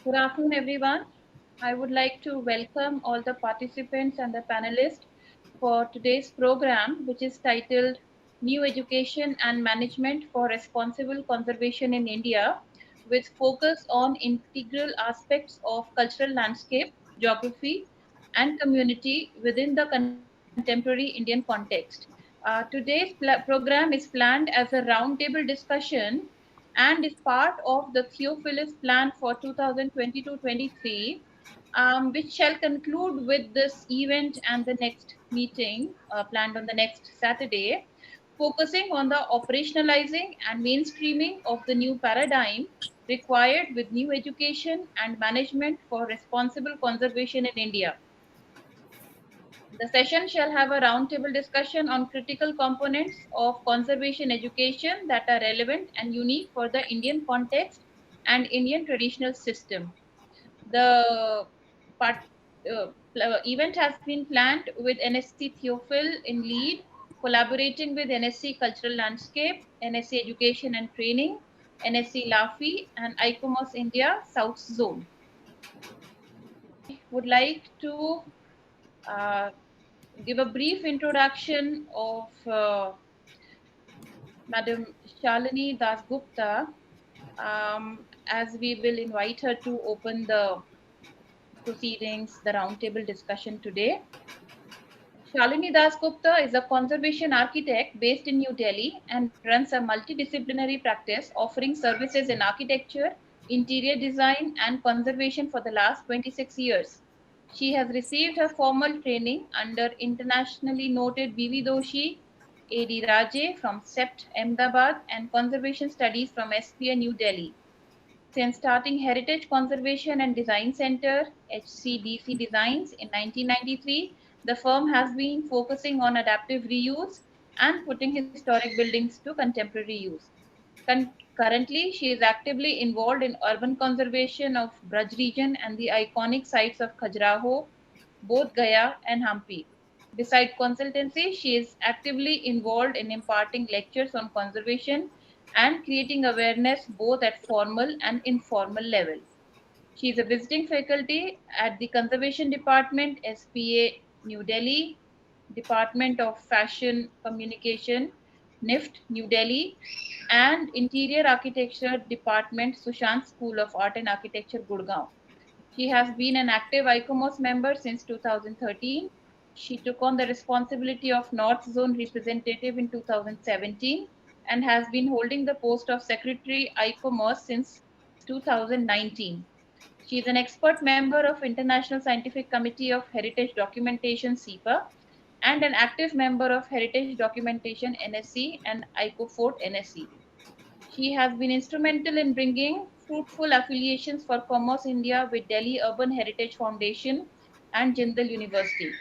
Good afternoon, everyone. I would like to welcome all the participants and the panelists for today's program, which is titled New Education and Management for Responsible Conservation in India, with focus on integral aspects of cultural landscape, geography, and community within the contemporary Indian context. Today's program is planned as a roundtable discussion and is part of the Theophilos plan for 2022-23, which shall conclude with this event and the next meeting planned on the next Saturday, focusing on the operationalizing and mainstreaming of the new paradigm required with new education and management for responsible conservation in India. The session shall have a roundtable discussion on critical components of conservation education that are relevant and unique for the Indian context and Indian traditional system. The part, event has been planned with NSC Theophil in lead, collaborating with NSC Cultural Landscape, NSC Education and Training, NSC LAFI, and ICOMOS India South Zone. I would like to uh, give a brief introduction of Madam Shalini Dasgupta, as we will invite her to open the proceedings, the roundtable discussion today. Shalini Dasgupta is a conservation architect based in New Delhi and runs a multidisciplinary practice offering services in architecture, interior design, and conservation for the last 26 years. She has received her formal training under internationally noted B.V. Doshi, A.D. Raje from CEPT Ahmedabad, and conservation studies from SPA New Delhi. Since starting Heritage Conservation and Design Center, HCDC Designs, in 1993, the firm has been focusing on adaptive reuse and putting historic buildings to contemporary use. Currently, she is actively involved in urban conservation of Braj region and the iconic sites of Khajuraho, Bodh Gaya, and Hampi. Beside consultancy, she is actively involved in imparting lectures on conservation and creating awareness both at formal and informal level. She is a visiting faculty at the Conservation Department, SPA New Delhi, Department of Fashion Communication, NIFT New Delhi, and Interior Architecture Department, Sushant School of Art and Architecture, Gurgaon. She has been an active ICOMOS member since 2013. She took on the responsibility of North Zone representative in 2017 and has been holding the post of Secretary ICOMOS since 2019. She is an expert member of International Scientific Committee of Heritage Documentation (SIPA) and an active member of Heritage Documentation NSC and ICOFORT NSC. She has been instrumental in bringing fruitful affiliations for Commerce India with Delhi Urban Heritage Foundation and Jindal University.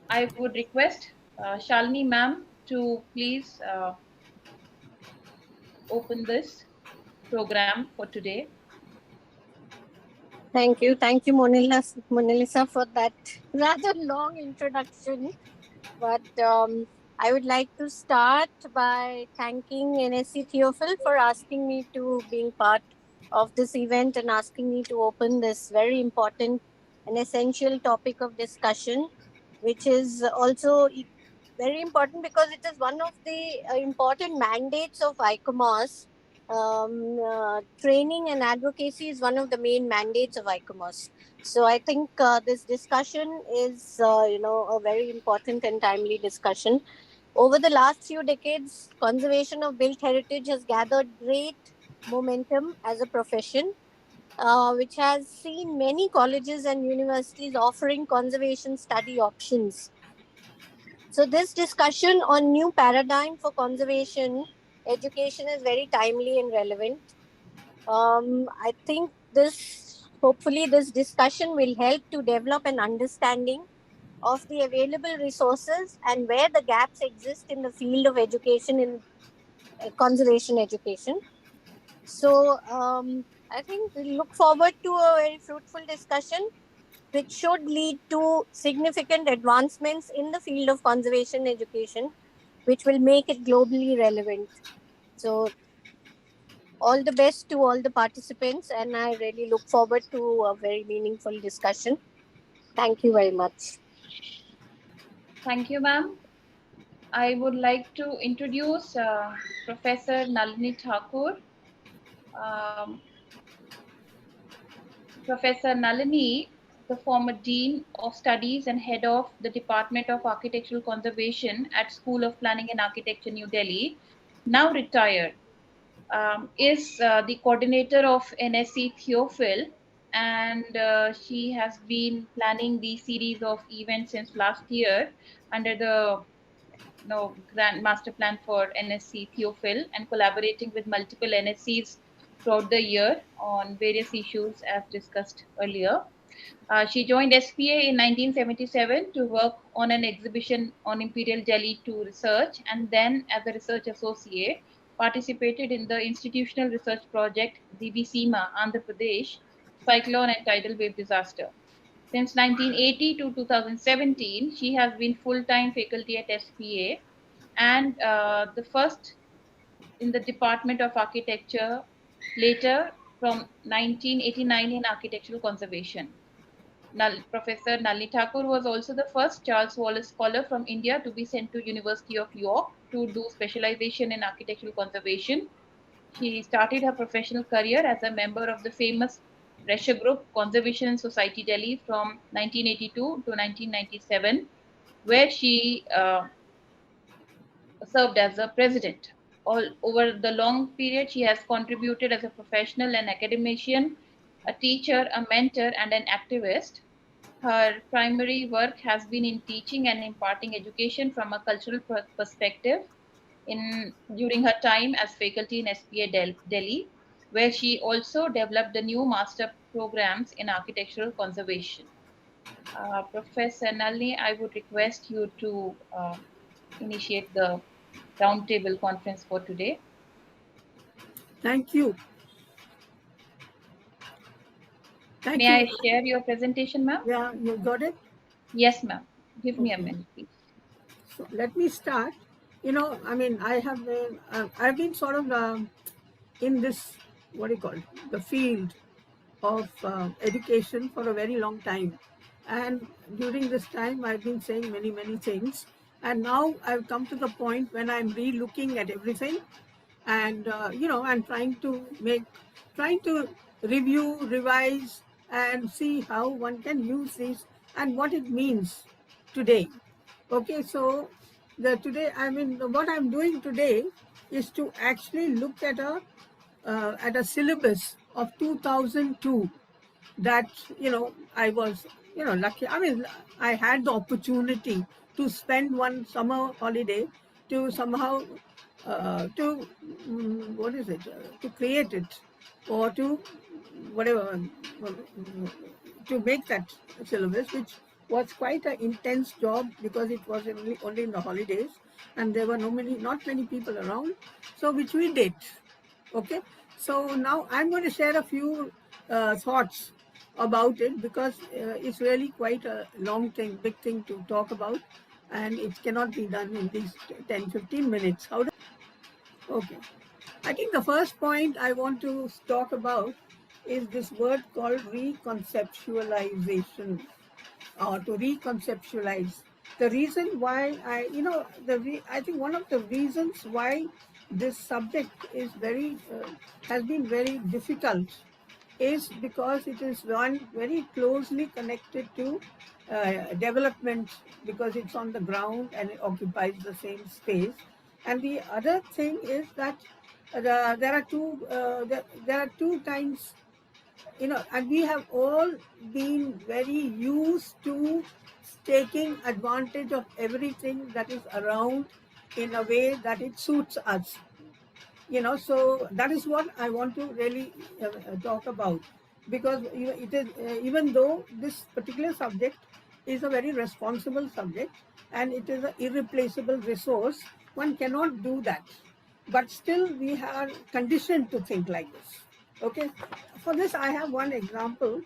I would request Shalini ma'am to please open this program for today. Thank you, Monalisa, for that rather long introduction. But I would like to start by thanking NSC Theophil for asking me to being part of this event and asking me to open this very important and essential topic of discussion, which is also very important because it is one of the important mandates of ICOMOS. Training and advocacy is one of the main mandates of ICOMOS. So I think this discussion is, a very important and timely discussion. Over the last few decades, conservation of built heritage has gathered great momentum as a profession, which has seen many colleges and universities offering conservation study options. So this discussion on new paradigm for conservation education is very timely and relevant. I think hopefully this discussion will help to develop an understanding of the available resources and where the gaps exist in the field of education in conservation education. So I think we look forward to a very fruitful discussion which should lead to significant advancements in the field of conservation education, which will make it globally relevant. So All the best to all the participants, and I really look forward to a very meaningful discussion. Thank you very much. Thank you, ma'am. I would like to introduce Professor Nalini Thakur. Um, Professor Nalini, the former Dean of Studies and Head of the Department of Architectural Conservation at School of Planning and Architecture, New Delhi, now retired, is the coordinator of NSC Theophil, and she has been planning the series of events since last year under the Grand Master Plan for NSC Theophil and collaborating with multiple NSCs throughout the year on various issues as discussed earlier. She joined SPA in 1977 to work on an exhibition on Imperial Delhi to research, and then as a research associate, participated in the institutional research project DBSEMA, Andhra Pradesh, cyclone and tidal wave disaster. Since 1980 to 2017, she has been full-time faculty at SPA and the first in the Department of Architecture, later from 1989 in Architectural Conservation. Professor Nalini Thakur was also the first Charles Wallace Scholar from India to be sent to University of York to do specialization in architectural conservation. She started her professional career as a member of the famous pressure group Conservation Society Delhi from 1982 to 1997, where she served as a president. All over the long period, she has contributed as a professional and academician, a teacher, a mentor, and an activist. Her primary work has been in teaching and imparting education from a cultural perspective during her time as faculty in SPA Delhi, where she also developed the new master programs in architectural conservation. Professor Nalini, I would request you to initiate the roundtable conference for today. Thank you. Thank May you. I share your presentation, ma'am? Yeah, you got it? Yes, ma'am. Give me a Okay. minute, please. So let me start. I've been sort of in this, what do you call it, the field of education for a very long time. And during this time, I've been saying many, many things. And now I've come to the point when I'm re-looking at everything and, I'm trying to review, revise, and see how one can use this and what it means today. Okay, so what I'm doing today is to actually look at a syllabus of 2002 that I was lucky. I mean, I had the opportunity to spend one summer holiday to somehow to what is it to create it or to whatever to make that syllabus, which was quite an intense job because it was only in the holidays and there were not many people around, so which we did. Okay, so now I'm going to share a few thoughts about it because it's really quite a long thing, big thing to talk about, and it cannot be done in these 10-15 minutes. Okay, I think the first point I want to talk about is this word called reconceptualization, or to reconceptualize. The reason why I think one of the reasons why this subject is has been very difficult is because it is one very closely connected to development, because it's on the ground and it occupies the same space. And the other thing is that there are two kinds, and we have all been very used to taking advantage of everything that is around in a way that it suits us. So that is what I want to really talk about, because it is even though this particular subject is a very responsible subject and it is an irreplaceable resource, one cannot do that, but still we are conditioned to think like this. Okay, for this I have one example.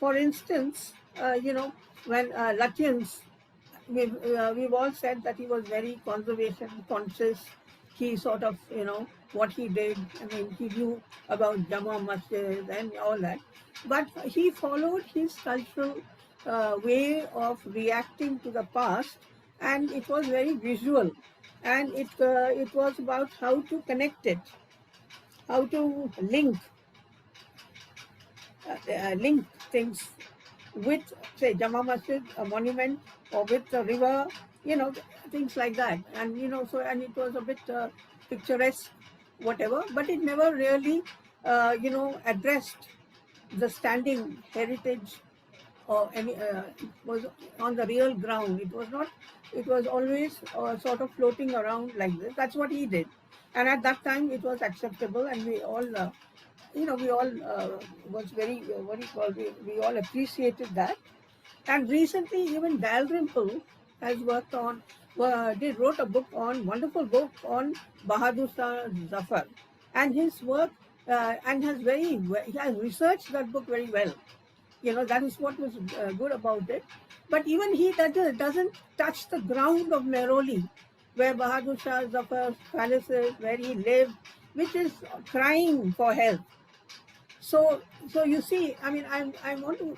For instance, when Lutyens, we've all said that he was very conservation conscious. He sort of what he did. I mean, he knew about Jama Masjid and all that. But he followed his cultural way of reacting to the past, and it was very visual. And it was about how to connect it, how to link things with, say, Jama Masjid, a monument, or with a river, things like that. And, and it was a bit picturesque, whatever, but it never really, addressed the standing heritage or any, it was on the real ground. It was not, it was always sort of floating around like this. That's what he did. And at that time, it was acceptable, and we all, we all was very, what do you call, we all appreciated that. And recently, even Dalrymple has worked on, wrote a book on, wonderful book on Bahadur Shah Zafar. And his work, and he has researched that book very well. That is what was good about it. But even he doesn't touch the ground of Mehrauli, where Bahadur Shah Zafar's palace is, where he lived, which is crying for help. So you see, I mean, I want to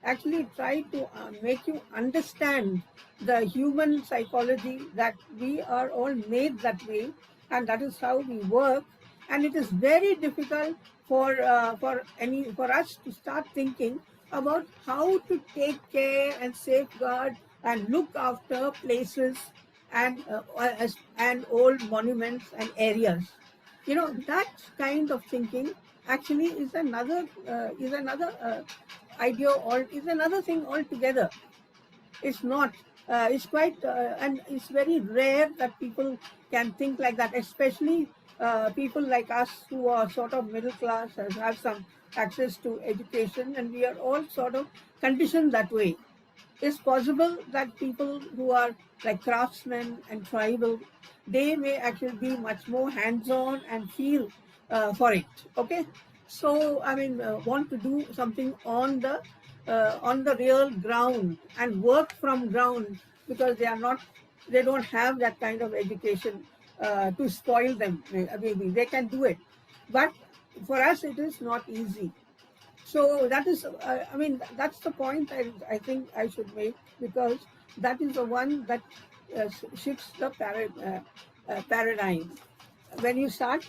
actually try to make you understand the human psychology, that we are all made that way, and that is how we work. And it is very difficult for us to start thinking about how to take care and safeguard and look after places and old monuments and areas. That kind of thinking actually is another idea, or is another thing altogether. It's not. It's quite, and it's very rare that people can think like that, especially people like us who are sort of middle class and have some access to education, and we are all sort of conditioned that way. It's possible that people who are like craftsmen and tribal, they may actually be much more hands-on and feel for it. Okay, so I mean, want to do something on the real ground and work from ground, because they don't have that kind of education to spoil them. Maybe they can do it, but for us it is not easy. So that is, I mean, that's the point I think I should make, because that is the one that shifts the paradigm. When you start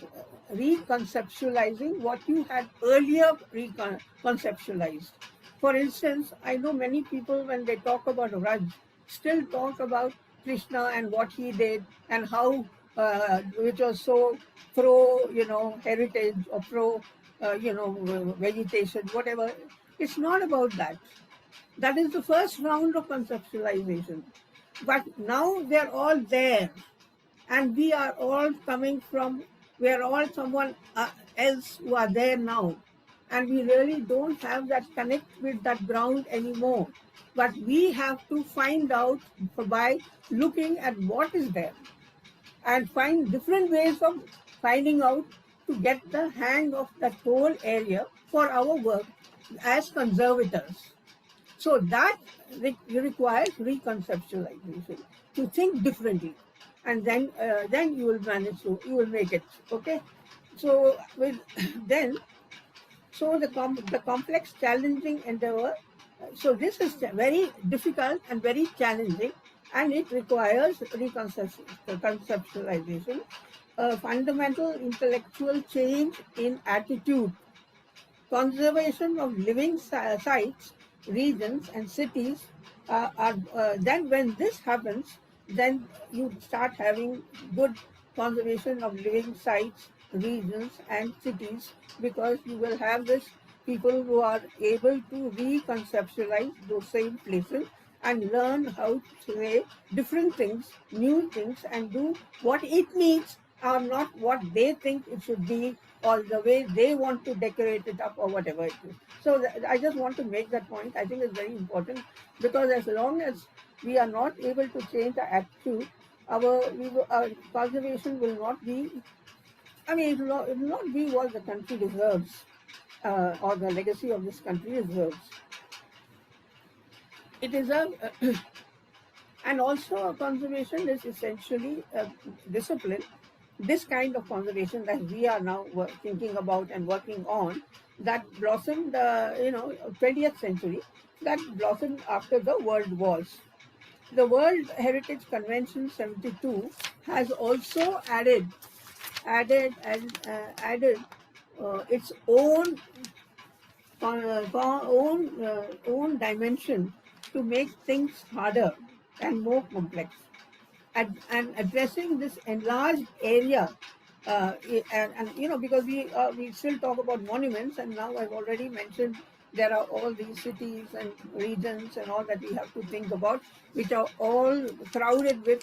reconceptualizing what you had earlier conceptualized. For instance, I know many people, when they talk about Raj, still talk about Krishna and what he did, and how, which was so pro, heritage, or pro, vegetation, whatever. It's not about that. That is the first round of conceptualization. But now they're all there, and we are all someone else who are there now. And we really don't have that connect with that ground anymore. But we have to find out by looking at what is there, and find different ways of finding out, to get the hang of that whole area for our work as conservators. So that requires reconceptualization, to think differently, and then you will you will make it. Okay, so the complex, challenging endeavor. So this is very difficult and very challenging, and it requires reconceptualization, a fundamental intellectual change in attitude. Conservation of living sites, regions, and cities then when this happens, then you start having good conservation of living sites, regions, and cities, because you will have this people who are able to reconceptualize those same places and learn how to say different things, new things, and do what it needs, or not what they think it should be, or the way they want to decorate it up, or whatever it is. So I just want to make that point. I think it's very important, because as long as we are not able to change the attitude, our conservation will not be, I mean, it will not be what the country deserves, or the legacy of this country deserves. It is and also conservation is essentially a discipline this kind of conservation that we are now thinking about and working on, that blossomed, 20th century, that blossomed after the World Wars. The World Heritage Convention 72 has also added its own dimension to make things harder and more complex. And addressing this enlarged area, and because we still talk about monuments, and now I've already mentioned there are all these cities and regions and all that we have to think about, which are all crowded with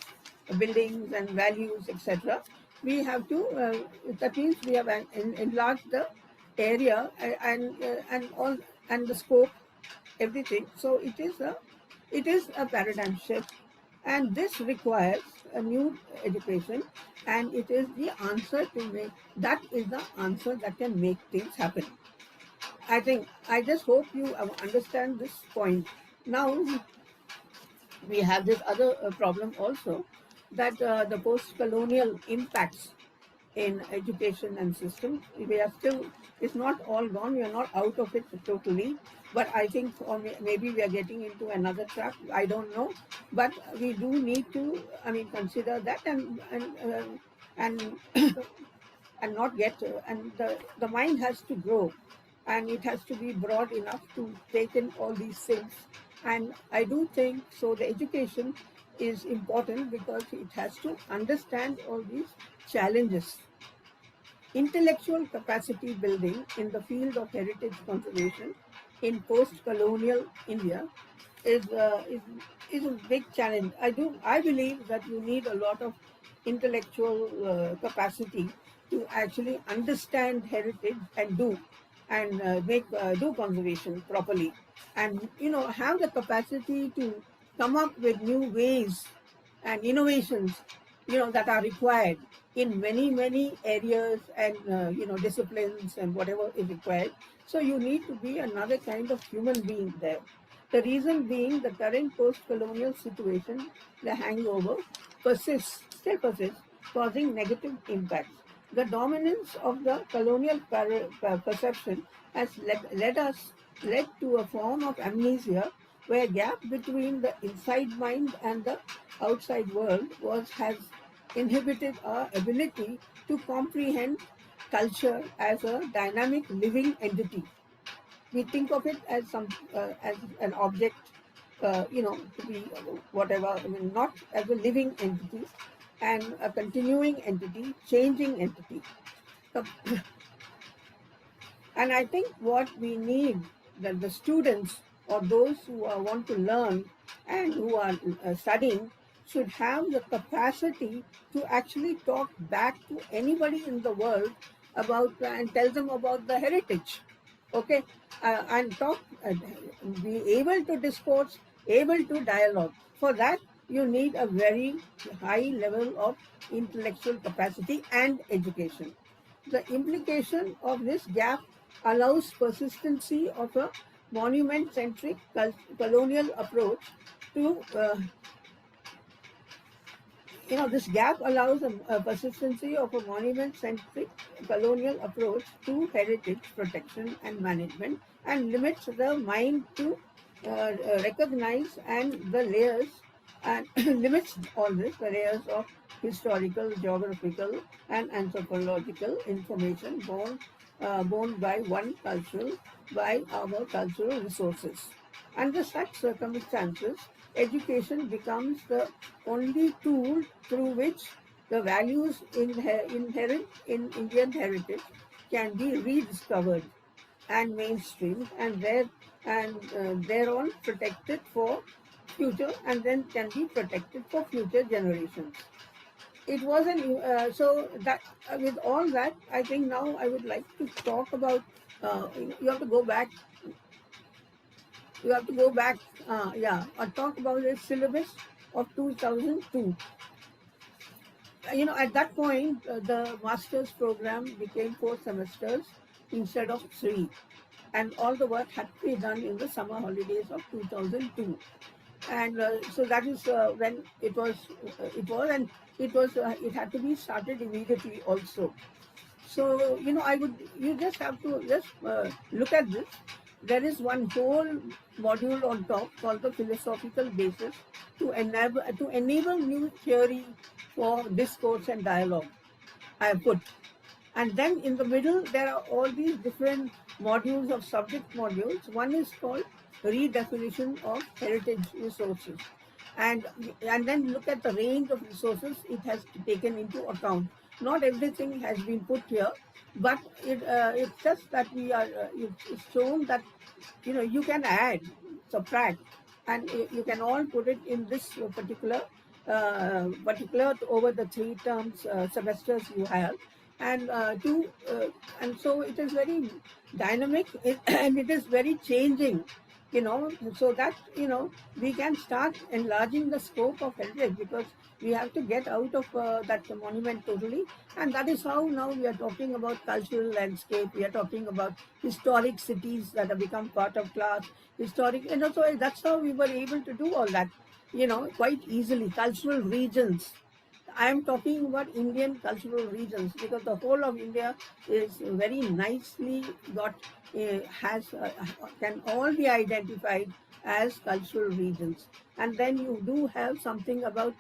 buildings and values, etc. We have to. That means we have enlarged the area and all and the scope, everything. So it is a paradigm shift, and this requires a new education, and it is the answer to make that is the answer that can make things happen. I just hope you understand this point. Now we have this other problem also, that the post-colonial impacts in education and system, we are still, it's not all gone, we are not out of it totally, but I think, or maybe we are getting into another trap, I don't know, but we do need to, consider that, and and not get, and the mind has to grow, and it has to be broad enough to take in all these things. And I do think so the education is important because it has to understand all these challenges. Intellectual capacity building in the field of heritage conservation in post-colonial India is a big challenge. I believe that you need a lot of intellectual capacity to actually understand heritage and do conservation properly, and have the capacity to come up with new ways and innovations that are required in many areas and disciplines and whatever is required. So you need to be another kind of human being there. The reason being the current post-colonial situation, the hangover still persists, causing negative impacts. The dominance of the colonial perception has led to a form of amnesia, where gap between the inside mind and the outside world has inhibited our ability to comprehend culture as a dynamic living entity. We think of it as as an object, to be whatever, not as a living entity and a continuing entity, changing entity. So, and I think what we need, that the students or those who want to learn and who are studying should have the capacity to actually talk back to anybody in the world about and tell them about the heritage. Okay, and be able to discourse, able to dialogue. For that, you need a very high level of intellectual capacity and education. The implication of this gap allows persistency of a monument-centric colonial approach to this gap allows a persistency of a monument-centric colonial approach to heritage protection and management, and limits the mind to recognize and the layers, and limits all this, the layers of historical, geographical, and anthropological information borne by our cultural resources. Under such circumstances, education becomes the only tool through which the values inherent in Indian heritage can be rediscovered and mainstreamed, and thereon protected for future, and then can be protected for future generations. It wasn't so that with all that, I think now I would like to talk about. You have to go back. Or talk about the syllabus of 2002. At that point, the master's program became 4 semesters instead of 3, and all the work had to be done in the summer holidays of 2002. And so that is when it had to be started immediately also. So you just have to just look at this. There is one whole module on top called the philosophical basis to enable new theory for discourse and dialogue. I have put. And then in the middle, there are all these different modules of subject modules. One is called redefinition of heritage resources. And, and then look at the range of resources it has taken into account. Not everything has been put here, but it's just that it's shown that you can add, subtract, and you can all put it in this particular over the 3 terms semesters you have, and and so it is very dynamic and it is very changing, so that we can start enlarging the scope of heritage, because we have to get out of that monument totally. And that is how now we are talking about cultural landscape, we are talking about historic cities that have become part of class, historic, so that's how we were able to do all that, quite easily. Cultural regions, I am talking about Indian cultural regions, because the whole of India is very nicely got, can all be identified as cultural regions. And then you do have something about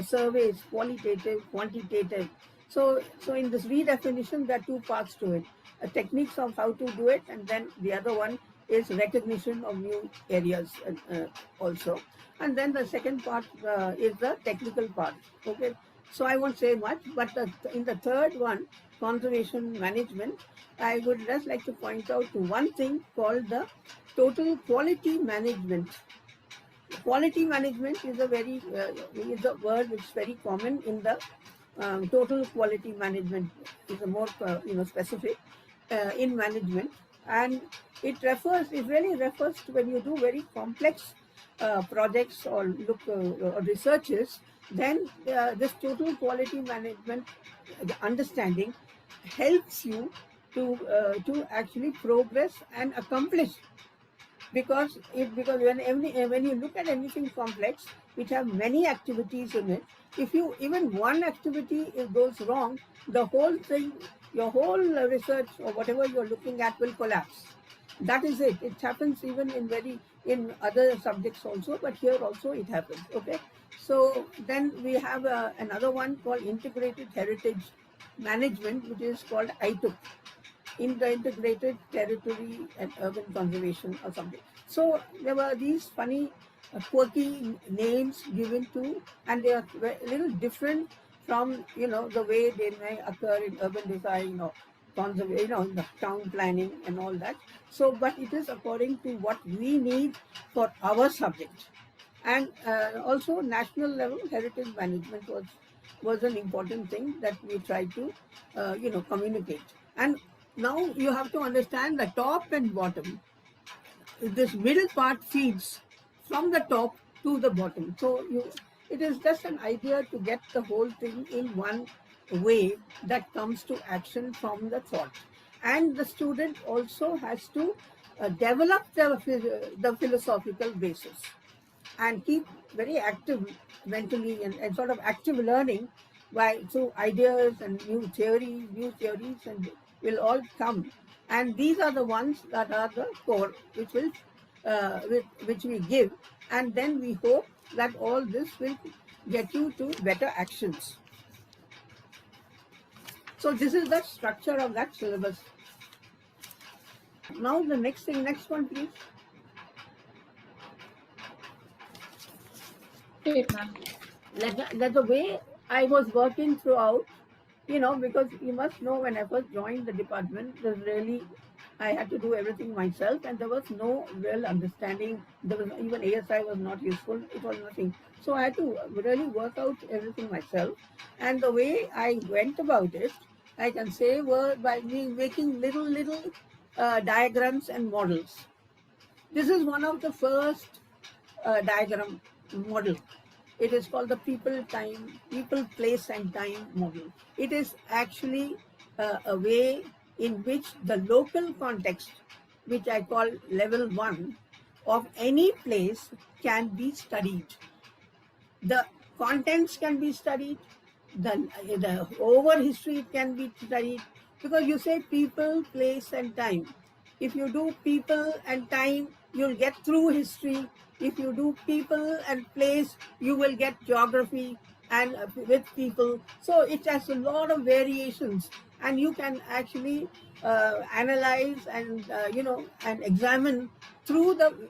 surveys, qualitative, quantitative. So in this redefinition, there are 2 parts to it: techniques of how to do it, and then the other one is recognition of new areas also. And then the second part is the technical part. Okay. So I won't say much, but in the third one, conservation management, I would just like to point out to one thing called the total quality management. Quality management is is a word which is very common in the total quality management. Is a more specific in management, and it really refers to when you do very complex projects or or researches. Then this total quality management understanding helps you to actually progress and accomplish, because when you look at anything complex which have many activities in it, if you even one activity goes wrong, the whole thing, your whole research or whatever you're looking at will collapse. That is it. It happens even in other subjects also, but here also it happens. Okay. So then we have another one called integrated heritage management, which is called ITUC, in the integrated territory and urban conservation or something. So there were these funny, quirky names given to, and they are a little different from the way they may occur in urban design or conservation, in the town planning and all that. So, but it is according to what we need for our subject. And also national level heritage management was an important thing that we tried to communicate. And now you have to understand the top and bottom. This middle part feeds from the top to the bottom. So it is just an idea to get the whole thing in one way that comes to action from the thought. And the student also has to develop the philosophical basis and keep very active mentally, and sort of active learning through ideas and new theories, and will all come. And these are the ones that are the core, which we give, and then we hope that all this will get you to better actions. So this is the structure of that syllabus. Now the next one, please. That's the way I was working throughout, because you must know, when I first joined the department, I had to do everything myself, and there was no real understanding. There was even ASI was not useful. It was nothing. So I had to really work out everything myself. And the way I went about it, I can say, were by me making little diagrams and models. This is one of the first diagram model. It is called the people, place, and time model. It is actually a way in which the local context, which I call level 1, of any place can be studied. The contents can be studied, the over history can be studied, because you say people, place, and time. If you do people and time, you'll get through history. If you do people and place, you will get geography and with people. So it has a lot of variations, and you can actually analyze and and examine through the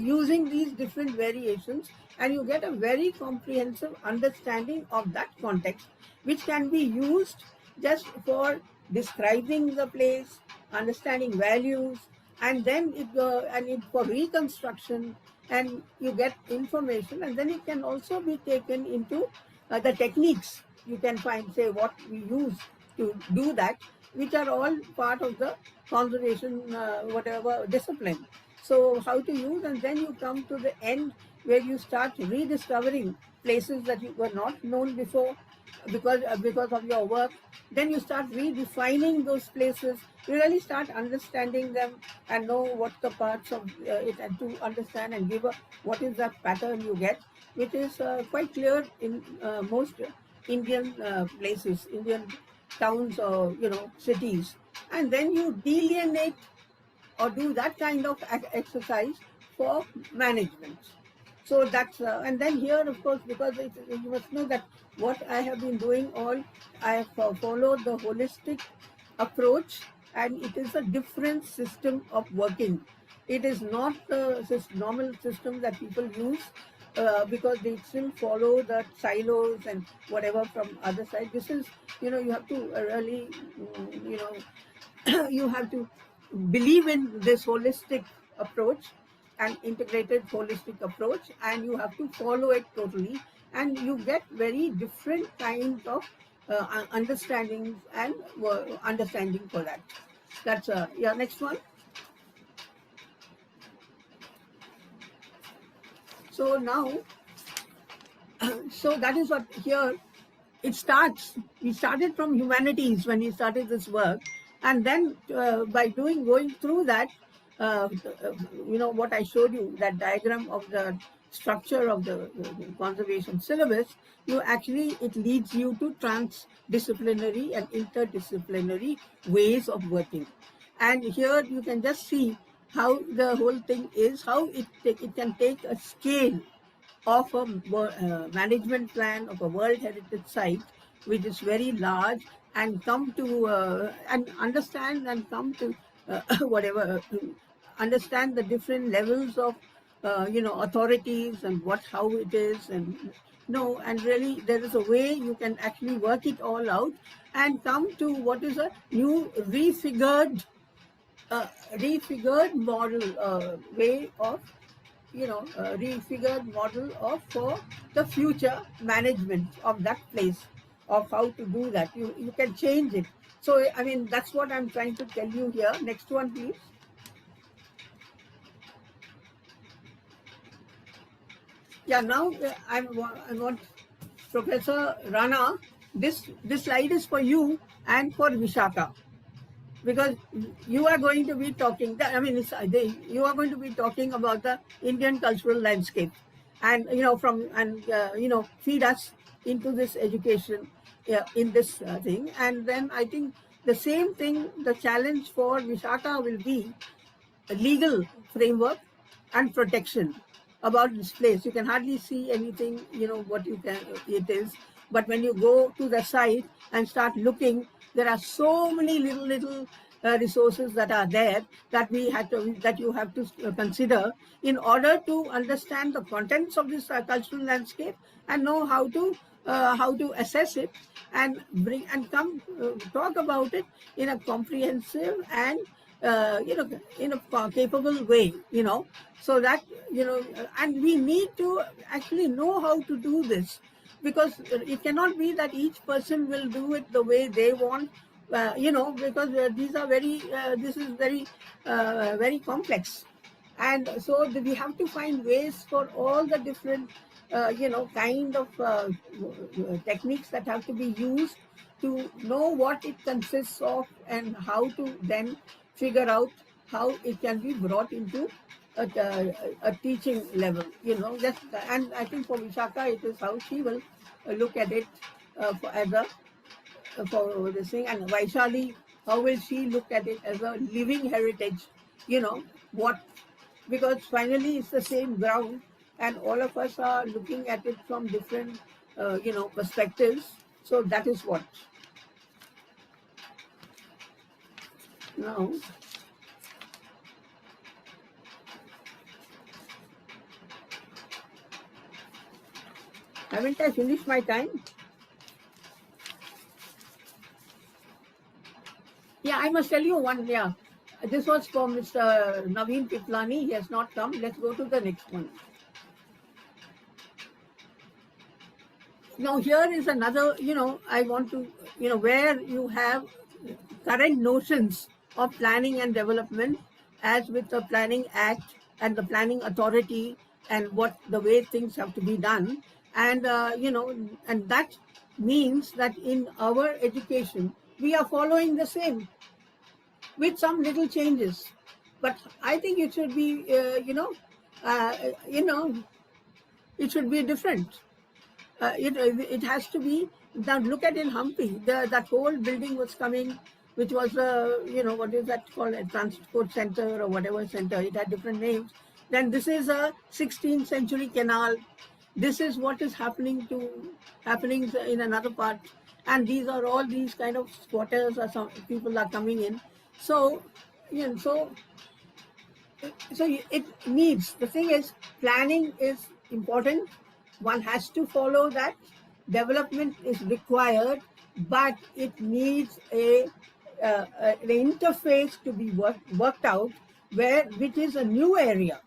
using these different variations, and you get a very comprehensive understanding of that context, which can be used just for describing the place, understanding values, and then it for reconstruction, and you get information, and then it can also be taken into the techniques. You can find, say, what we use to do that, which are all part of the conservation whatever discipline. So how to use, and then you come to the end where you start rediscovering places that you were not known before because of your work. Then you start redefining those places. You really start understanding them and know what the parts of it, and to understand and give what is the pattern you get, which is quite clear in most Indian places, Indian towns or cities. And then you delineate or do that kind of exercise for management. So that's and then here, of course, because you must know that what I have been doing all, I have followed the holistic approach, and it is a different system of working. It is not the normal system that people use, because they still follow the silos and whatever from other side. This is, you have to really, you have to believe in this holistic approach and integrated holistic approach, and you have to follow it totally, and you get very different kinds of understandings and understanding for that. That's yeah, next one. So now so that is what here it starts. We started from humanities when we started this work, and then by going through that, what I showed you, that diagram of the structure of the conservation syllabus, it leads you to transdisciplinary and interdisciplinary ways of working. And here you can just see how the whole thing is, how it can take a scale of a management plan of a World Heritage Site, which is very large, and come to and understand and come to whatever understand the different levels of authorities and how it is, and and really there is a way you can actually work it all out and come to what is a new refigured model way of refigured model of for the future management of that place, of how to do that. You can change it. So I mean, that's what I'm trying to tell you here. Next one, please. Yeah, now I want Professor Rana. This slide is for you and for Vishakha, because you are going to be talking. You are going to be talking about the Indian cultural landscape, and feed us into this education in this thing. And then I think the same thing, the challenge for Vishakha will be a legal framework and protection about this place. You can hardly see anything, what it is. But when you go to the site and start looking, there are so many little resources that are there that you have to consider in order to understand the contents of this cultural landscape and know how to assess it and talk about it in a comprehensive and in a capable way, so that, and we need to actually know how to do this, because it cannot be that each person will do it the way they want, because this is very complex. And so we have to find ways for all the different, kind of techniques that have to be used to know what it consists of and how to then figure out how it can be brought into a teaching level, just, and I think for Vishakha, it is how she will look at it as a for this thing, and Vaishali, how will she look at it as a living heritage? What, because finally it's the same ground, and all of us are looking at it from different, perspectives. So that is what. Now, haven't I finished my time? Yeah, I must tell you one. Yeah, this was for Mr. Naveen Piplani. He has not come. Let's go to the next one. Now, here is another, I want to, where you have current notions of planning and development, as with the Planning Act and the Planning Authority, and what the way things have to be done. And, and that means that in our education, we are following the same with some little changes. But I think it should be, it should be different. It has to be. Now look at in Hampi, that whole building was coming, which was what is that called, a transport center or whatever center. It had different names. Then this is a 16th century canal. This is what is happening in another part, and these are all these kind of squatters or some people are coming in. So it needs, the thing is, planning is important. One has to follow that. Development is required, but it needs an interface to be worked out, which is a new area,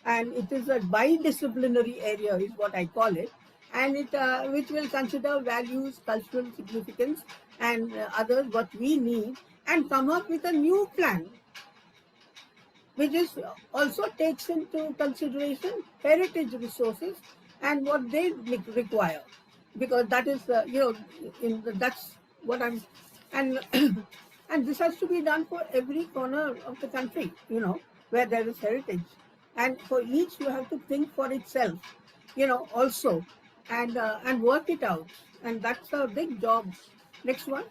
and it is a bi-disciplinary area is what I call it, and it which will consider values, cultural significance, and others what we need, and come up with a new plan, which is also takes into consideration heritage resources and what they require, because that is that's what I'm, and and this has to be done for every corner of the country, where there is heritage, and for each you have to think for itself, also, and work it out, and that's a big job. Next one.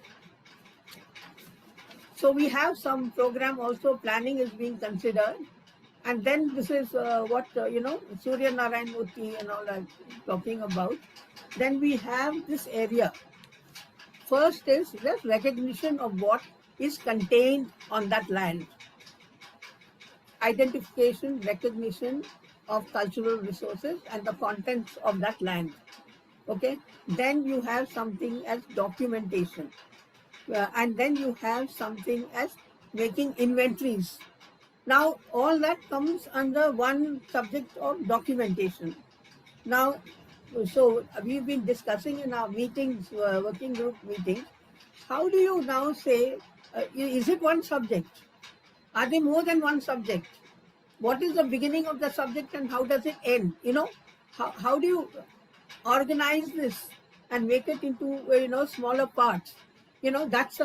So we have some program also, planning is being considered. And then this is what, Surya Narayana Murthy and all are talking about. Then we have this area. First is the recognition of what is contained on that land. Identification, recognition of cultural resources and the contents of that land. Okay. Then you have something as documentation. And then you have something as making inventories. Now, all that comes under one subject of documentation. Now, so we've been discussing in our meetings, working group meetings, how do you now say, is it one subject? Are they more than one subject? What is the beginning of the subject and how does it end? How do you organize this and make it into, smaller parts? That's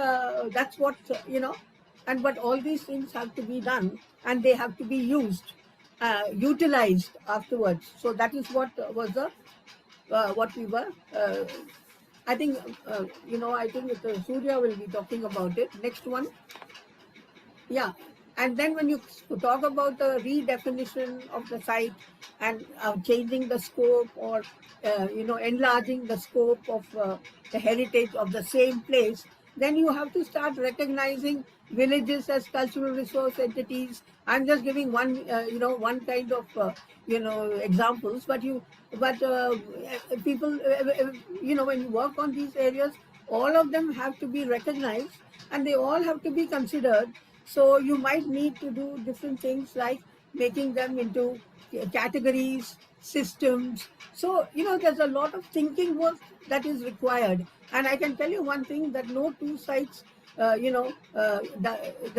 what, and but all these things have to be done and they have to be utilized afterwards. So that is what was what we were, I think, I think Surya will be talking about it. Next one. Yeah. And then when you talk about the redefinition of the site and changing the scope or, enlarging the scope of the heritage of the same place, then you have to start recognizing villages as cultural resource entities. I'm just giving one, one kind of, examples, but people, when you work on these areas, all of them have to be recognized and they all have to be considered. So you might need to do different things like making them into categories, systems. So, there's a lot of thinking work that is required. And I can tell you one thing, that no two sites, the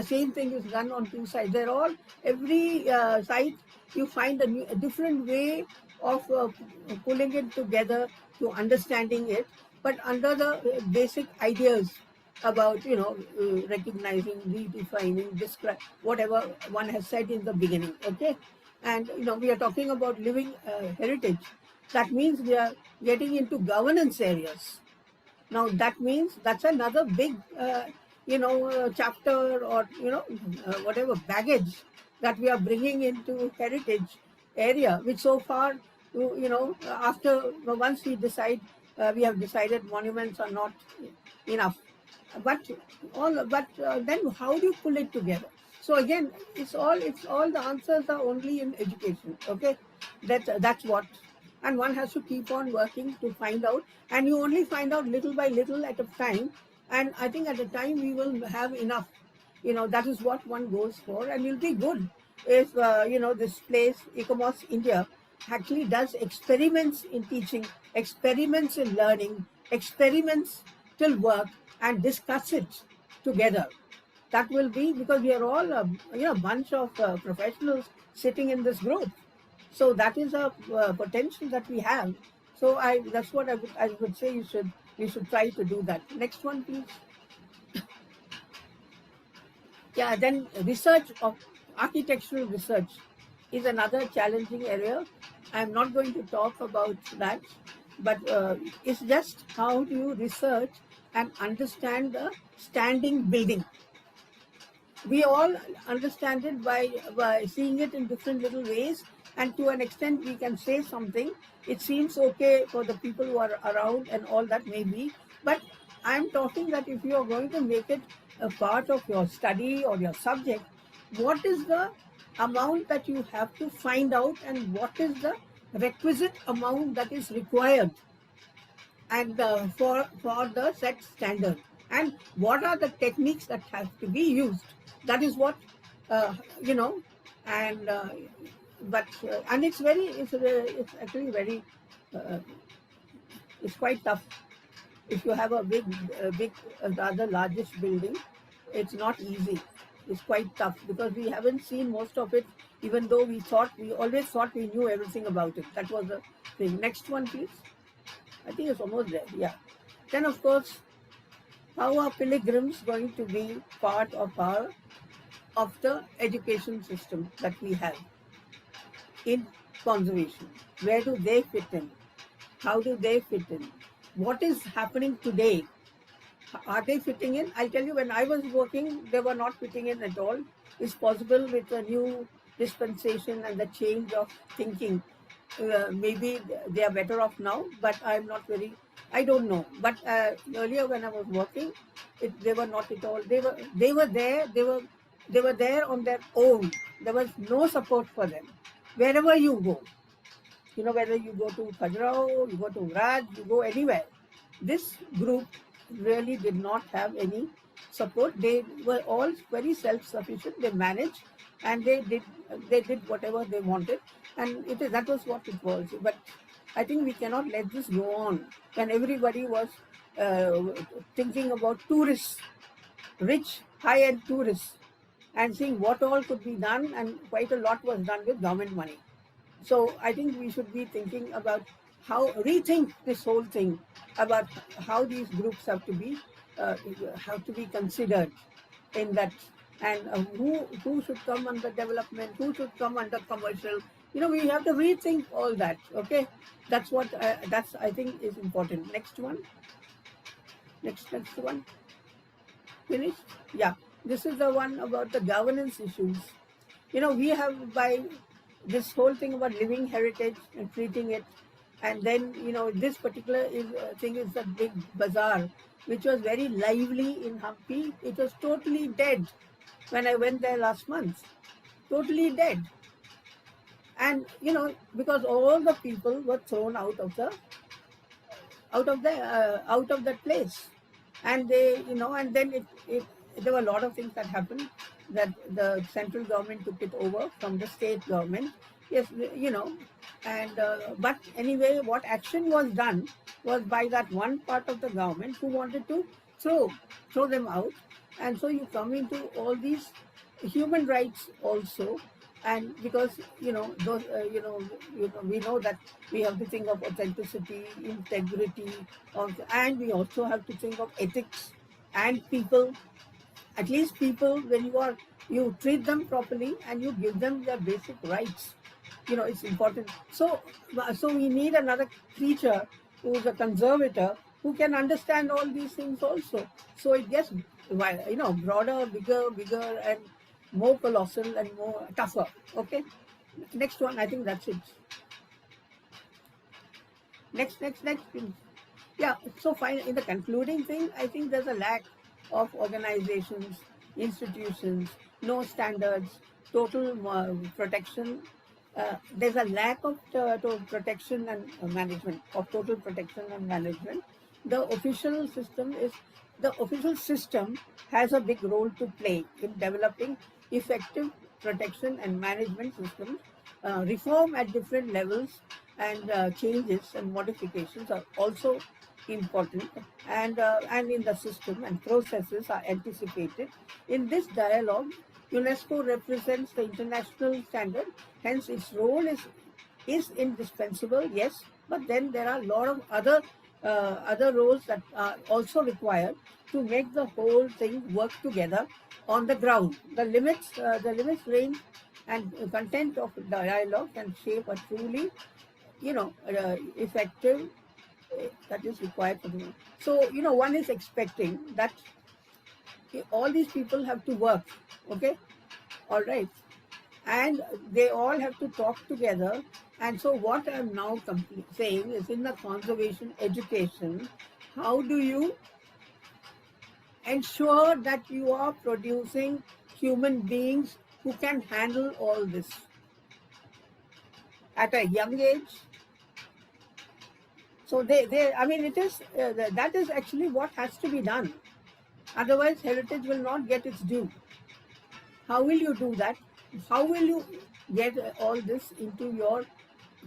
same thing is done on two sides. They're all, every site, you find a different way of pulling it together to understanding it, but under the basic ideas about, recognizing, redefining, describe, whatever one has said in the beginning. Okay. And we are talking about living heritage. That means we are getting into governance areas. Now that means that's another big, chapter, or whatever baggage that we are bringing into heritage area, which so far, after once we have decided monuments are not enough, but then how do you pull it together? So again, it's all the answers are only in education. Okay, that's what, and one has to keep on working to find out, and you only find out little by little at a time, and I think at a time we will have enough. That is what one goes for, and it'll be good if this place ICOMOS India actually does experiments in teaching, experiments in learning, experiments till work, and discuss it together. That will be, because we are all a bunch of professionals sitting in this group. So that is a potential that we have. So that's what I would say we should try to do that. Next one, please. Yeah, then research of architectural research is another challenging area. I'm not going to talk about that, but it's just how do you research and understand the standing building. We all understand it by seeing it in different little ways, and to an extent we can say something. It seems okay for the people who are around and all that may be, but I'm talking that if you are going to make it a part of your study or your subject, what is the amount that you have to find out, and what is the requisite amount that is required, and for the set standard, and what are the techniques that have to be used. That is what uh, you know and but and it's actually very uh, it's quite tough. If you have a big rather largest building, it's not easy. It's quite tough because we haven't seen most of it, even though we always thought we knew everything about it. That was the thing. Next one, please. I think it's almost there. Yeah. Then, of course, how are pilgrims going to be part of the education system that we have in conservation? Where do they fit in? How do they fit in? What is happening today? Are they fitting in? I'll tell you, when I was working, they were not fitting in at all. It's possible with a new dispensation and the change of thinking. Maybe they are better off now, but I don't know. But earlier when I was working, they were not at all. They were there. They were there on their own. There was no support for them. Wherever you go, whether you go to Khajuraho, you go to Raj, you go anywhere, this group really did not have any support. They were all very self-sufficient. They managed, and they did whatever they wanted, and that was what it was. But I think we cannot let this go on when everybody was thinking about tourists, rich, high-end tourists, and seeing what all could be done, and quite a lot was done with government money. So I think we should be thinking about rethink this whole thing about how these groups have to be considered in that, and who should come under development, who should come under commercial. We have to rethink all that. Okay, that's what I think is important. Next one. Next one. Finished? Yeah. This is the one about the governance issues. We have, by this whole thing about living heritage and treating it, and then this particular thing is a big bazaar, which was very lively in Hampi. It was totally dead when I went there last month. Totally dead. And because all the people were thrown out of that place, and they and then there were a lot of things that happened, that the central government took it over from the state government. Yes, and but anyway, what action was done was by that one part of the government who wanted to throw them out. And so you come into all these human rights also, and because those we know that we have to think of authenticity, integrity, and we also have to think of ethics and people. At least people, when you treat them properly and you give them their basic rights, it's important. So we need another creature who's a conservator who can understand all these things also. So it gets, broader, bigger, and more colossal and more tougher. Okay. Next one. I think that's it. Next. Yeah. So fine. In the concluding thing, I think there's a lack of organizations, institutions, no standards, total protection. There's a lack of protection and management, of total protection and management. The official system has a big role to play in developing effective protection and management systems. Reform at different levels and changes and modifications are also important, and in the system and processes are anticipated. In this dialogue, UNESCO represents the international standard, hence its role is indispensable, yes, but then there are a lot of other roles that are also required to make the whole thing work together on the ground. The limits range and content of the dialogue can shape a truly, effective that is required for the work. So, one is expecting that all these people have to work, okay, all right, and they all have to talk together. And so what I'm now saying is, in the conservation education, how do you ensure that you are producing human beings who can handle all this at a young age? So it is that is actually what has to be done. Otherwise, heritage will not get its due. How will you do that? How will you get all this into your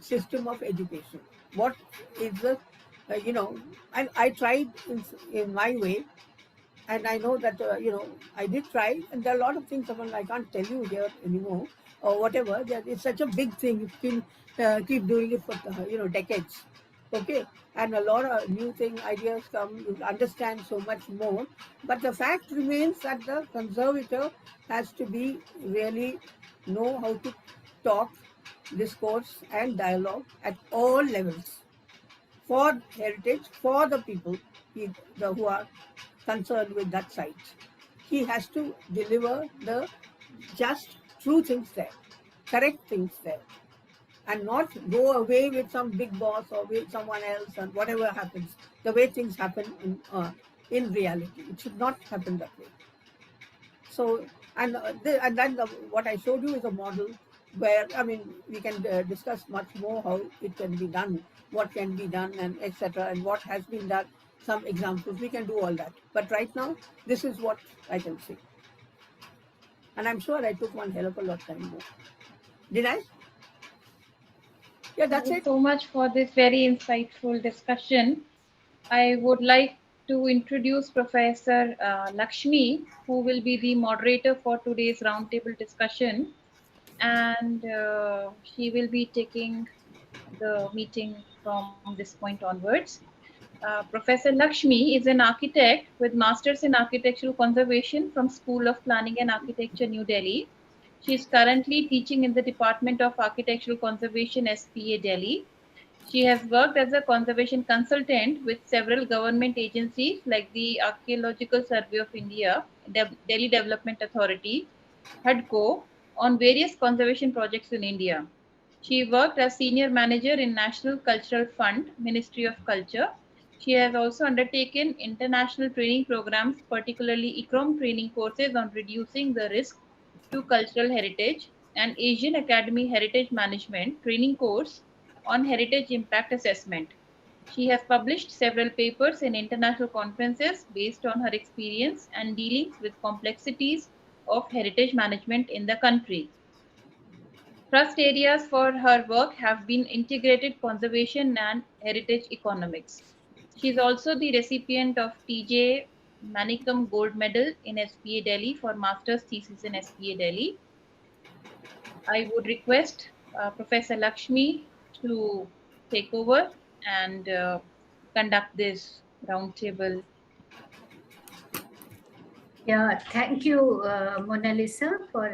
system of education? What is the, and I tried in my way, and I know that, I did try, and there are a lot of things I can't tell you here anymore, or whatever, that it's such a big thing. You can keep doing it for, decades. Okay, and a lot of new ideas come, you understand so much more. But the fact remains that the conservator has to be really know how to talk, discourse, and dialogue at all levels for heritage, for the people who are concerned with that site. He has to deliver the just true things there, correct things there, and not go away with some big boss or with someone else, and whatever happens, the way things happen in reality. It should not happen that way. So, and then what I showed you is a model where, we can discuss much more how it can be done, what can be done, and etc., and what has been done, some examples. We can do all that. But right now, this is what I can say. And I'm sure I took one hell of a lot of time more. Did I? Yeah, that's Thank it. you so much for this very insightful discussion. I would like to introduce Professor Lakshmi, who will be the moderator for today's roundtable discussion, and she will be taking the meeting from this point onwards. Professor Lakshmi is an architect with Masters in Architectural Conservation from School of Planning and Architecture, New Delhi. She is currently teaching in the Department of Architectural Conservation, SPA, Delhi. She has worked as a conservation consultant with several government agencies like the Archaeological Survey of India, Delhi Development Authority, HUDCO, on various conservation projects in India. She worked as senior manager in National Cultural Fund, Ministry of Culture. She has also undertaken international training programs, particularly ICOMOS training courses on reducing the risk to cultural heritage, and Asian Academy Heritage Management training course on heritage impact assessment. She has published several papers in international conferences based on her experience and dealings with complexities of heritage management in the country. Thrust areas for her work have been integrated conservation and heritage economics. She is also the recipient of T.J. Manikam Gold Medal in SPA Delhi for Master's Thesis in SPA Delhi. I would request Professor Lakshmi to take over and conduct this roundtable. Yeah, thank you, Monalisa, for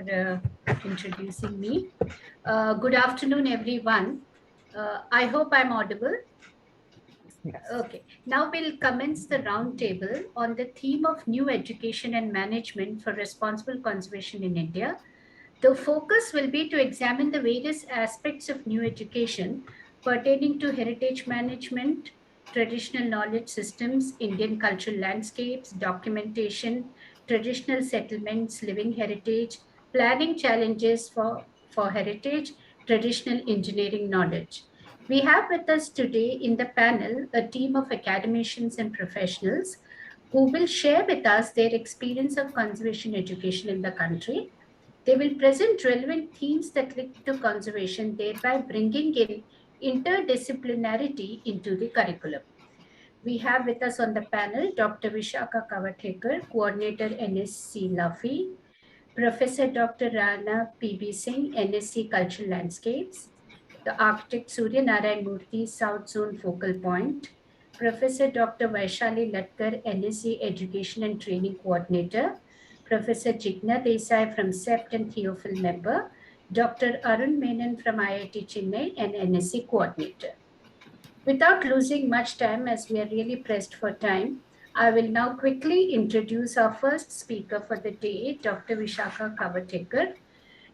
introducing me. Good afternoon, everyone. I hope I'm audible. Yes. Okay, now we'll commence the roundtable on the theme of new education and management for responsible conservation in India. The focus will be to examine the various aspects of new education pertaining to heritage management, traditional knowledge systems, Indian cultural landscapes, documentation, traditional settlements, living heritage, planning challenges for heritage, traditional engineering knowledge. We have with us today in the panel a team of academicians and professionals who will share with us their experience of conservation education in the country. They will present relevant themes that link to conservation, thereby bringing in interdisciplinarity into the curriculum. We have with us on the panel Dr. Vishakha Kawathekar, Coordinator NSC LAFI, Professor Dr. Rana PB Singh, NSC Cultural Landscapes, the architect Surya Narayan Murthy, South Zone Focal Point, Professor Dr. Vaishali Latkar, NSC Education and Training Coordinator, Professor Jigna Desai from SEPT and Theophil member, Dr. Arun Menon from IIT Chennai and NSC Coordinator. Without losing much time, as we are really pressed for time, I will now quickly introduce our first speaker for the day, Dr. Vishakha Kawathekar.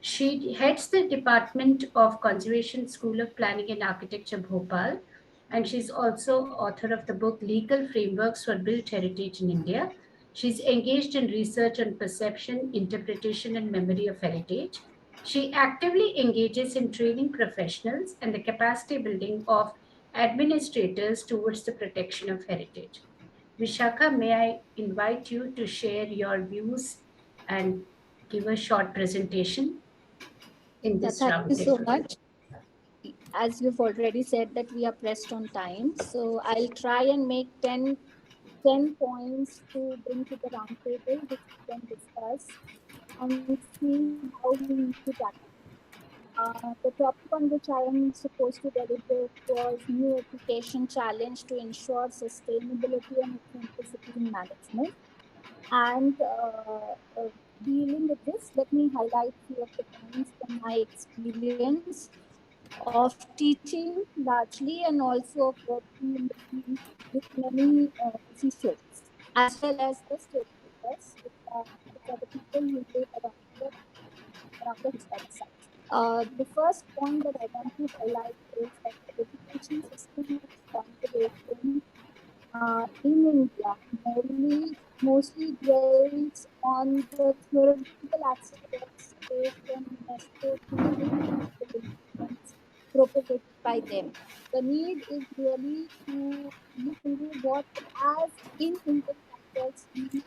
She heads the Department of Conservation School of Planning and Architecture, Bhopal, and she's also author of the book Legal Frameworks for Built Heritage in India. She's engaged in research on perception, interpretation, and memory of heritage. She actively engages in training professionals and the capacity building of administrators towards the protection of heritage. Vishakha, may I invite you to share your views and give a short presentation in Yeah, this thank you so roundtable? much. As you've already said that we are pressed on time, so I'll try and make 10 points to bring to the roundtable, which we can discuss and see how we need to tackle. The topic on which I am supposed to deliberate was new education challenge to ensure sustainability and authenticity in management. And dealing with this, let me highlight few of the points from my experience of teaching largely and also of working in the field with many officials as well as the stakeholders, which are the people who live around the historic sites. The first point that I want to highlight is that the education system of conservation in India mostly dwells on the theoretical aspects based on UNESCO tools and ethical instruments propagated by them. The need is really to look into what, as in Indian context, we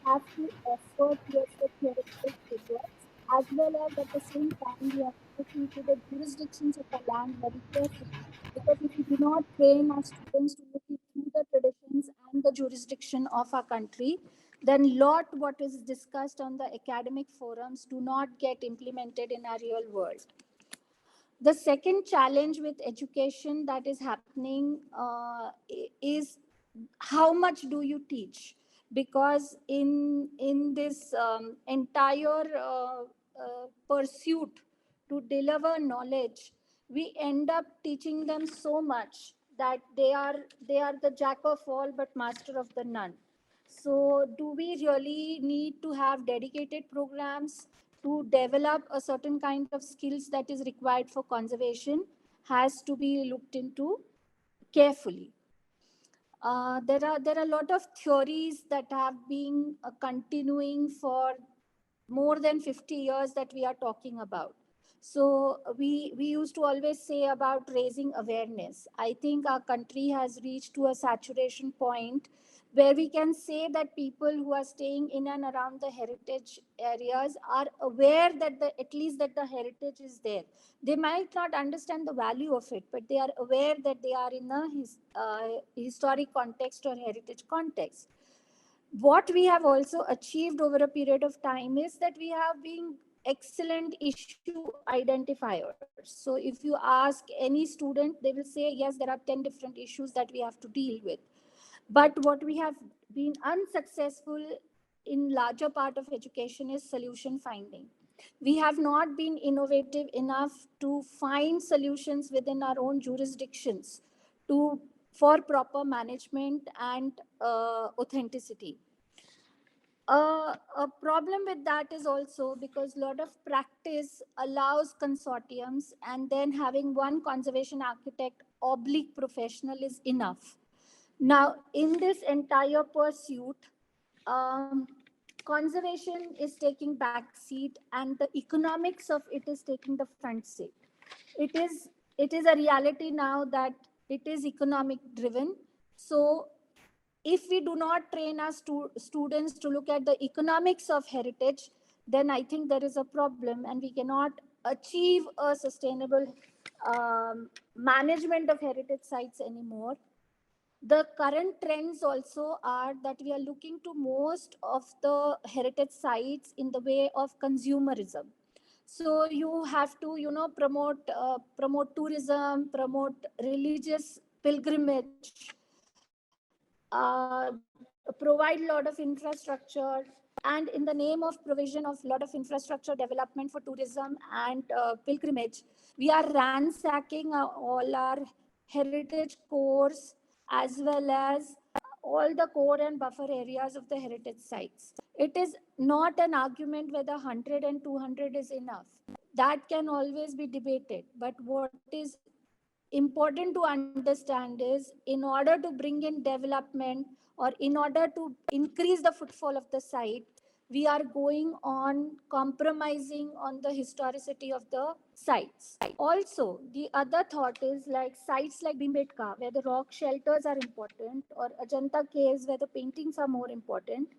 have to offer towards the theoretical frameworks, as well as at the same time we have to look into the jurisdictions of our land very carefully. Because if we do not train our students to look through the traditions and the jurisdiction of our country, then lot what is discussed on the academic forums do not get implemented in our real world. The second challenge with education that is happening is how much do you teach? Because in this entire pursuit to deliver knowledge, we end up teaching them so much that they are the jack of all but master of the none. So, do we really need to have dedicated programs to develop a certain kind of skills that is required for conservation? Has to be looked into carefully. There are a lot of theories that have been continuing for more than 50 years that we are talking about. So we used to always say about raising awareness. I think our country has reached to a saturation point where we can say that people who are staying in and around the heritage areas are aware that at least that the heritage is there. They might not understand the value of it, but they are aware that they are in a historic context or heritage context. What we have also achieved over a period of time is that we have been excellent issue identifiers. So if you ask any student, they will say, yes, there are 10 different issues that we have to deal with. But what we have been unsuccessful in larger part of education is solution finding. We have not been innovative enough to find solutions within our own jurisdictions to for proper management and authenticity. A problem with that is also because a lot of practice allows consortiums, and then having one conservation architect oblique professional is enough. Now, in this entire pursuit, um, conservation is taking back seat, and the economics of it is taking the front seat. It is a reality now that it is economic driven. So if we do not train our students to look at the economics of heritage, then I think there is a problem, and we cannot achieve a sustainable management of heritage sites anymore. The current trends also are that we are looking to most of the heritage sites in the way of consumerism. So you have to, promote tourism, promote religious pilgrimage, provide a lot of infrastructure, and in the name of provision of a lot of infrastructure development for tourism and pilgrimage, we are ransacking all our heritage cores as well as all the core and buffer areas of the heritage sites. It is not an argument whether 100 and 200 is enough. That can always be debated. But what is important to understand is, in order to bring in development or in order to increase the footfall of the site, we are going on compromising on the historicity of the sites. Also, the other thought is like sites like Bhimbetka, where the rock shelters are important, or Ajanta caves, where the paintings are more important.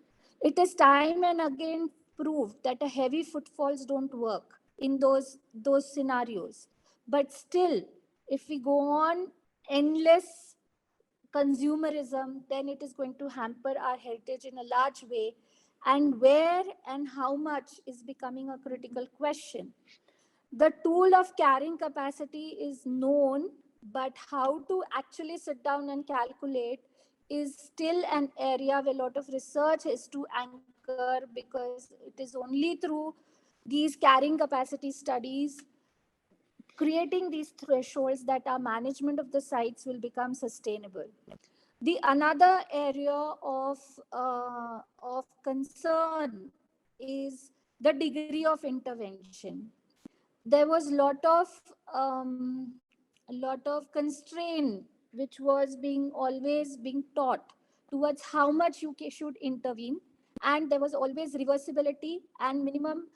It is time and again proved that a heavy footfalls don't work in those scenarios. But still, if we go on endless consumerism, then it is going to hamper our heritage in a large way. And where and how much is becoming a critical question. The tool of carrying capacity is known, but how to actually sit down and calculate is still an area where a lot of research is to anchor, because it is only through these carrying capacity studies, creating these thresholds, that our management of the sites will become sustainable. The another area of concern is the degree of intervention. There was um, lot of constraint which was being always being taught towards how much you should intervene, and there was always reversibility and minimum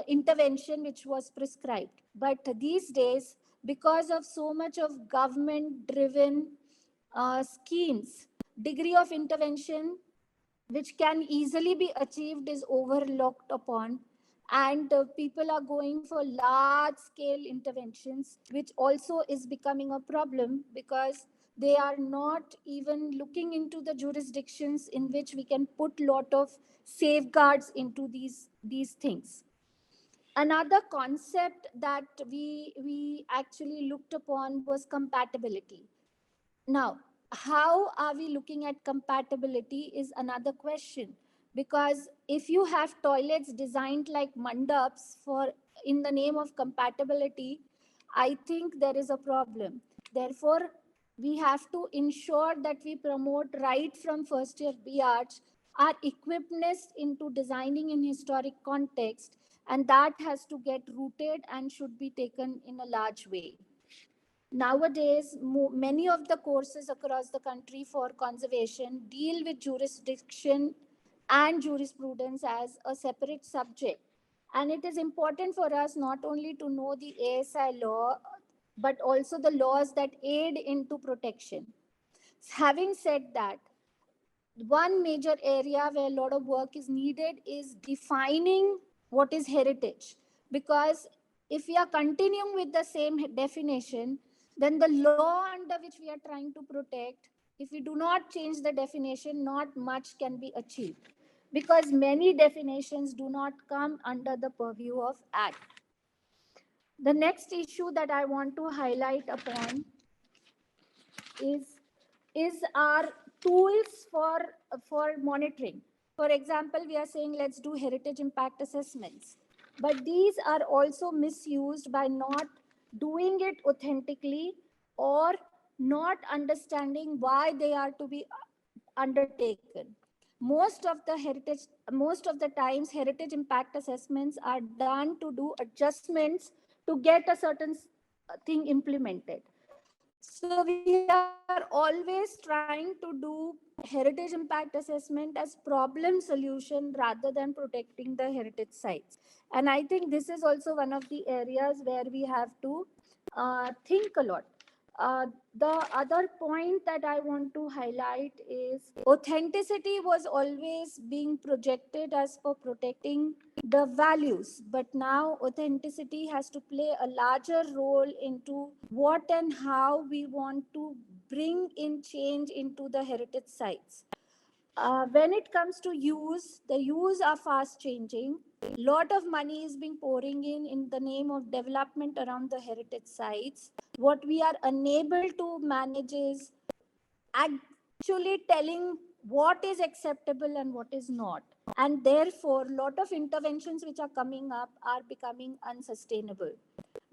intervention which was prescribed. But these days, because of so much of government driven schemes, degree of intervention which can easily be achieved is overlooked upon, and people are going for large scale interventions, which also is becoming a problem, because they are not even looking into the jurisdictions in which we can put lot of safeguards into these things. Another concept that we actually looked upon was compatibility. Now, how are we looking at compatibility is another question, because if you have toilets designed like mandaps for in the name of compatibility, I think there is a problem. Therefore, we have to ensure that we promote right from first year BArch our equipness into designing in historic context, and that has to get rooted and should be taken in a large way. Nowadays, many of the courses across the country for conservation deal with jurisdiction and jurisprudence as a separate subject. And it is important for us not only to know the ASI law, but also the laws that aid into protection. Having said that, one major area where a lot of work is needed is defining what is heritage. Because if we are continuing with the same definition, then the law under which we are trying to protect, if we do not change the definition, not much can be achieved. Because many definitions do not come under the purview of Act. The next issue that I want to highlight upon is our tools for monitoring. For example, we are saying let's do heritage impact assessments. But these are also misused by not doing it authentically or not understanding why they are to be undertaken. Most of the times, heritage impact assessments are done to do adjustments to get a certain thing implemented. So we are always trying to do heritage impact assessment as problem solution rather than protecting the heritage sites. And I think this is also one of the areas where we have to think a lot. The other point that I want to highlight is authenticity was always being projected as for protecting the values, but now authenticity has to play a larger role into what and how we want to bring in change into the heritage sites. When it comes to use, the use are fast changing. Lot of money is being pouring in the name of development around the heritage sites. What we are unable to manage is actually telling what is acceptable and what is not. And therefore, lot of interventions which are coming up are becoming unsustainable.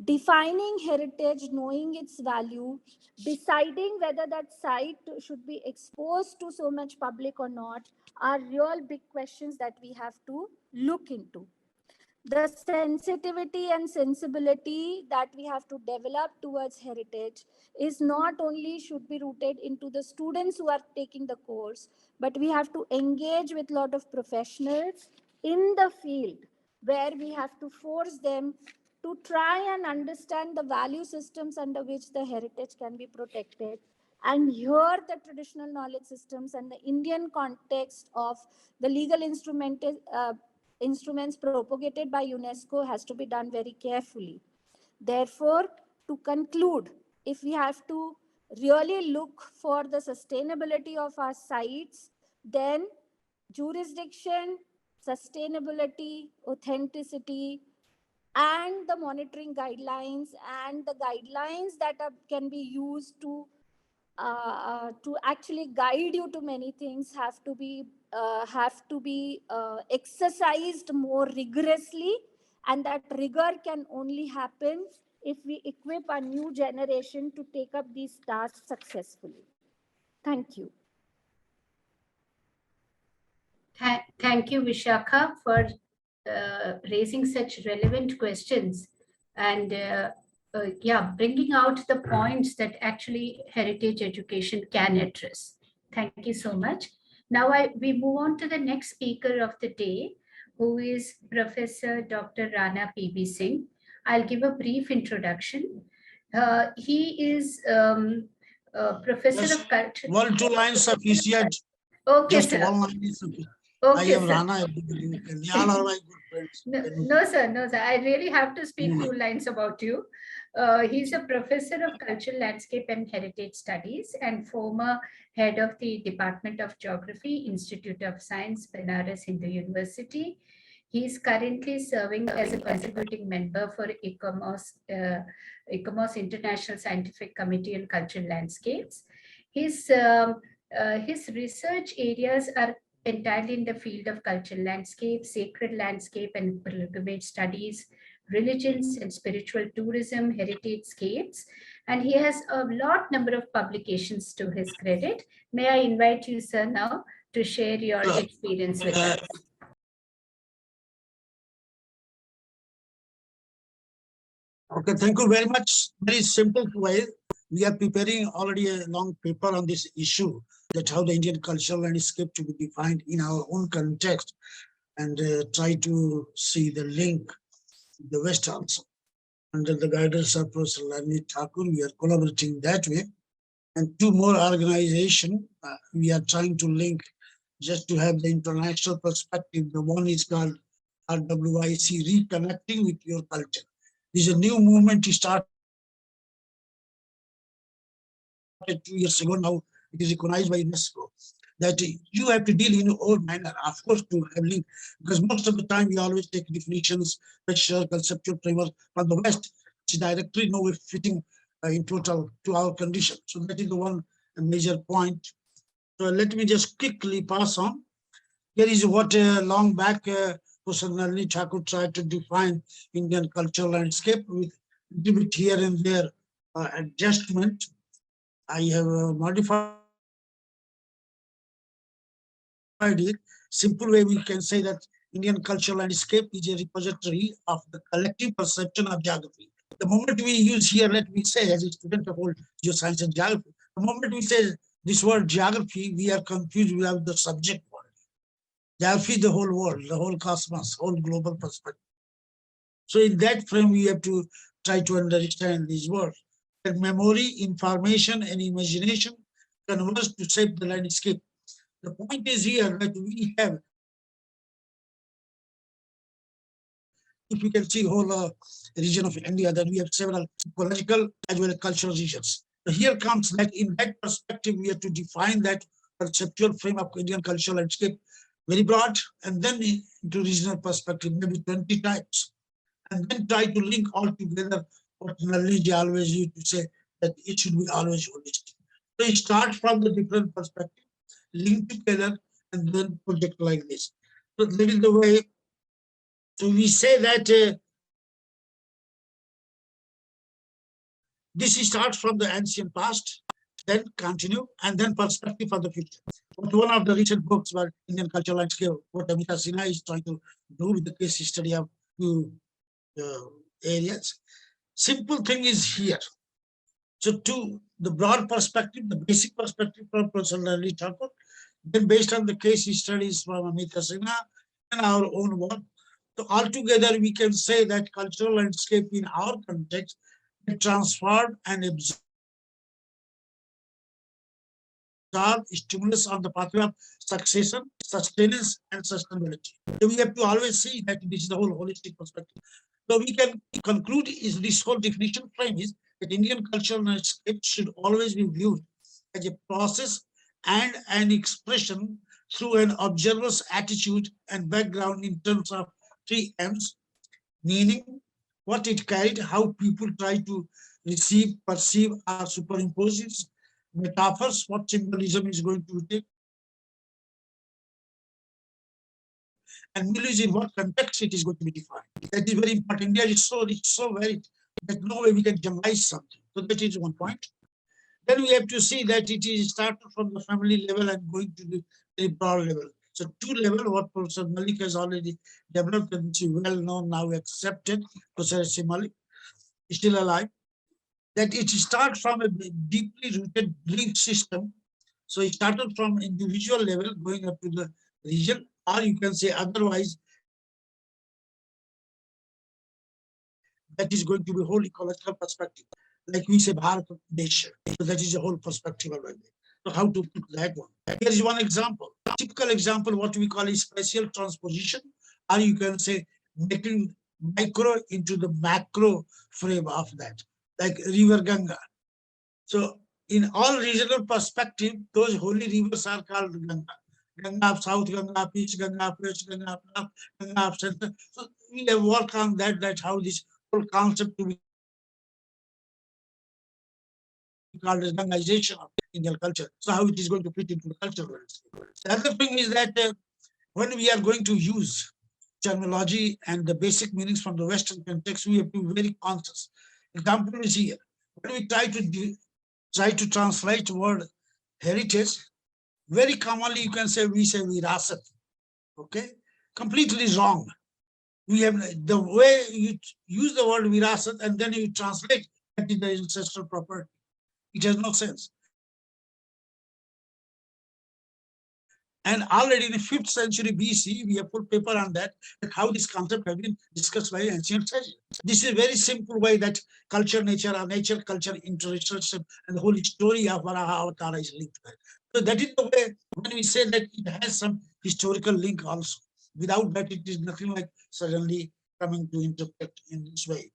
Defining heritage, knowing its value, deciding whether that site should be exposed to so much public or not are real big questions that we have to look into. The sensitivity and sensibility that we have to develop towards heritage is not only should be rooted into the students who are taking the course, but we have to engage with a lot of professionals in the field where we have to force them to try and understand the value systems under which the heritage can be protected. And here the traditional knowledge systems and the Indian context of the legal instruments propagated by UNESCO has to be done very carefully. Therefore, to conclude, if we have to really look for the sustainability of our sites, then jurisdiction, sustainability, authenticity, and the monitoring guidelines and the guidelines that can be used to actually guide you to many things have to be exercised more rigorously, and that rigor can only happen if we equip a new generation to take up these tasks successfully. Thank you. Thank you, Vishakha, for raising such relevant questions and bringing out the points that actually heritage education can address. Thank you so much. Now we move on to the next speaker of the day, who is Professor Dr. Rana P.B. Singh. I'll give a brief introduction. He is Professor of Culture. 1-2 lines sufficient. Okay, Just sir. 1 line is sufficient. Okay, I am sir. Rana. Y'all are my good friends. No, sir. I really have to speak 2 lines about you. He's a professor of cultural landscape and heritage studies and former head of the Department of Geography, Institute of Science, Banaras Hindu University. He is currently serving as a contributing member for ICOMOS International Scientific Committee on Cultural Landscapes. His research areas are entirely in the field of cultural landscape, sacred landscape and pilgrimage studies, religions and spiritual tourism, heritage scapes, and he has a number of publications to his credit. May I invite you, sir, now to share your experience with us. Okay, thank you very much. Very simple way. We are preparing already a long paper on this issue, that how the Indian cultural landscape to be defined in our own context, and try to see the link with the West also. Under the guidance of Professor Nalini Thakur, we are collaborating that way. And 2 more organizations, we are trying to link just to have the international perspective. The one is called RWIC, Reconnecting with Your Culture. This is a new movement started 2 years ago. Now it is recognized by UNESCO that you have to deal in your own manner, of course, to have link, because most of the time we always take definitions, special conceptual framework from the West, which directly no way fitting in total to our condition. So that is the one major point. So let me just quickly pass on. Here is what long back Professor Nalini Thakur tried to define Indian cultural landscape with a little bit here and there adjustment. I have modified it. Simple way we can say that Indian cultural landscape is a repository of the collective perception of geography. The moment we use here, let me say, as a student of all geoscience and geography, the moment we say this word geography, we are confused with the subject word. Geography, the whole world, the whole cosmos, whole global perspective. So in that frame, we have to try to understand these words. That memory, information, and imagination converge to shape the landscape. The point is here that we have, if you can see whole region of India, then we have several ecological as well as cultural regions. So here comes that in that perspective, we have to define that conceptual frame of Indian cultural landscape very broad, and then into regional perspective, maybe 20 types, and then try to link all together what Nalini always used to say, that it should be always holistic. So it starts from the different perspective, link together, and then project like this. So that is the way. So we say that this starts from the ancient past, then continue, and then perspective for the future. What one of the recent books about Indian cultural landscape, what Amita Sinha is trying to do with the case study of two areas. Simple thing is here. So to the broad perspective, the basic perspective from Professor Nalini Thakur, then based on the case studies from Amita Sinha and our own work. So altogether, we can say that cultural landscape in our context transformed and absorbed stimulus on the pathway of succession, sustenance, and sustainability. So we have to always see that this is the whole holistic perspective. So we can conclude is this whole definition frame is that Indian cultural landscape should always be viewed as a process and an expression through an observer's attitude and background in terms of 3 M's, meaning, what it carried, how people try to receive, perceive, or superimpose its metaphors, what symbolism is going to take, and English in what context it is going to be defined. That is very important. India is so rich, so varied, that no way we can generalize something. So that is one point. Then we have to see that it is started from the family level and going to the very broad level. So 2 level, what Professor Malik has already developed, and which is well known, now accepted, Professor Malik is still alive, that it starts from a deeply rooted belief system. So it started from individual level going up to the region, or you can say otherwise, that is going to be whole ecological perspective. Like we say, Bharat Desh. So that is a whole perspective of it. So how to put that one? Here is one example. Typical example, what we call is spatial transposition, or you can say making micro into the macro frame of that, like River Ganga. So in all regional perspective, those holy rivers are called Ganga. Ganga of South, Ganga of East, Ganga of West, Ganga of North, Ganga of Center. So we have worked on that, that's how this whole concept to be called as Gangaization of Indian culture. So how it is going to fit into the cultural landscape. The other thing is that when we are going to use terminology and the basic meanings from the Western context, we have to be very conscious. Example is here. When we try to translate word heritage, very commonly you can say we say virasat. Okay, completely wrong. We have the way you use the word virasat and then you translate that in the ancestral property. It has no sense. And already in the 5th century BC, we have put paper on that how this concept has been discussed by ancient sages. This is a very simple way that culture, nature, or nature, culture, interrelationship, and the whole story of Varaha Avatara is linked. So that is the way when we say that it has some historical link also. Without that, it is nothing like suddenly coming to interpret in this way.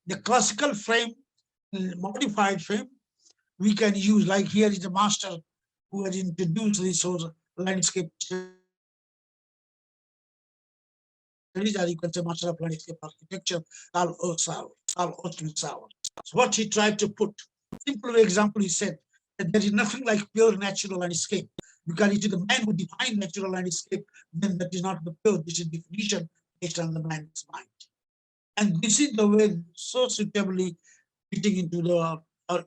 The classical frame, modified frame, we can use, like here is the master who has introduced this whole landscape studies, or you can say master of landscape architecture, Carl Osauer. So what he tried to put, simple example, he said that there is nothing like pure natural landscape. because it is the man who defines natural landscape, then that is not the pure, this is definition based on the man's mind. And this is the way so suitably fitting into the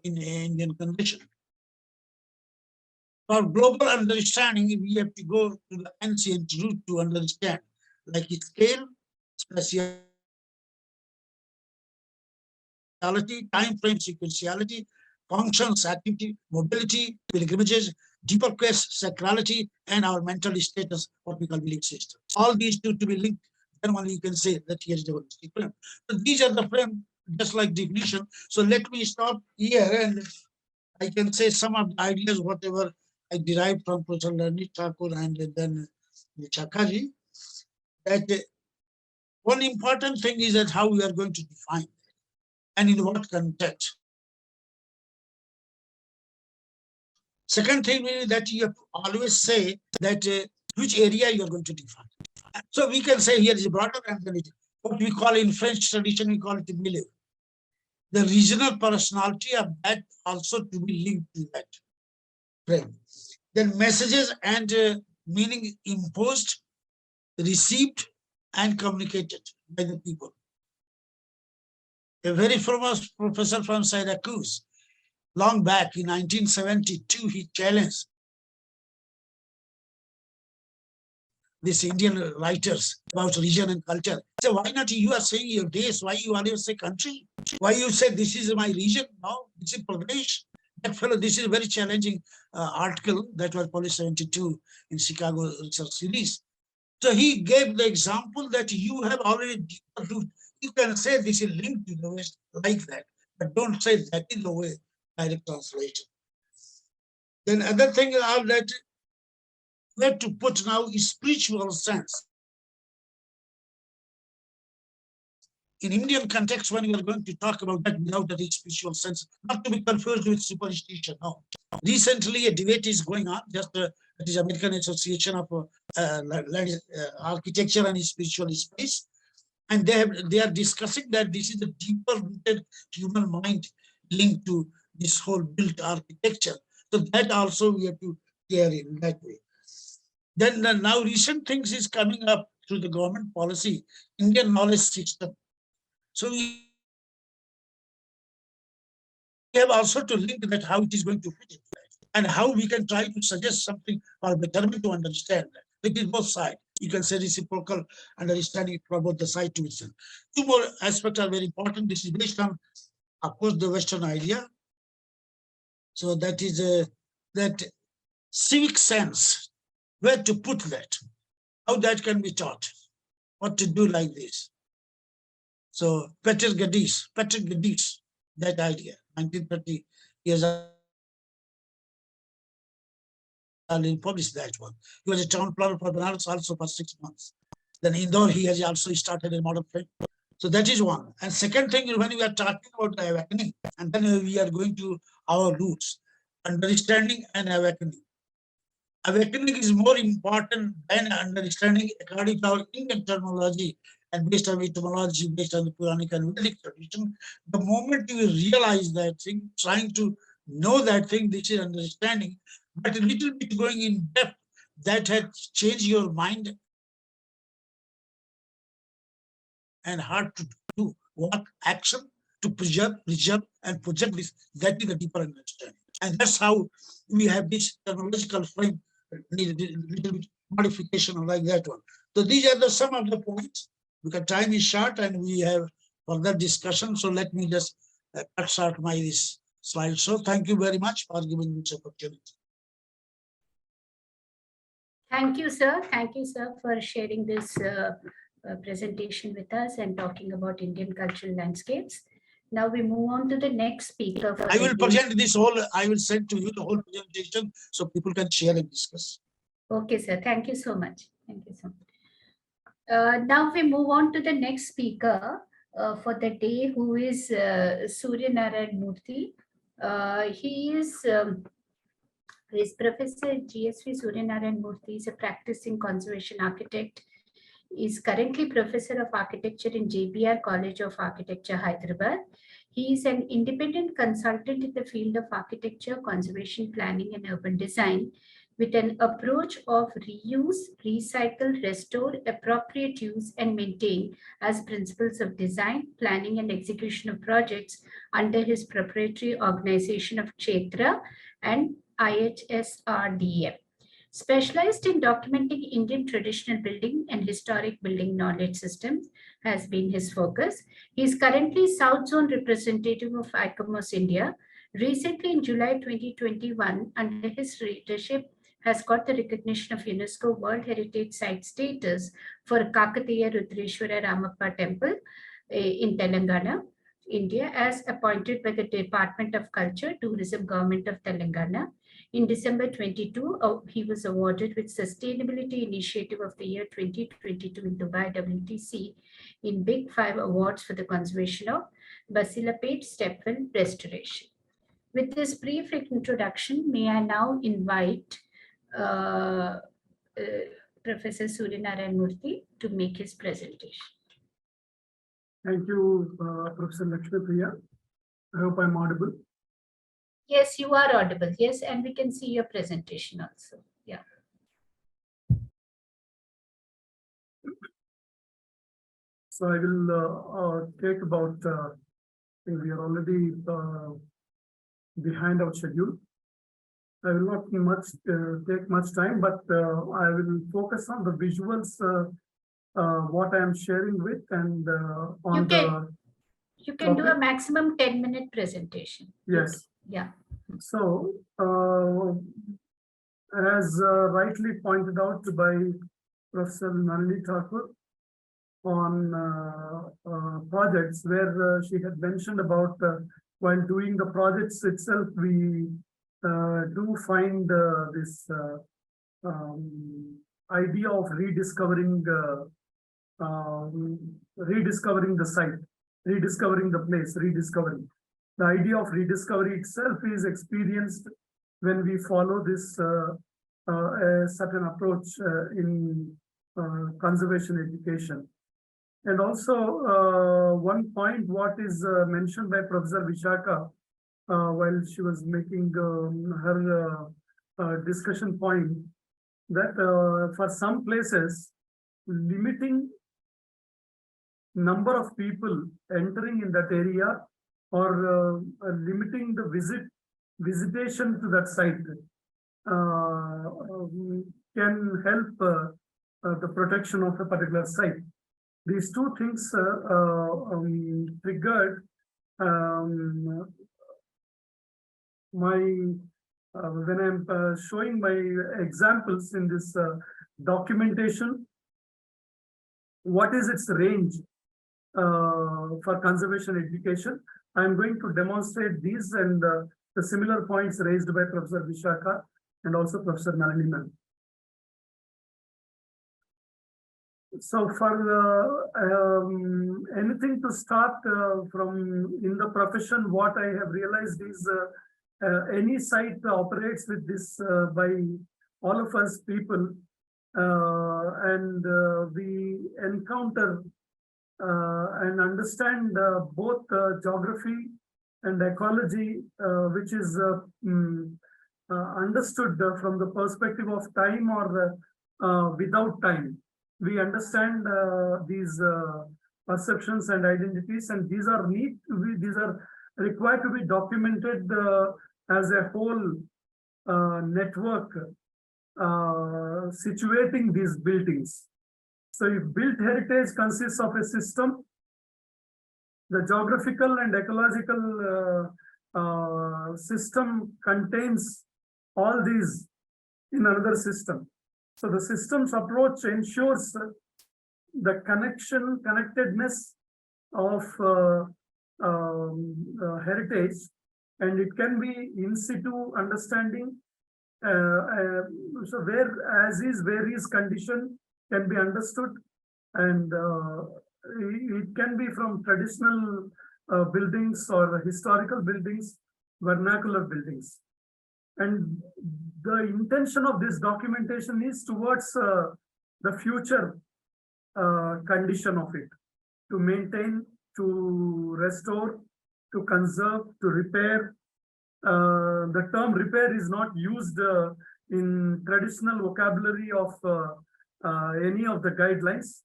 in Indian condition. For global understanding, we have to go to the ancient root to understand, like scale, spatiality, time frame, sequentiality, functions, activity, mobility, pilgrimages, deeper quest, sacrality, and our mental status, what we call belief system. All these two to be linked, then only you can say that here is the holistic frame. So these are the frame, just like definition. So let me stop here, and I can say some of the ideas, whatever I derived from Professor Nalini Thakur and then Vishakha, that one important thing is that how we are going to define and in what context. Second thing is that you have to always say that which area you are going to define. So we can say here is broader and then what we call in French tradition, we call it milieu. The regional personality of that also to be linked to that frame. Then messages and meaning imposed, received, and communicated by the people. A very famous professor from Syracuse, long back in 1972, he challenged these Indian writers about religion and culture. So why not you are saying your days? Why you always say country? Why you say this is my region? No, this is Pradesh. That fellow, this is a very challenging article that was published 72 in Chicago Research Series. So he gave the example that you have already, you can say this is linked to the West like that, but don't say that is the way direct translation. Then other thing is that where to put now is spiritual sense. In Indian context, when we are going to talk about that without the spiritual sense, not to be confused with superstition. No. Recently, a debate is going on, just that is American Association of Architecture and Spiritual Space. And they are discussing that this is a deeper rooted human mind linked to this whole built architecture. So that also we have to carry in that way. Then now recent things is coming up through the government policy, Indian knowledge system. So we have also to link that how it is going to fit into that and how we can try to suggest something for betterment to understand that. It is both sides. You can say reciprocal understanding for both the side to itself. Two more aspects are very important. This is based on, of course, the Western idea. So that is that civic sense, where to put that, how that can be taught, what to do like this. So Peter Gadis, that idea, 1930 years early published that one. He was a town planner for Banaras also for 6 months. Then Indore, he has also started a model frame. So that is one. And second thing, when we are talking about the awakening, and then we are going to our roots, understanding and awakening. Awakening is more important than understanding according to our Indian terminology and based on etymology, based on the Puranic and Vedic tradition. The moment you realize that thing, trying to know that thing, this is understanding, but a little bit going in depth, that has changed your mind and hard to do what action to preserve, and project this. That is the deeper understanding. And that's how we have this technological frame, need a little bit modification like that one. So these are the some of the points, because time is short and we have further discussion. So let me just cut short my this slide. So thank you very much for giving me this opportunity. Thank you, sir. Thank you, sir, for sharing this presentation with us and talking about Indian cultural landscapes. Now we move on to the next speaker. I will present this whole, I will send to you the whole presentation so people can share and discuss. Okay, sir. Thank you so much. Thank you so much. Now we move on to the next speaker for the day, who is Surya Murthy. He is Professor GSV Surya Murthy. Is a practicing conservation architect. Is currently Professor of Architecture in JBR College of Architecture, Hyderabad. He is an independent consultant in the field of architecture, conservation planning, and urban design, with an approach of reuse, recycle, restore, appropriate use, and maintain as principles of design, planning, and execution of projects under his proprietary organization of Kshetra and IHSRDM. Specialized in documenting Indian traditional building and historic building knowledge systems has been his focus. He is currently South Zone representative of ICOMOS India. Recently, in July 2021, under his leadership, has got the recognition of UNESCO World Heritage Site status for Kakatiya Rudreshwara Ramappa Temple in Telangana, India, as appointed by the Department of Culture, Tourism, Government of Telangana. In December 22, he was awarded with Sustainability Initiative of the Year 2022 in Dubai WTC in Big Five Awards for the conservation of Basilapet Stepwell restoration. With this brief introduction, may I now invite Professor Surya Murthy to make his presentation. Thank you, Professor Lakshami Priya. I hope I'm audible. Yes, you are audible. Yes, and we can see your presentation also. Yeah. So I will take about, we are already behind our schedule. I will not take much time, but I will focus on the visuals, what I am sharing with, and on you can do a maximum 10-minute presentation. Yes. Yeah. So, as rightly pointed out by Professor Nalini Thakur on projects, where she had mentioned about while doing the projects itself, we do find this idea of rediscovering the site, rediscovering the place, rediscovering. The idea of rediscovery itself is experienced when we follow this certain approach in conservation education. And also one point what is mentioned by Professor Vishakha while she was making her discussion point, that for some places, limiting number of people entering in that area or limiting the visitation to that site can help the protection of a particular site. These two things triggered my when I'm showing my examples in this documentation, what is its range for conservation education. I'm going to demonstrate these and the similar points raised by Professor Vishakha and also Professor Nalini. So for anything to start from in the profession, what I have realized is any site operates with this by all of us people, and we encounter and understand both geography and ecology, which is understood from the perspective of time or without time. We understand these perceptions and identities, and these are required to be documented as a whole network situating these buildings. So if built heritage consists of a system, the geographical and ecological system contains all these in another system. So the systems approach ensures the connectedness of heritage, and it can be in situ understanding. So where as is, where is condition can be understood, and it can be from traditional buildings or historical buildings, vernacular buildings. And the intention of this documentation is towards the future condition of it, to maintain, to restore, to conserve, to repair. The term repair is not used in traditional vocabulary of any of the guidelines,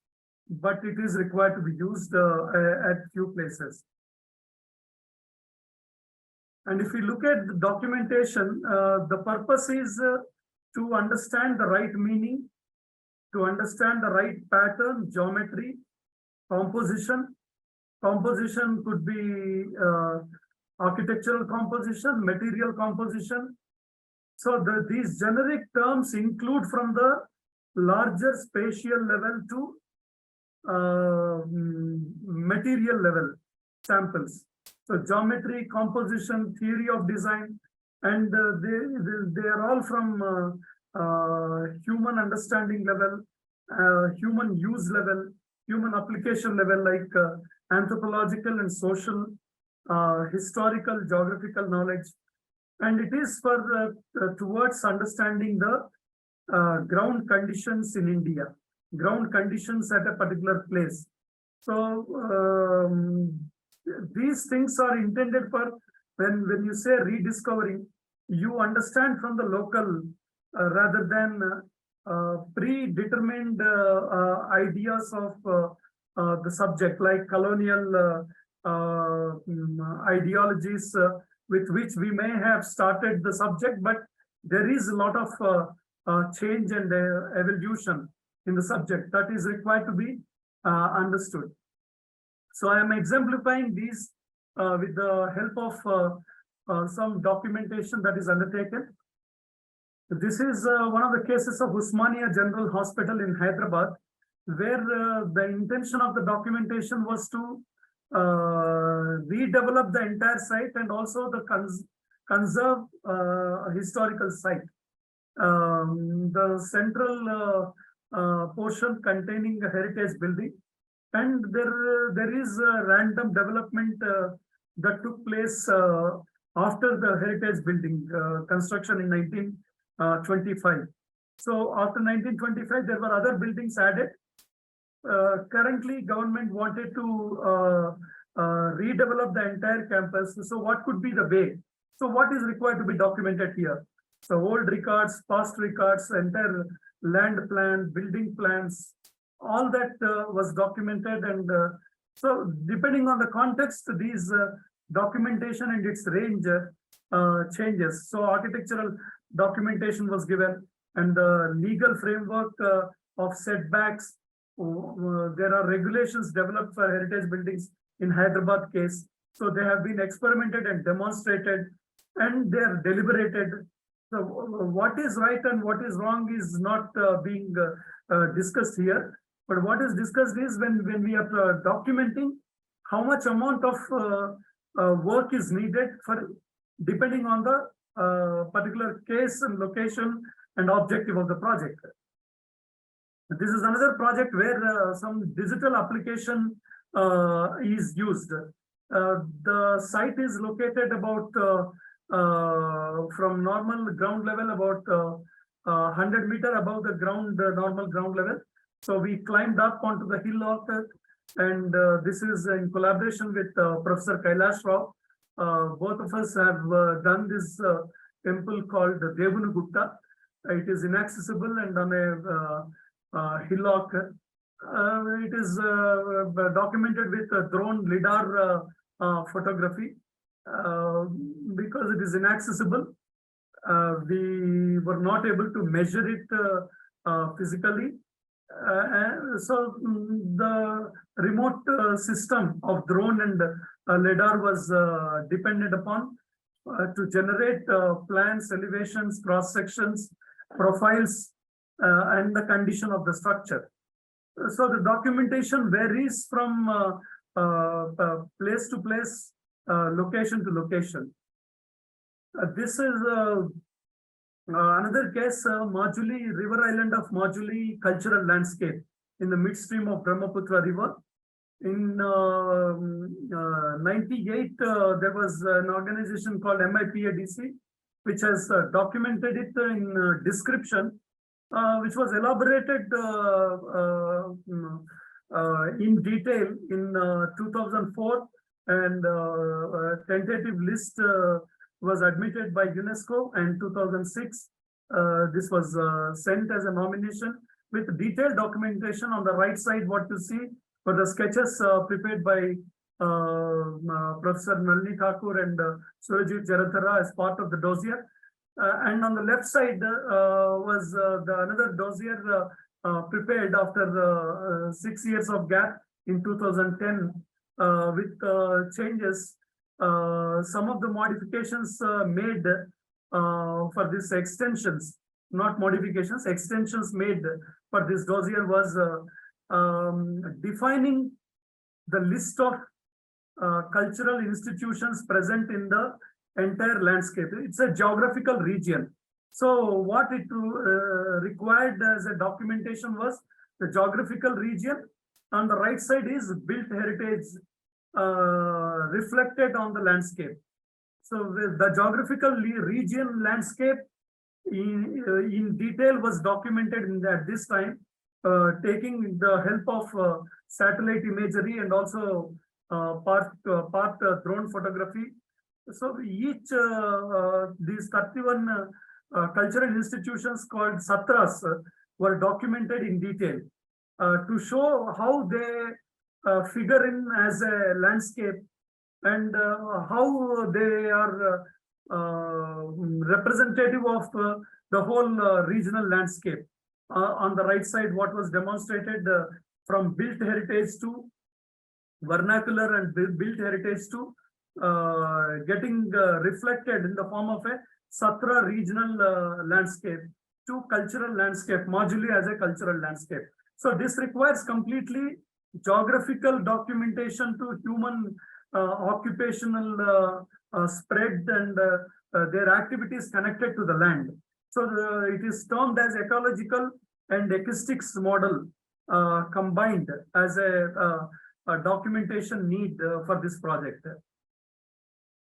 but it is required to be used at few places. And if we look at the documentation, the purpose is to understand the right meaning, to understand the right pattern, geometry, composition. Composition could be architectural composition, material composition. So these generic terms include from the larger spatial level to material level samples. So geometry, composition, theory of design, and they are all from human understanding level, human use level, human application level, like anthropological and social, historical, geographical knowledge. And it is for towards understanding the ground conditions in India, ground conditions at a particular place. So these things are intended for when you say rediscovering, you understand from the local rather than predetermined ideas of the subject, like colonial ideologies with which we may have started the subject, but there is a lot of change and evolution in the subject that is required to be understood. So I am exemplifying these with the help of some documentation that is undertaken. This is one of the cases of Usmania General Hospital in Hyderabad, where the intention of the documentation was to redevelop the entire site and also the conserve historical site. The central portion containing a heritage building, and there is a random development that took place after the heritage building construction in 1925. So after 1925, there were other buildings added. Currently, government wanted to redevelop the entire campus. So what could be the way? So what is required to be documented here? So old records, past records, entire land plan, building plans, all that was documented. And so depending on the context, these documentation and its range changes. So architectural documentation was given, and the legal framework of setbacks. There are regulations developed for heritage buildings in Hyderabad case. So they have been experimented and demonstrated, and they are deliberated. So what is right and what is wrong is not being discussed here. But what is discussed is when we are documenting how much amount of work is needed for depending on the particular case and location and objective of the project. This is another project where some digital application is used. The site is located about from normal ground level about 100 meters above the ground, normal ground level. So we climbed up onto the hillock, and this is in collaboration with Professor Kailash Rao. Both of us have done this temple called Devunugutta. It is inaccessible and on a hillock. It is documented with drone lidar photography. Because it is inaccessible, we were not able to measure it physically. So the remote system of drone and lidar was depended upon to generate plans, elevations, cross sections, profiles, and the condition of the structure. So the documentation varies from place to place, location to location. This is another case, Majuli, river island of Majuli cultural landscape in the midstream of Brahmaputra river. In 98, there was an organization called MIPADC, which has documented it in description, which was elaborated in detail in 2004, and tentative list was admitted by UNESCO in 2006, This was sent as a nomination with detailed documentation. On the right side, what you see were the sketches prepared by Professor Nalini Thakur and Surya as part of the dossier. And on the left side was another dossier prepared after 6 years of gap in 2010 with changes. Some of the modifications made for these extensions, not modifications, extensions made for this dossier was defining the list of cultural institutions present in the entire landscape. It's a geographical region. So what it required as a documentation was the geographical region. On the right side is built heritage reflected on the landscape. So the geographical region landscape in detail was documented at this time, taking the help of satellite imagery and also part drone photography. So each these 31 cultural institutions called satras were documented in detail to show how they figure in as a landscape and how they are representative of the whole regional landscape. On the right side, what was demonstrated from built heritage to vernacular and built heritage to getting reflected in the form of a Satra regional landscape to cultural landscape, moduli as a cultural landscape. So this requires completely geographical documentation to human occupational spread and their activities connected to the land. So it is termed as ecological and acoustics model combined as a documentation need for this project.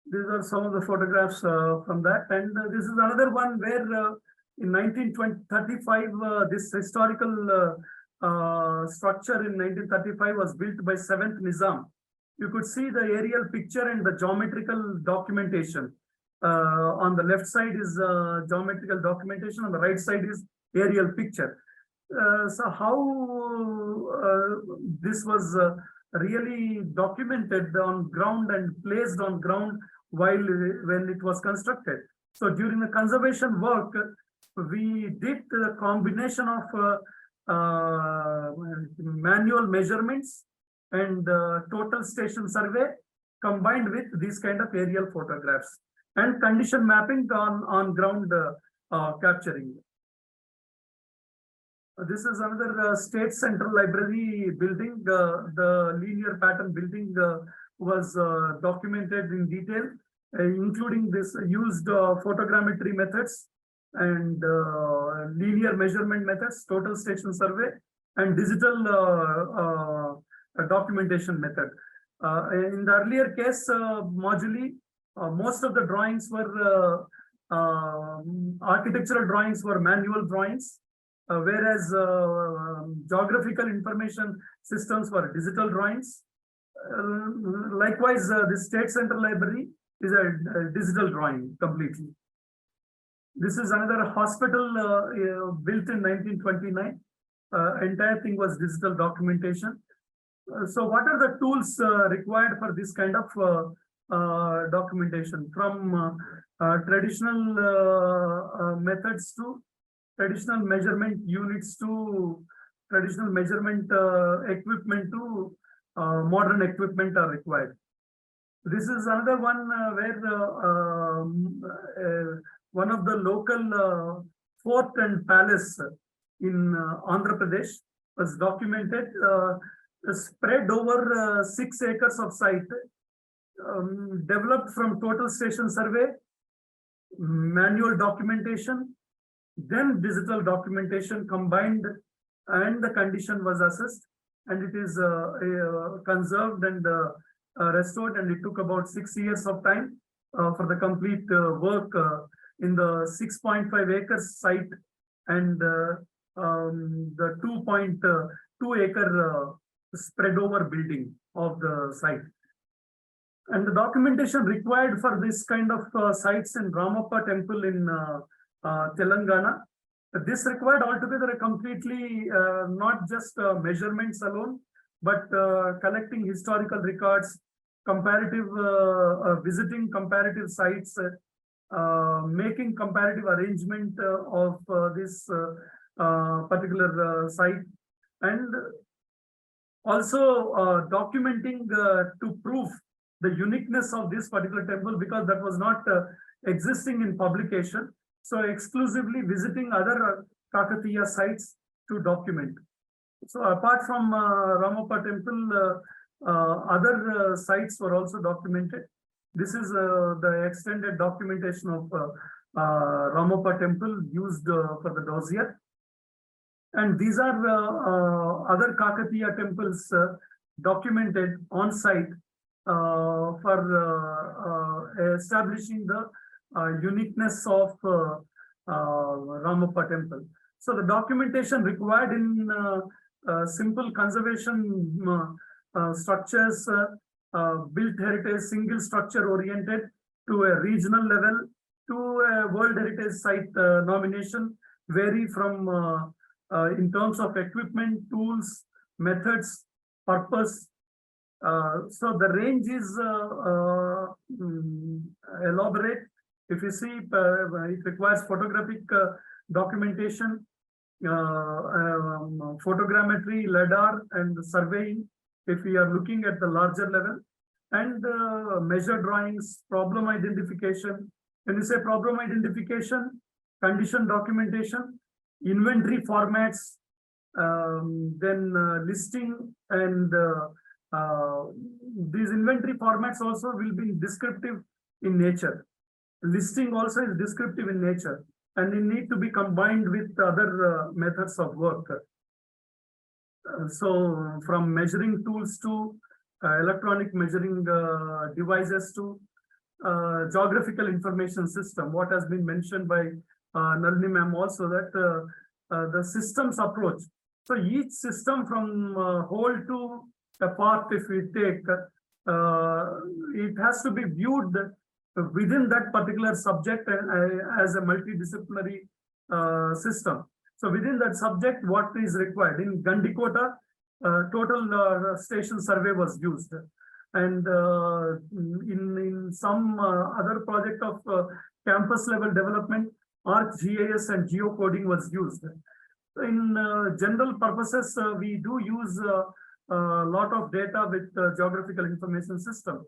These are some of the photographs from that, and this is another one where in 1935 this historical structure in 1935 was built by 7th Nizam. You could see the aerial picture and the geometrical documentation. On the left side is geometrical documentation, on the right side is aerial picture. So how this was really documented on ground and placed on ground when it was constructed. So during the conservation work, we did the combination of manual measurements and total station survey combined with these kind of aerial photographs and condition mapping on ground capturing. This is another State Central Library building. The linear pattern building was documented in detail, including this used photogrammetry methods and linear measurement methods, total station survey, and digital documentation method. In the earlier case, moduli, most of the drawings were architectural drawings were manual drawings. Whereas geographical information systems were digital drawings. Likewise, the State Central Library is a digital drawing completely. This is another hospital built in 1929. Entire thing was digital documentation. So what are the tools required for this kind of documentation? From traditional methods to traditional measurement units to traditional measurement equipment to modern equipment are required. This is another one where one of the local fort and palace in Andhra Pradesh was documented, spread over 6 acres of site, developed from total station survey, manual documentation, then digital documentation combined, and the condition was assessed, and it is conserved and restored, and it took about 6 years of time for the complete work in the 6.5 acres site and the 2.2 acre spread over building of the site. And the documentation required for this kind of sites in Ramappa temple in Telangana. This required altogether a completely not just measurements alone, but collecting historical records, comparative visiting comparative sites, making comparative arrangement of this particular site, and also documenting to prove the uniqueness of this particular temple, because that was not existing in publication. So exclusively visiting other Kakatiya sites to document. So apart from Ramappa temple, other sites were also documented. This is the extended documentation of Ramappa temple used for the dossier. And these are other Kakatiya temples documented on site for establishing the uniqueness of Ramappa temple. So the documentation required in simple conservation structures, built heritage, single structure oriented to a regional level to a World Heritage Site nomination vary from in terms of equipment, tools, methods, purpose. So the range is elaborate. If you see, it requires photographic documentation, photogrammetry, LiDAR, and surveying, if we are looking at the larger level, and measure drawings, problem identification. When you say problem identification, condition documentation, inventory formats, then listing, and these inventory formats also will be descriptive in nature. Listing also is descriptive in nature, and it need to be combined with other methods of work. So from measuring tools to electronic measuring devices to geographical information system, what has been mentioned by Nalini ma'am also, that the systems approach. So each system from whole to a part, if we take, it has to be viewed within that particular subject as a multidisciplinary system. So within that subject, what is required? In Gandikota, total station survey was used. And in some other project of campus level development, ArcGIS and geocoding was used. In general purposes, we do use a lot of data with geographical information system.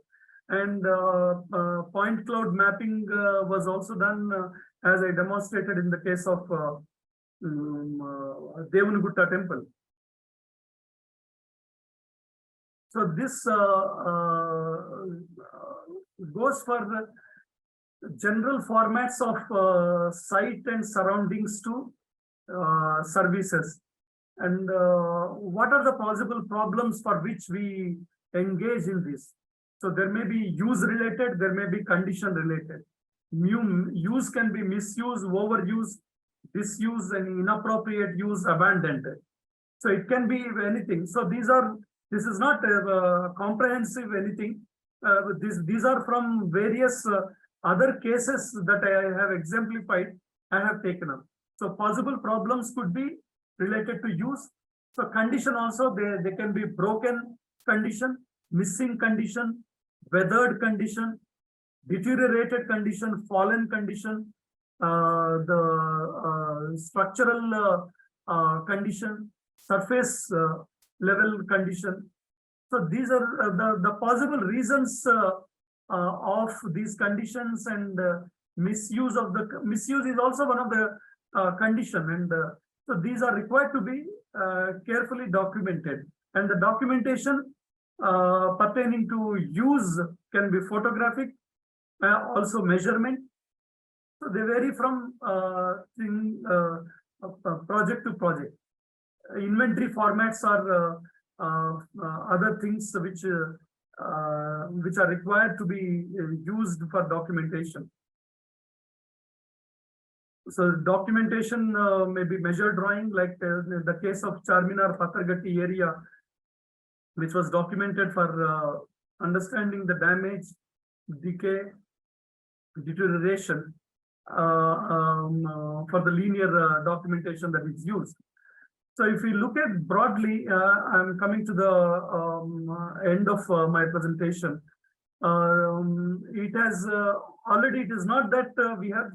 And point cloud mapping was also done as I demonstrated in the case of Devangutta temple. So this goes for the general formats of site and surroundings to services. And what are the possible problems for which we engage in this? So there may be use related, there may be condition related. Use can be misuse, overuse, disuse, and inappropriate use, abandoned. So it can be anything. So this is not comprehensive anything. These are from various other cases that I have exemplified, I have taken up. So possible problems could be related to use. So condition also, they can be broken condition, missing condition, weathered condition, deteriorated condition, fallen condition, the structural condition, surface level condition. So these are the possible reasons of these conditions, and misuse is also one of the condition, and so these are required to be carefully documented. And the documentation pertaining to use can be photographic, also measurement. So they vary from project to project. Inventory formats are other things which are required to be used for documentation. So documentation may be measure drawing, like the case of Charminar Pathargatti area, which was documented for understanding the damage, decay, deterioration for the linear documentation that is used. So if we look at broadly, I'm coming to the end of my presentation. It has already, it is not that we are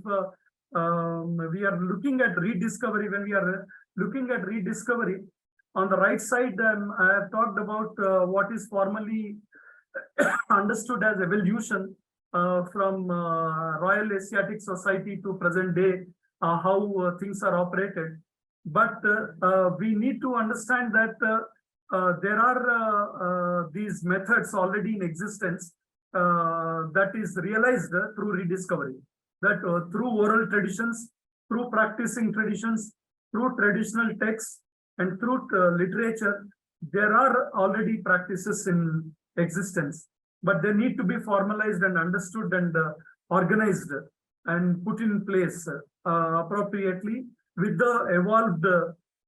looking at rediscovery. When we are looking at rediscovery, on the right side, I have talked about what is formally understood as evolution from Royal Asiatic Society to present day, how things are operated. But we need to understand that there are these methods already in existence that is realized through rediscovery, that through oral traditions, through practicing traditions, through traditional texts, and through literature, there are already practices in existence, but they need to be formalized and understood and organized and put in place appropriately with the evolved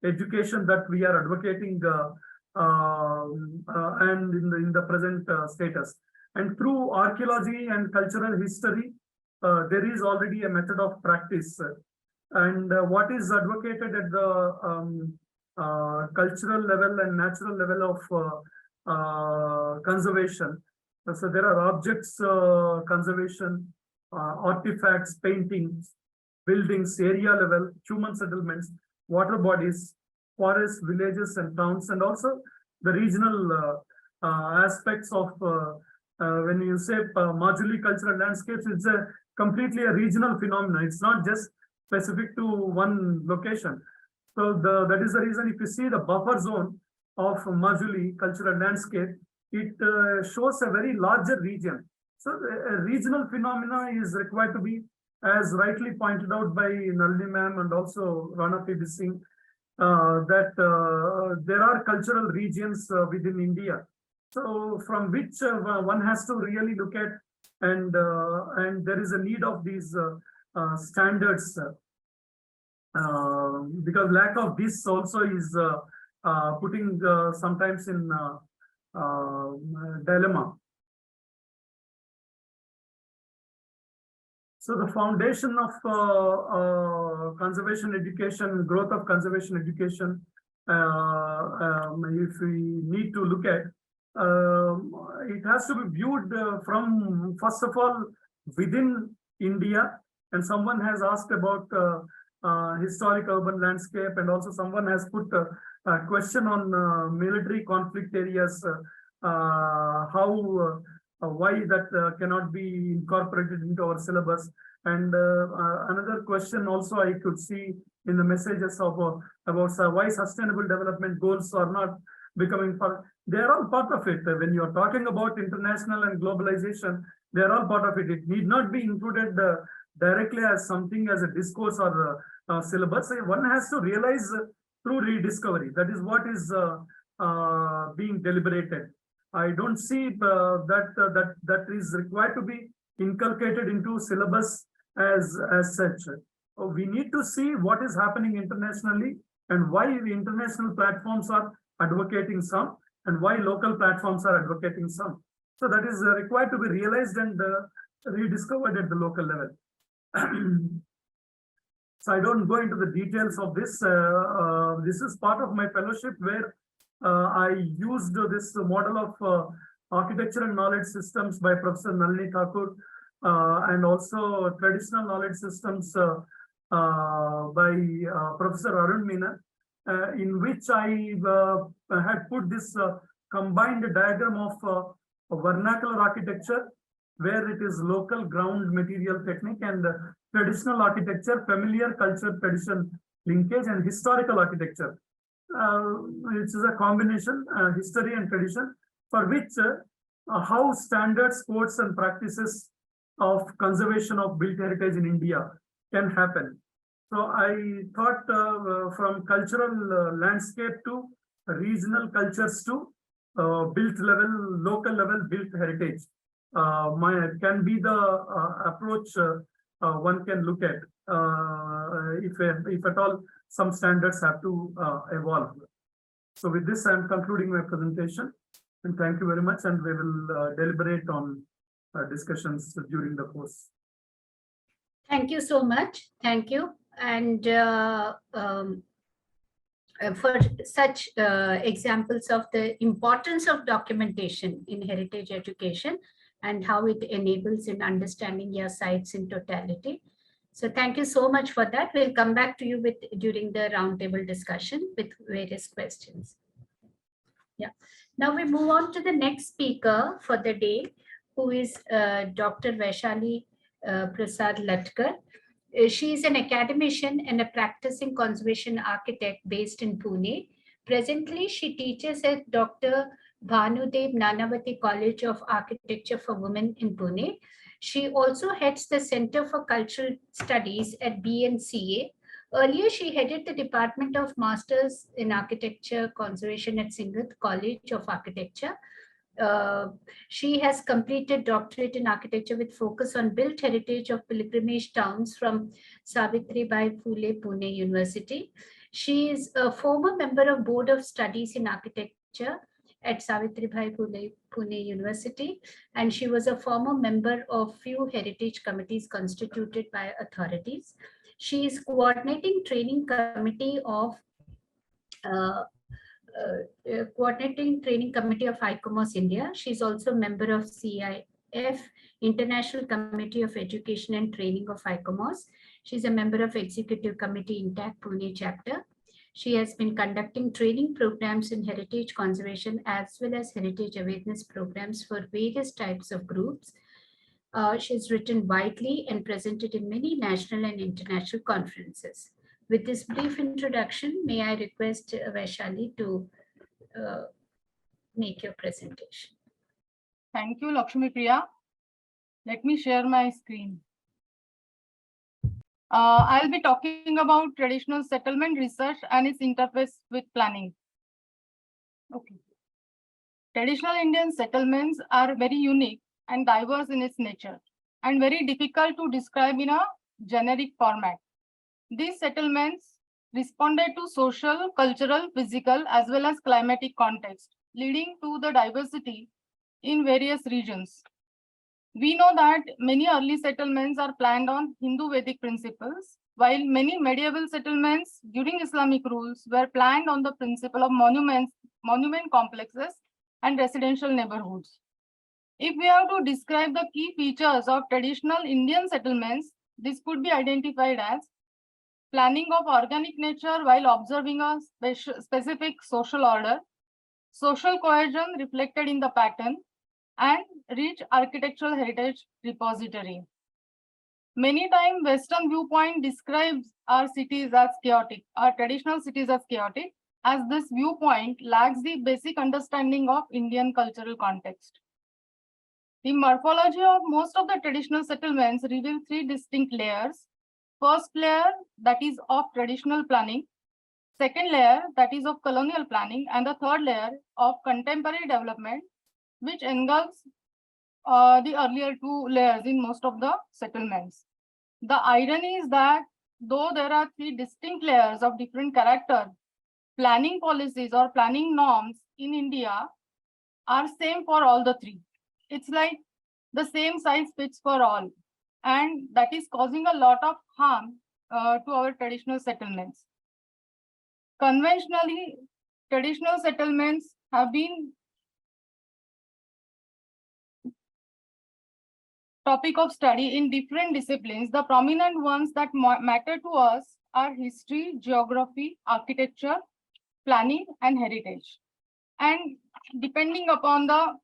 education that we are advocating and in the present status. And through archaeology and cultural history, there is already a method of practice. And what is advocated at the cultural level and natural level of conservation. So there are objects conservation, artifacts, paintings, buildings, area level, human settlements, water bodies, forests, villages and towns, and also the regional aspects of when you say Majuli cultural landscapes, it's completely a regional phenomenon. It's not just specific to one location. So that is the reason if you see the buffer zone of Majuli cultural landscape, it shows a very larger region. So a regional phenomena is required to be, as rightly pointed out by Nalini ma'am and also Rana Singh, that there are cultural regions within India. So from which one has to really look at, and there is a need of these standards. Because lack of this also is putting sometimes in dilemma. So the foundation of conservation education, growth of conservation education, if we need to look at, it has to be viewed from, first of all, within India. And someone has asked about historic urban landscape, and also someone has put a question on military conflict areas, how why that cannot be incorporated into our syllabus. And another question also I could see in the messages of about why sustainable development goals are not becoming part. They are all part of it. When you are talking about international and globalization, they are all part of it. It need not be included directly as something as a discourse or syllabus. One has to realize through rediscovery. That is what is being deliberated. I don't see that is required to be inculcated into syllabus as such. We need to see what is happening internationally and why the international platforms are advocating some and why local platforms are advocating some. So that is required to be realized and rediscovered at the local level. So I don't go into the details of this. This is part of my fellowship where I used this model of architecture and knowledge systems by Professor Nalini Thakur and also traditional knowledge systems by Professor Arun Menon, in which I had put this combined diagram of vernacular architecture, where it is local ground material technique, and traditional architecture, familiar culture, tradition linkage, and historical architecture. Which is a combination, history and tradition, for which how standards, codes, and practices of conservation of built heritage in India can happen. So I thought from cultural landscape to regional cultures to built level, local level built heritage can be the approach one can look at if at all some standards have to evolve. So with this, I am concluding my presentation, and thank you very much, and we will deliberate on discussions during the course. Thank you so much. Thank you. And for such examples of the importance of documentation in heritage education and how it enables in understanding your sites in totality. So thank you so much for that. We'll come back to you with during the roundtable discussion with various questions. Yeah. Now we move on to the next speaker for the day, who is Dr. Vaishali Prasad Latkar. She is an academician and a practicing conservation architect based in Pune. Presently, she teaches at Dr. Bhanudev Nanavati College of Architecture for Women in Pune. She also heads the Center for Cultural Studies at BNCA. Earlier, she headed the Department of Masters in Architecture Conservation at Singh College of Architecture. She has completed doctorate in architecture with focus on built heritage of pilgrimage towns from Savitribai Phule Pune University. She is a former member of Board of Studies in Architecture at Savitribai Phule Pune University, and she was a former member of few heritage committees constituted by authorities. She is coordinating training committee of coordinating training committee of ICOMOS India. She is also a member of CIF, International Committee of Education and Training of ICOMOS. She is a member of Executive Committee Intact Pune chapter. She has been conducting training programs in heritage conservation as well as heritage awareness programs for various types of groups. She has written widely and presented in many national and international conferences. With this brief introduction, may I request Vaishali to make your presentation. Thank you, Lakshami Priya. Let me share my screen. I'll be talking about traditional settlement research and its interface with planning. Okay. Traditional Indian settlements are very unique and diverse in its nature and very difficult to describe in a generic format. These settlements responded to social, cultural, physical, as well as climatic context, leading to the diversity in various regions. We know that many early settlements are planned on Hindu Vedic principles, while many medieval settlements during Islamic rules were planned on the principle of monument complexes and residential neighborhoods. If we have to describe the key features of traditional Indian settlements, this could be identified as planning of organic nature while observing a specific social order, social cohesion reflected in the pattern, and rich architectural heritage repository. Many times, Western viewpoint describes our cities as chaotic, our traditional cities as chaotic, as this viewpoint lacks the basic understanding of Indian cultural context. The morphology of most of the traditional settlements reveal three distinct layers. First layer, that is of traditional planning. Second layer, that is of colonial planning. And the third layer of contemporary development, which engulfs the earlier two layers in most of the settlements. The irony is that though there are three distinct layers of different character, planning policies or planning norms in India are same for all the three. It's like the same size fits for all, and that is causing a lot of harm to our traditional settlements. Conventionally, traditional settlements have been topic of study in different disciplines. The prominent ones that matter to us are history, geography, architecture, planning, and heritage. And depending upon the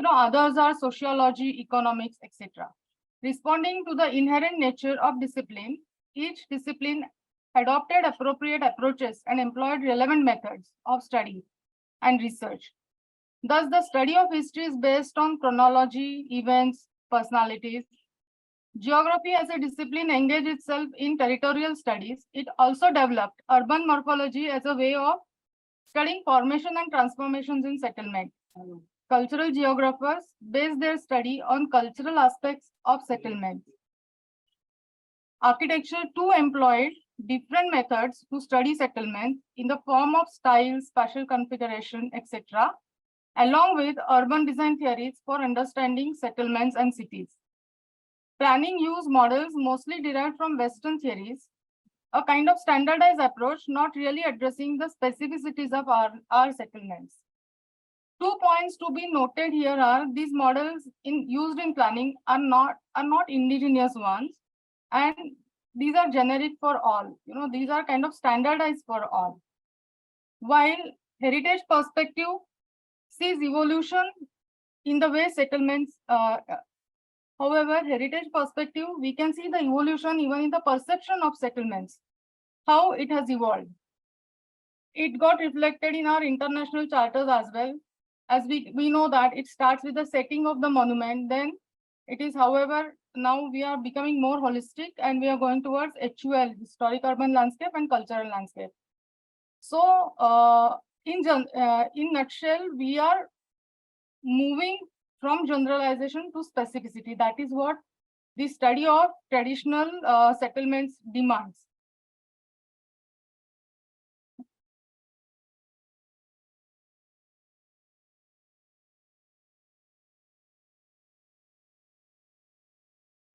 others are sociology, economics, etc. Responding to the inherent nature of discipline, each discipline adopted appropriate approaches and employed relevant methods of study and research. Thus, the study of history is based on chronology, events, personalities. Geography as a discipline engaged itself in territorial studies. It also developed urban morphology as a way of studying formation and transformations in settlement. Cultural geographers base their study on cultural aspects of settlement. Architecture too employed different methods to study settlement in the form of style, spatial configuration, etc., along with urban design theories for understanding settlements and cities. planning use models mostly derived from Western theories, a kind of standardized approach, not really addressing the specificities of our settlements. 2 points to be noted here are these models used in planning are not indigenous ones, and these are generic for all. These are kind of standardized for all. While heritage perspective sees evolution in the way settlements, however, heritage perspective, we can see the evolution even in the perception of settlements, how it has evolved. It got reflected in our international charters as well, as we know that it starts with the setting of the monument. Then it is, however, now we are becoming more holistic and we are going towards HUL, historic urban landscape and cultural landscape. So in nutshell, we are moving from generalization to specificity. That is what the study of traditional settlements demands.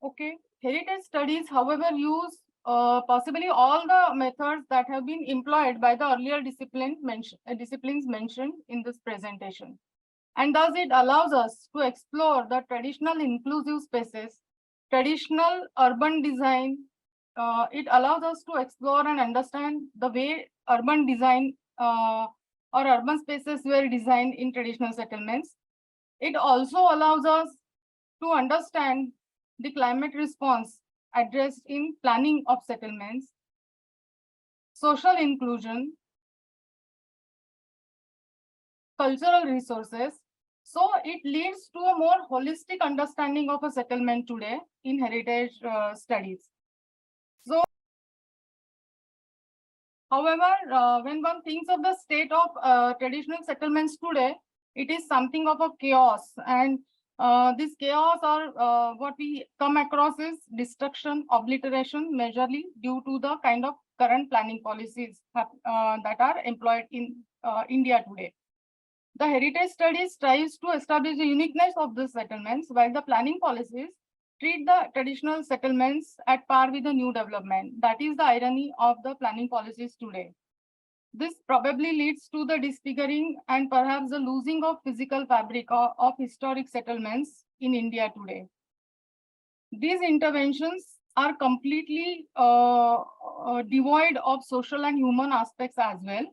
Okay, heritage studies, however, use possibly all the methods that have been employed by the earlier disciplines mentioned in this presentation. And thus it allows us to explore the traditional inclusive spaces, traditional urban design. It allows us to explore and understand the way urban design or urban spaces were designed in traditional settlements. It also allows us to understand the climate response addressed in planning of settlements, social inclusion, cultural resources. So it leads to a more holistic understanding of a settlement today in heritage studies. So, however, when one thinks of the state of traditional settlements today, it is something of a chaos, and this chaos or what we come across is destruction, obliteration, majorly due to the kind of current planning policies that are employed in India today. The heritage studies strives to establish the uniqueness of the settlements, while the planning policies treat the traditional settlements at par with the new development. That is the irony of the planning policies today. This probably leads to the disfiguring and perhaps the losing of physical fabric of historic settlements in India today. These interventions are completely devoid of social and human aspects as well.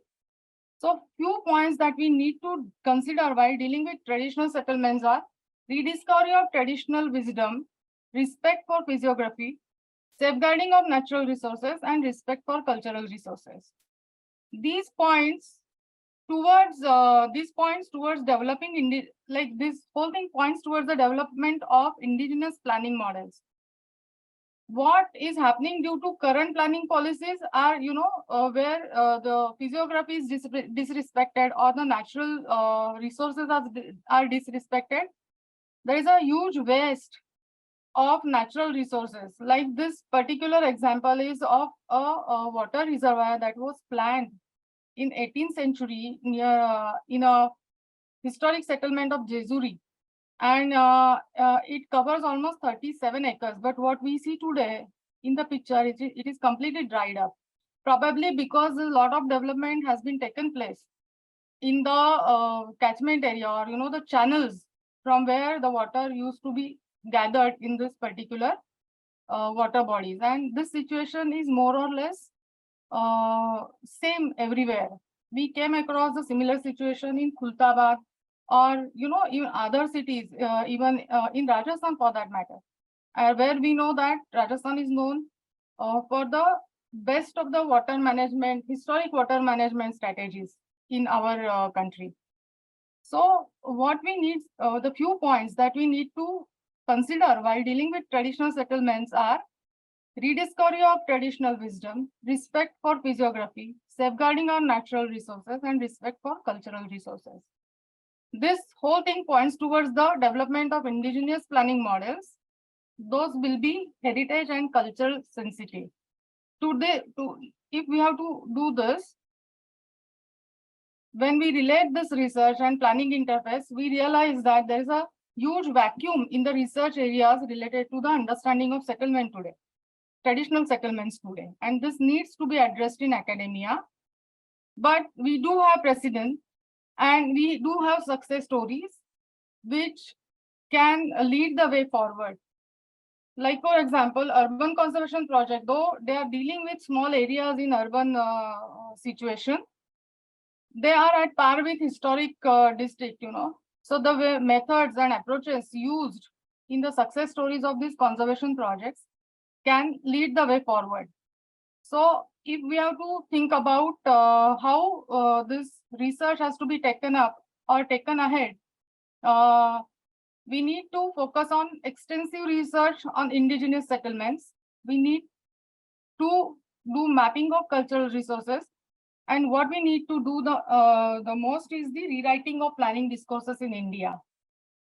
So few points that we need to consider while dealing with traditional settlements are rediscovery of traditional wisdom, respect for physiography, safeguarding of natural resources, and respect for cultural resources. These points towards developing this whole thing points towards the development of indigenous planning models. What is happening due to current planning policies are, where the physiography is disrespected or the natural resources are disrespected. There is a huge waste of natural resources. Like this particular example is of a water reservoir that was planned in 18th century near in a historic settlement of Jezuri. And it covers almost 37 acres. But what we see today in the picture, it is completely dried up. Probably because a lot of development has been taken place in the catchment area, or the channels from where the water used to be gathered in this particular water bodies. And this situation is more or less same everywhere. We came across a similar situation in Khultabad, or even other cities, even in Rajasthan for that matter, where we know that Rajasthan is known for the best of the water management, historic water management strategies in our country. So what we need, the few points that we need to consider while dealing with traditional settlements are rediscovery of traditional wisdom, respect for physiography, safeguarding our natural resources, and respect for cultural resources. This whole thing points towards the development of indigenous planning models. Those will be heritage and cultural sensitive. If we have to do this, when we relate this research and planning interface, we realize that there is a huge vacuum in the research areas related to the understanding of settlement today, traditional settlements today. And this needs to be addressed in academia. But we do have precedent and we do have success stories which can lead the way forward. Like, for example, urban conservation project, though they are dealing with small areas in urban situation, they are at par with historic district, So the way methods and approaches used in the success stories of these conservation projects can lead the way forward. So if we have to think about how this research has to be taken up or taken ahead, we need to focus on extensive research on indigenous settlements. We need to do mapping of cultural resources. And what we need to do the most is the rewriting of planning discourses in India.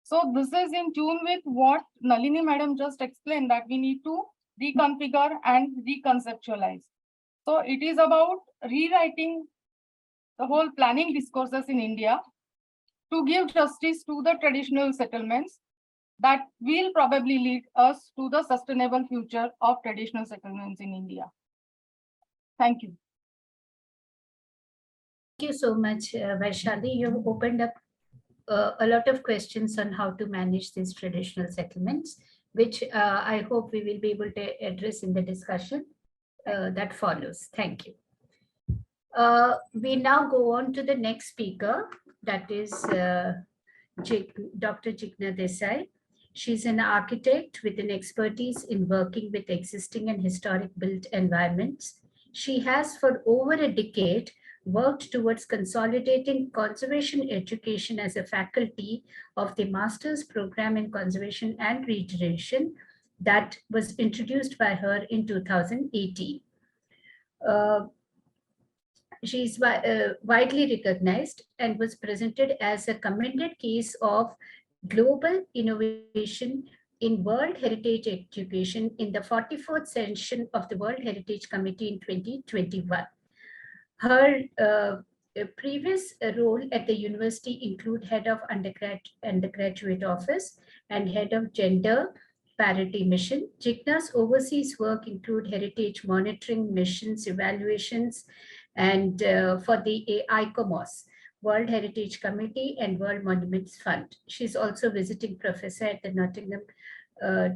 So this is in tune with what Nalini madam just explained, that we need to reconfigure and reconceptualize. So it is about rewriting the whole planning discourses in India to give justice to the traditional settlements that will probably lead us to the sustainable future of traditional settlements in India. Thank you. Thank you so much, Vaishali. You have opened up a lot of questions on how to manage these traditional settlements, which I hope we will be able to address in the discussion that follows. Thank you. We now go on to the next speaker, that is Dr. Jigna Desai. She's an architect with an expertise in working with existing and historic built environments. She has for over a decade worked towards consolidating conservation education as a faculty of the Master's Program in Conservation and Regeneration that was introduced by her in 2018. She is widely recognized and was presented as a commended case of global innovation in World Heritage Education in the 44th session of the World Heritage Committee in 2021. Her previous role at the university include head of undergraduate office and head of gender parity mission. Jigna's overseas work include heritage monitoring missions, evaluations, and for the ICOMOS, World Heritage Committee and World Monuments Fund. She's also visiting professor at the Nottingham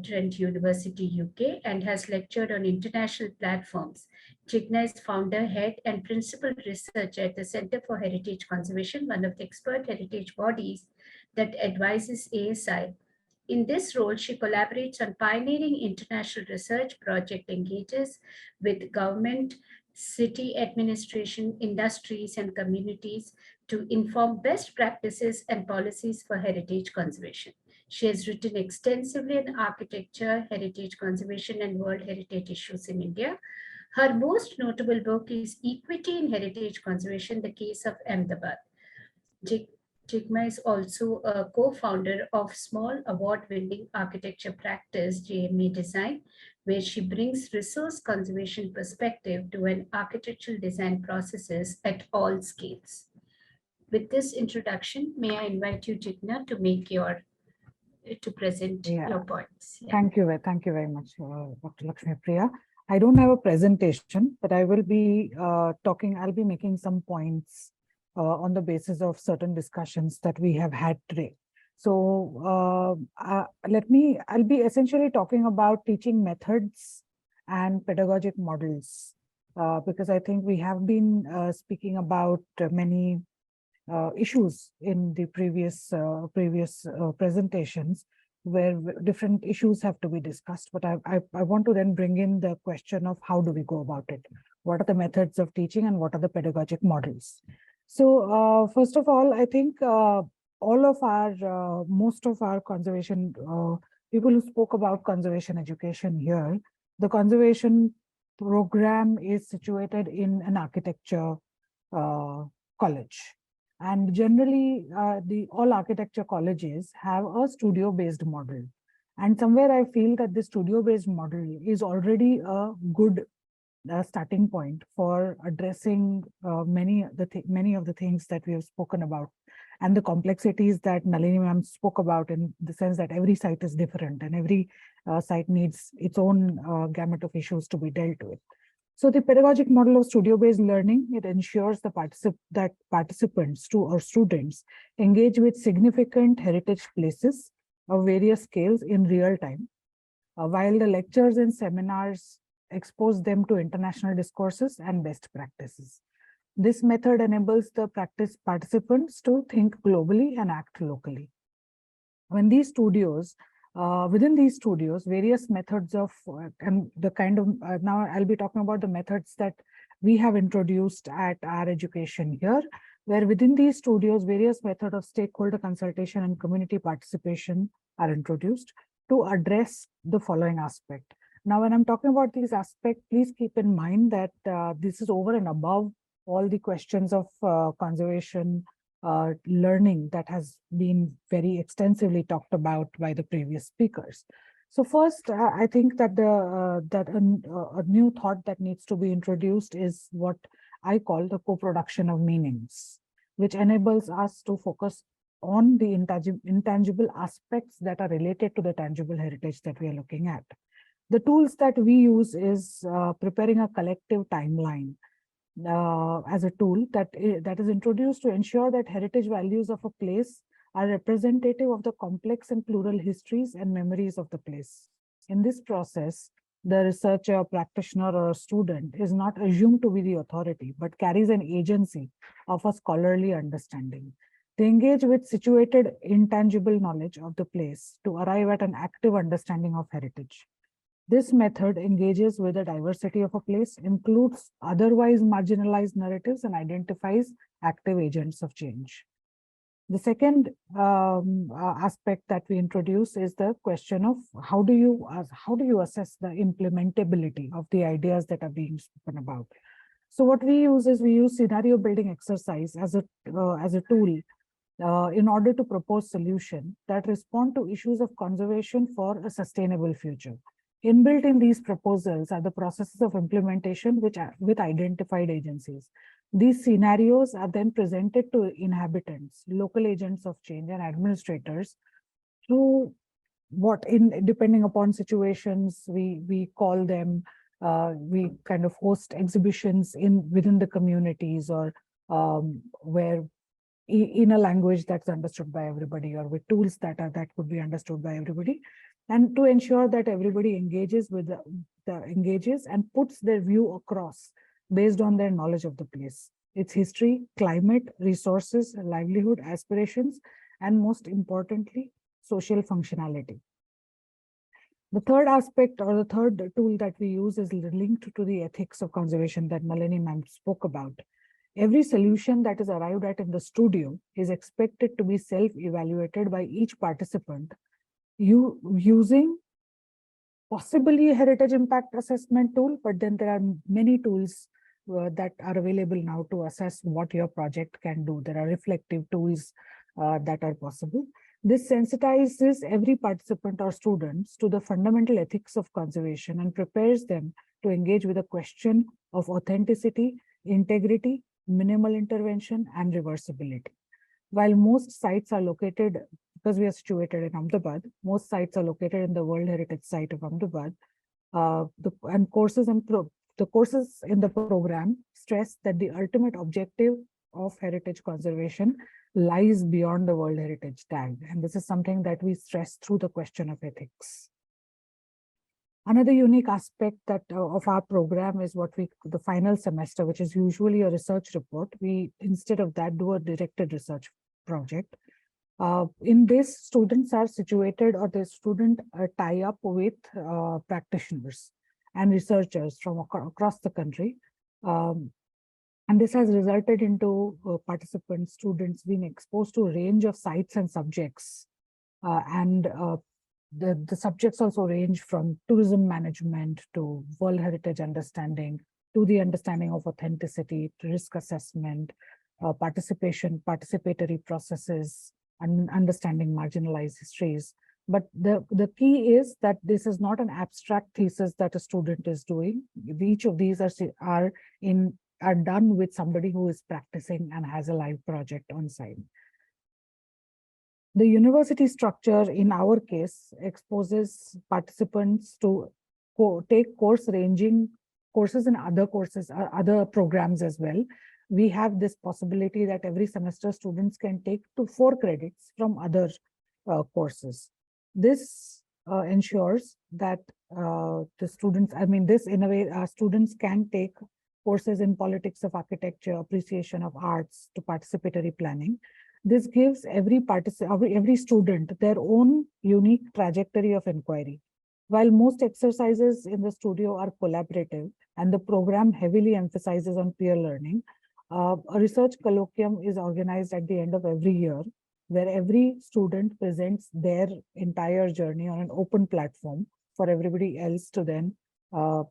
Trent University, UK, and has lectured on international platforms. Jigna is founder, head, and principal researcher at the Center for Heritage Conservation, one of the expert heritage bodies that advises ASI. In this role, she collaborates on pioneering international research project engages with government, city administration, industries, and communities to inform best practices and policies for heritage conservation. She has written extensively on architecture, heritage conservation, and world heritage issues in India. Her most notable book is Equity in Heritage Conservation, The Case of Ahmedabad. Jigna is also a co-founder of small award-winning architecture practice, JMA Design, where she brings resource conservation perspective to an architectural design processes at all scales. With this introduction, may I invite you, Jigna, to present your points. Yeah. Thank you very much, Dr. Lakshmi Priya. I don't have a presentation, but I will be I'll be making some points on the basis of certain discussions that we have had today. So I'll be essentially talking about teaching methods and pedagogic models, because I think we have been speaking about many issues in the previous presentations where different issues have to be discussed. But I want to then bring in the question of how do we go about it? What are the methods of teaching and what are the pedagogic models? So first of all, I think most of our conservation people who spoke about conservation education here, the conservation program is situated in an architecture college. And generally, all architecture colleges have a studio-based model. And somewhere I feel that the studio-based model is already a good starting point for addressing many of the things that we have spoken about. and the complexities that Nalini ma'am spoke about, in the sense that every site is different and every site needs its own gamut of issues to be dealt with. So the pedagogic model of studio-based learning, it ensures that participants or students engage with significant heritage places of various scales in real time, while the lectures and seminars expose them to international discourses and best practices. This method enables the participants to think globally and act locally. Within these studios, various methods of and the kind of now I'll be talking about the methods that we have introduced at our education here, where within these studios, various methods of stakeholder consultation and community participation are introduced to address the following aspect. Now, when I'm talking about these aspects, please keep in mind that this is over and above all the questions of conservation learning that has been very extensively talked about by the previous speakers. So first, I think that a new thought that needs to be introduced is what I call the co-production of meanings, which enables us to focus on the intangible aspects that are related to the tangible heritage that we are looking at. The tools that we use is preparing a collective timeline as a tool that is introduced to ensure that heritage values of a place are representative of the complex and plural histories and memories of the place. In this process, the researcher, practitioner, or a student is not assumed to be the authority, but carries an agency of a scholarly understanding. They engage with situated intangible knowledge of the place to arrive at an active understanding of heritage. This method engages with the diversity of a place, includes otherwise marginalized narratives, and identifies active agents of change. The second aspect that we introduce is the question of how do you assess the implementability of the ideas that are being spoken about. So what we use is scenario building exercise as a tool in order to propose solutions that respond to issues of conservation for a sustainable future. Inbuilt in these proposals are the processes of implementation with identified agencies. These scenarios are then presented to inhabitants, local agents of change, and administrators through depending upon situations, we call them, we kind of host exhibitions within the communities, or where in a language that's understood by everybody, or with tools that could be understood by everybody, and to ensure that everybody engages and puts their view across based on their knowledge of the place, its history, climate, resources, livelihood, aspirations, and most importantly, social functionality. The third aspect, or the third tool that we use, is linked to the ethics of conservation that Nalini ma'am spoke about. Every solution that is arrived at in the studio is expected to be self-evaluated by each participant using possibly a heritage impact assessment tool, but then there are many tools that are available now to assess what your project can do. There are reflective tools that are possible. This sensitizes every participant or students to the fundamental ethics of conservation and prepares them to engage with the question of authenticity, integrity, minimal intervention, and reversibility. While most sites are located, because we are situated in Ahmedabad, most sites are located in the World Heritage Site of Ahmedabad, the courses in the program stress that the ultimate objective of heritage conservation lies beyond the World Heritage tag. And this is something that we stress through the question of ethics. Another unique aspect of our program is the final semester, which is usually a research report. We, instead of that, do a directed research project. In this, students are situated, or the student tie up with practitioners and researchers from across the country. And this has resulted into students being exposed to a range of sites and subjects. The subjects also range from tourism management to World Heritage understanding, to the understanding of authenticity, to risk assessment, participatory processes, and understanding marginalized histories. But the key is that this is not an abstract thesis that a student is doing. Each of these are done with somebody who is practicing and has a live project on site. The university structure, in our case, exposes participants to take courses in other courses, other programs as well. We have this possibility that every semester students can take to 4 credits from other courses. This ensures that the students, this in a way, students can take courses in politics of architecture, appreciation of arts, to participatory planning. This gives every student their own unique trajectory of inquiry. While most exercises in the studio are collaborative and the program heavily emphasizes on peer learning, a research colloquium is organized at the end of every year, where every student presents their entire journey on an open platform for everybody else to then to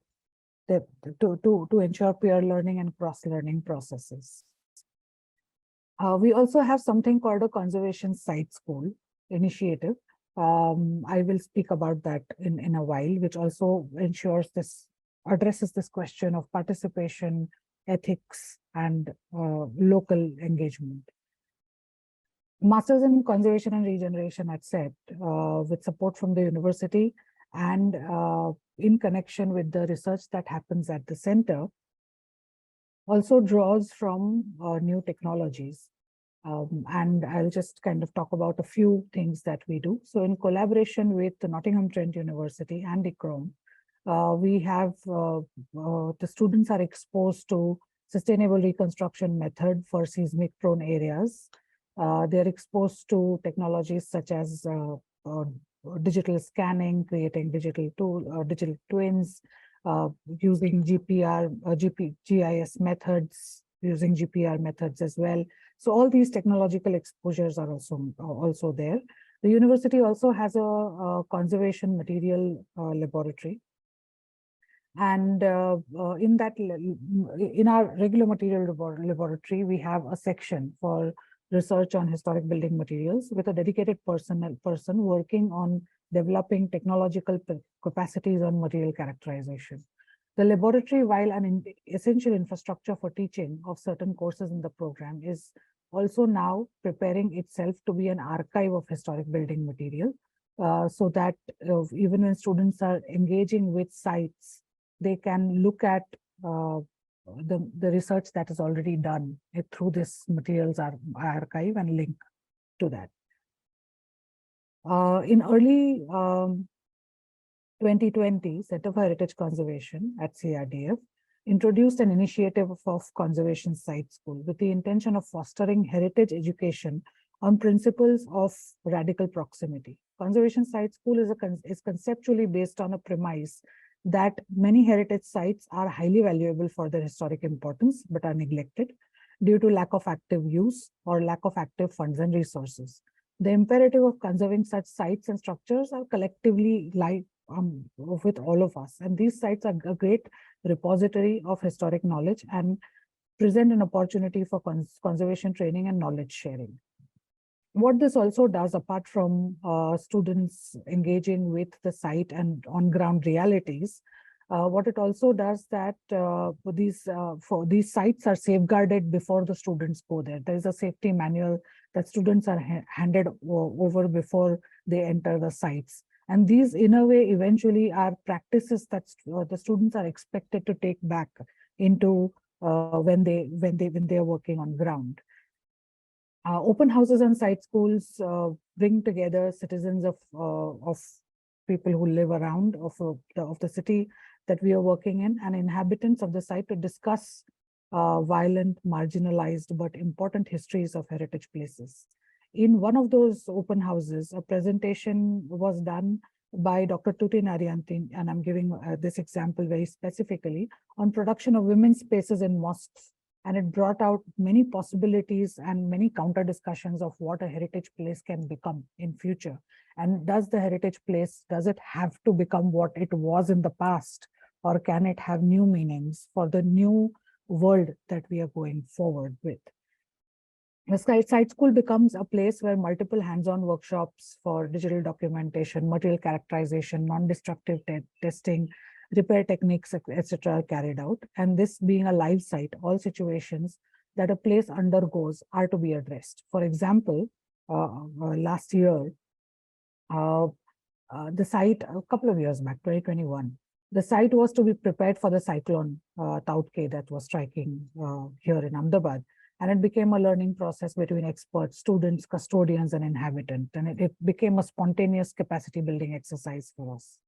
ensure peer learning and cross-learning processes. We also have something called a conservation site school initiative. I will speak about that in a while, which also addresses this question of participation, ethics, and local engagement. Masters in Conservation and Regeneration at SET, with support from the university and in connection with the research that happens at the center, also draws from new technologies. And I'll just kind of talk about a few things that we do. So in collaboration with the Nottingham Trent University and ICROM, we have the students are exposed to sustainable reconstruction method for seismic prone areas. They're exposed to technologies such as digital scanning, creating digital twins, using GIS methods, using GPR methods as well. So all these technological exposures are also there. The university also has a conservation material laboratory. And in our regular material laboratory, we have a section for research on historic building materials with a dedicated person working on developing technological capacities on material characterization. The laboratory, while an essential infrastructure for teaching of certain courses in the program, is also now preparing itself to be an archive of historic building material, so that even when students are engaging with sites, they can look at the research that is already done through this materials archive and link to that. In early 2020, Center for Heritage Conservation at CRDF introduced an initiative of Conservation Site School with the intention of fostering heritage education on principles of radical proximity. Conservation Site School is conceptually based on a premise that many heritage sites are highly valuable for their historic importance, but are neglected due to lack of active use or lack of active funds and resources. The imperative of conserving such sites and structures are collectively with all of us. And these sites are a great repository of historic knowledge and present an opportunity for conservation training and knowledge sharing. What this also does, apart from students engaging with the site and on-ground realities, what it also does that these sites are safeguarded before the students go there. There is a safety manual that students are handed over before they enter the sites. And these, in a way, eventually are practices that the students are expected to take back into when they are working on ground. Open houses and site schools bring together citizens of people who live around of the city that we are working in and inhabitants of the site to discuss violent, marginalized, but important histories of heritage places. In one of those open houses, a presentation was done by Dr. Tuti Naryantin, and I'm giving this example very specifically, on production of women's spaces in mosques. And it brought out many possibilities and many counter discussions of what a heritage place can become in future. And does the heritage place, does it have to become what it was in the past? Or can it have new meanings for the new world that we are going forward with? The site school becomes a place where multiple hands-on workshops for digital documentation, material characterization, non-destructive testing, repair techniques, etc. are carried out. And this being a live site, all situations that a place undergoes are to be addressed. For example, last year, the site, a couple of years back, 2021, the site was to be prepared for the cyclone Tauktae that was striking here in Ahmedabad. And it became a learning process between experts, students, custodians, and inhabitants. And it became a spontaneous capacity building exercise for us.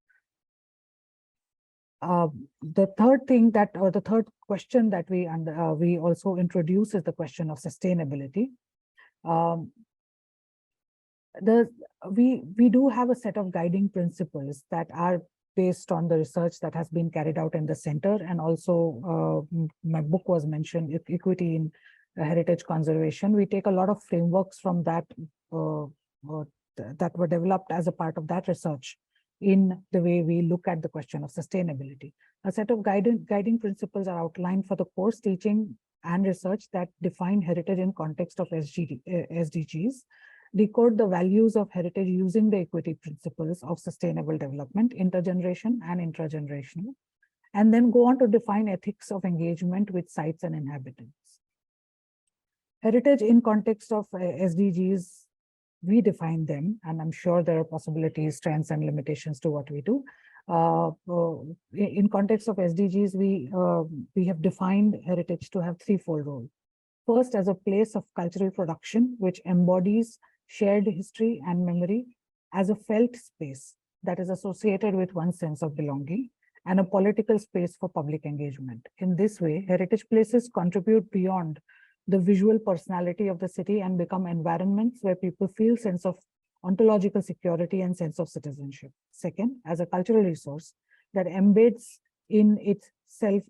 The third thing that, or the third question that we also introduce is the question of sustainability. We do have a set of guiding principles that are based on the research that has been carried out in the center, and also my book was mentioned, Equity in Heritage Conservation. We take a lot of frameworks from that that were developed as a part of that research in the way we look at the question of sustainability. A set of guiding principles are outlined for the course teaching and research that define heritage in context of SDGs, decode the values of heritage using the equity principles of sustainable development, intergeneration and intragenerational, and then go on to define ethics of engagement with sites and inhabitants. Heritage in context of SDGs, we define them, and I'm sure there are possibilities, strengths, and limitations to what we do. In context of SDGs, we have defined heritage to have threefold role. First, as a place of cultural production, which embodies shared history and memory as a felt space that is associated with one's sense of belonging, and a political space for public engagement. In this way, heritage places contribute beyond the visual personality of the city and become environments where people feel sense of ontological security and sense of citizenship. Second, as a cultural resource that embeds in itself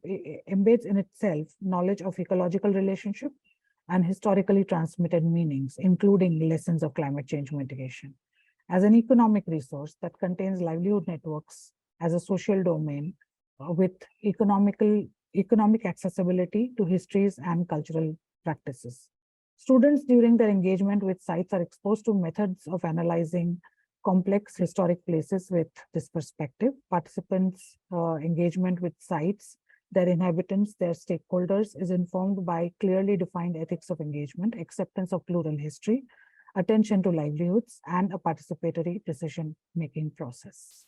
knowledge of ecological relationship and historically transmitted meanings, including lessons of climate change mitigation. As an economic resource that contains livelihood networks as a social domain with economic accessibility to histories and cultural practices. Students during their engagement with sites are exposed to methods of analyzing complex historic places with this perspective. Participants' engagement with sites, their inhabitants, their stakeholders is informed by clearly defined ethics of engagement, acceptance of plural history, attention to livelihoods, and a participatory decision-making process.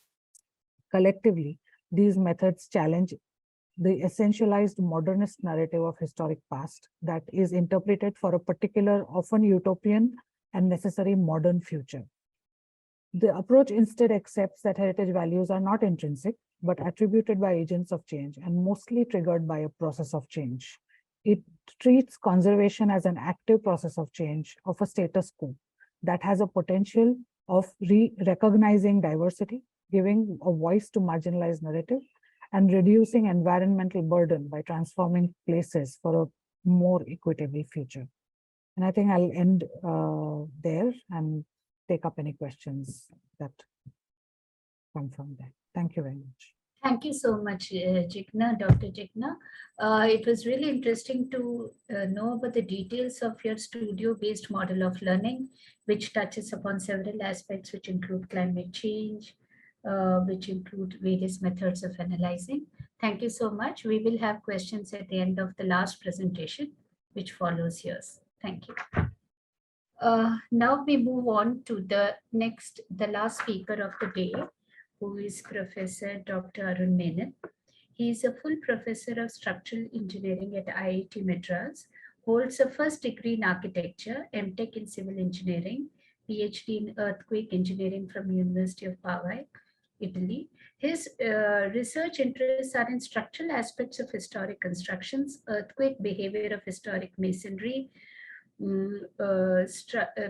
Collectively, these methods challenge the essentialized modernist narrative of historic past that is interpreted for a particular, often utopian and necessary modern future. The approach instead accepts that heritage values are not intrinsic, but attributed by agents of change and mostly triggered by a process of change. It treats conservation as an active process of change of a status quo that has a potential of recognizing diversity, giving a voice to marginalized narrative, and reducing environmental burden by transforming places for a more equitable future. And I think I'll end there and take up any questions that come from there. Thank you very much. Thank you so much, Jigna, Dr. Jigna. It was really interesting to know about the details of your studio-based model of learning, which touches upon several aspects, which include climate change, which include various methods of analyzing. Thank you so much. We will have questions at the end of the last presentation, which follows yours. Thank you. Now we move on to the last speaker of the day, who is Professor Dr. Arun Menon. He is a full professor of structural engineering at IIT Madras, holds a first degree in architecture, MTech in civil engineering, PhD in earthquake engineering from University of Padua, Italy. His research interests are in structural aspects of historic constructions, earthquake behavior of historic masonry,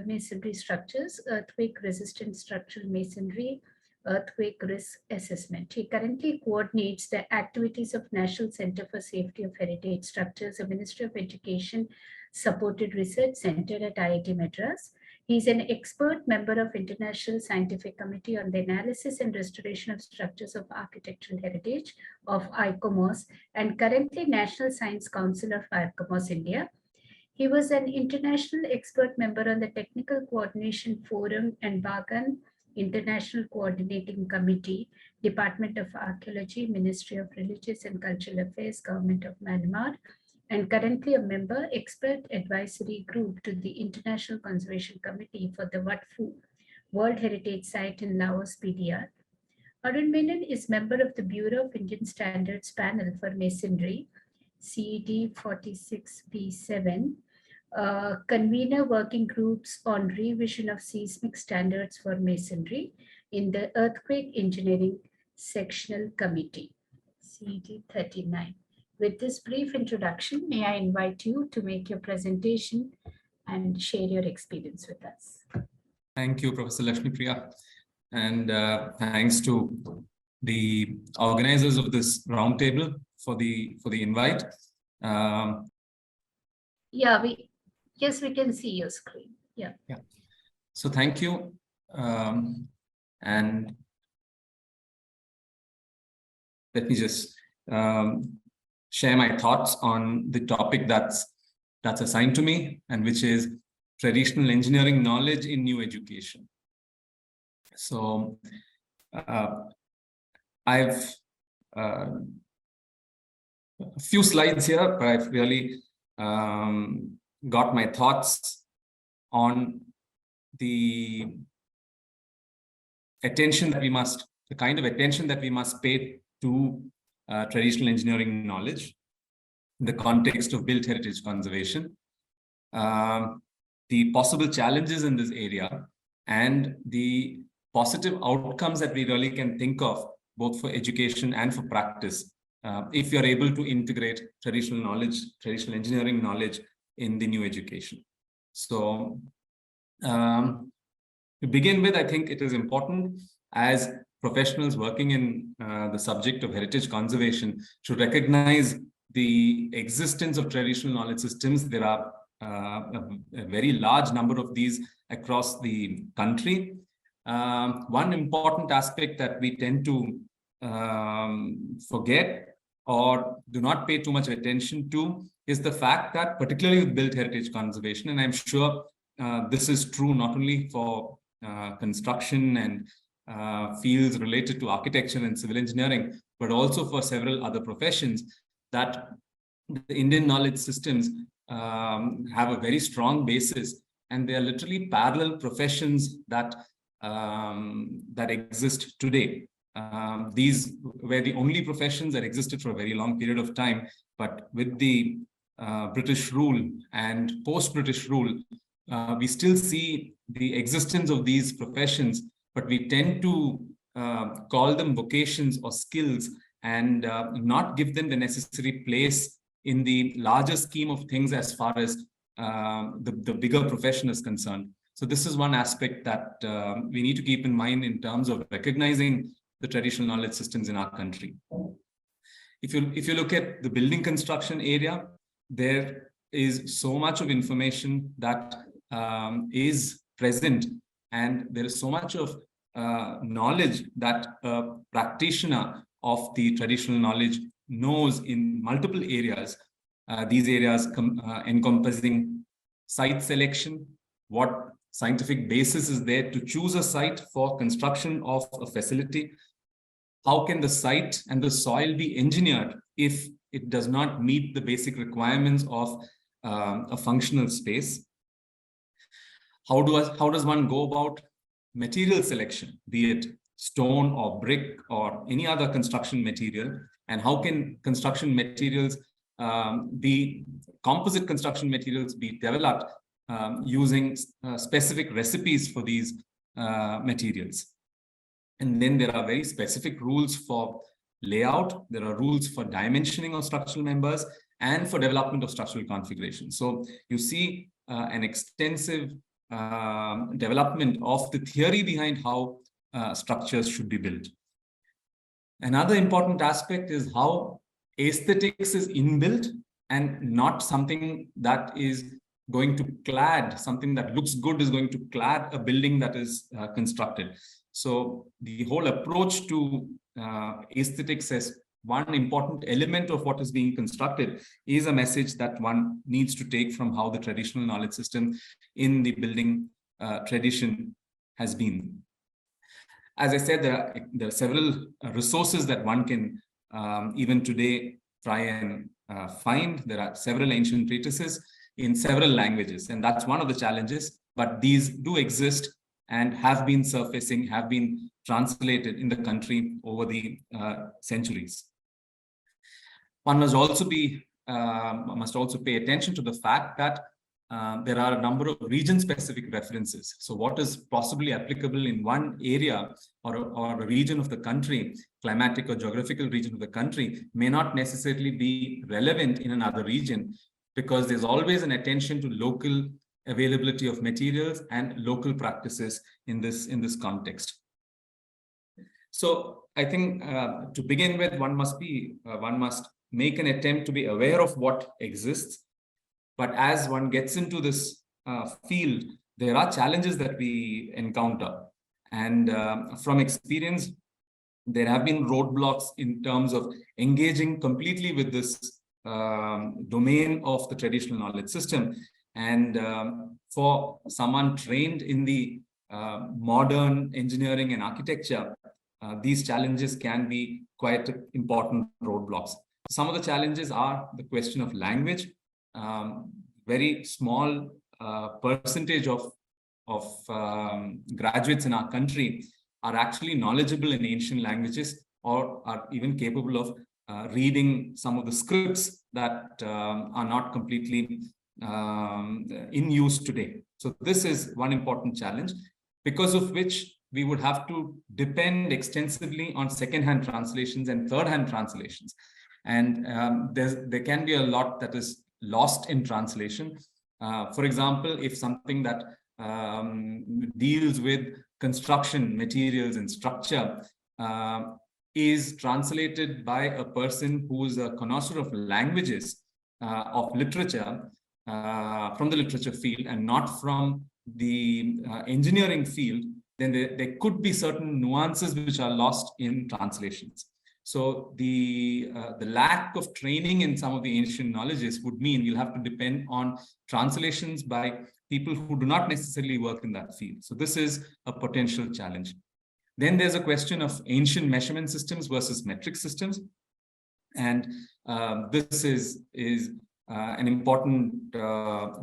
masonry structures, earthquake resistant structural masonry, earthquake risk assessment. He currently coordinates the activities of National Center for Safety of Heritage Structures, a Ministry of Education supported research center at IIT Madras. He is an expert member of International Scientific Committee on the Analysis and Restoration of Structures of Architectural Heritage of ICOMOS and currently National Science Council of ICOMOS India. He was an international expert member on the Technical Coordination Forum and Bagan International Coordinating Committee, Department of Archaeology, Ministry of Religious and Cultural Affairs, Government of Myanmar. and currently a member expert advisory group to the International Conservation Committee for the Wat Phu World Heritage Site in Laos, PDR. Arun Menon is member of the Bureau of Indian Standards Panel for Masonry, CED 46B7, convener working groups on revision of seismic standards for masonry in the Earthquake Engineering Sectional Committee, CED 39. With this brief introduction, may I invite you to make your presentation and share your experience with us. Thank you, Professor Lakshami Priya. And thanks to the organizers of this roundtable for the invite. Yeah, yes, we can see your screen. Yeah. So thank you. And let me just share my thoughts on the topic that's assigned to me, and which is traditional engineering knowledge in new education. So I've a few slides here, but I've really got my thoughts on the attention that we must, the kind of attention that we must pay to traditional engineering knowledge in the context of built heritage conservation, the possible challenges in this area, and the positive outcomes that we really can think of, both for education and for practice, if you're able to integrate traditional knowledge, traditional engineering knowledge in the new education. So to begin with, I think it is important as professionals working in the subject of heritage conservation to recognize the existence of traditional knowledge systems. There are a very large number of these across the country. One important aspect that we tend to forget or do not pay too much attention to is the fact that, particularly with built heritage conservation, and I'm sure this is true not only for construction and fields related to architecture and civil engineering, but also for several other professions, that the Indian knowledge systems have a very strong basis, and they are literally parallel professions that exist today. These were the only professions that existed for a very long period of time, but with the British rule and post-British rule, we still see the existence of these professions, but we tend to call them vocations or skills and not give them the necessary place in the larger scheme of things as far as the bigger profession is concerned. So this is one aspect that we need to keep in mind in terms of recognizing the traditional knowledge systems in our country. If you look at the building construction area, there is so much of information that is present, and there is so much of knowledge that a practitioner of the traditional knowledge knows in multiple areas. These areas encompassing site selection, what scientific basis is there to choose a site for construction of a facility, how can the site and the soil be engineered if it does not meet the basic requirements of a functional space, how does one go about material selection, be it stone or brick or any other construction material, and how can construction materials composite construction materials be developed using specific recipes for these materials. And then there are very specific rules for layout, there are rules for dimensioning of structural members and for development of structural configuration. So you see an extensive development of the theory behind how structures should be built. Another important aspect is how aesthetics is inbuilt and not something that is going to clad, something that looks good is going to clad a building that is constructed. So the whole approach to aesthetics as one important element of what is being constructed is a message that one needs to take from how the traditional knowledge system in the building tradition has been. As I said, there are several resources that one can even today try and find. There are several ancient treatises in several languages, and that's one of the challenges. But these do exist and have been surfacing, have been translated in the country over the centuries. One must also pay attention to the fact that there are a number of region-specific references. So what is possibly applicable in one area or a region of the country, climatic or geographical region of the country, may not necessarily be relevant in another region, because there's always an attention to local availability of materials and local practices in this context. So I think to begin with, one must make an attempt to be aware of what exists. But as one gets into this field, there are challenges that we encounter. And from experience, there have been roadblocks in terms of engaging completely with this domain of the traditional knowledge system. And for someone trained in the modern engineering and architecture, these challenges can be quite important roadblocks. Some of the challenges are the question of language. Very small percentage of graduates in our country are actually knowledgeable in ancient languages, or are even capable of reading some of the scripts that are not completely in use today. So this is one important challenge, because of which we would have to depend extensively on second-hand translations and third-hand translations. And there can be a lot that is lost in translation. For example, if something that deals with construction materials and structure is translated by a person who is a connoisseur of languages, of literature, from the literature field and not from the engineering field, then there could be certain nuances which are lost in translations. So the lack of training in some of the ancient knowledges would mean you'll have to depend on translations by people who do not necessarily work in that field. So this is a potential challenge. Then there's a question of ancient measurement systems versus metric systems. And this is an important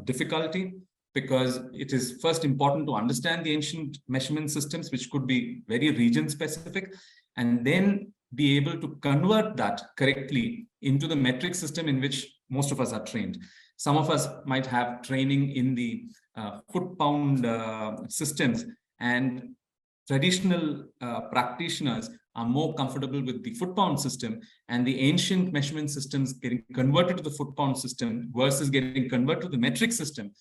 difficulty, because it is first important to understand the ancient measurement systems, which could be very region specific, and then be able to convert that correctly into the metric system in which most of us are trained. Some of us might have training in the foot-pound systems, and traditional practitioners are more comfortable with the foot-pound system, and the ancient measurement systems getting converted to the foot-pound system versus getting converted to the metric system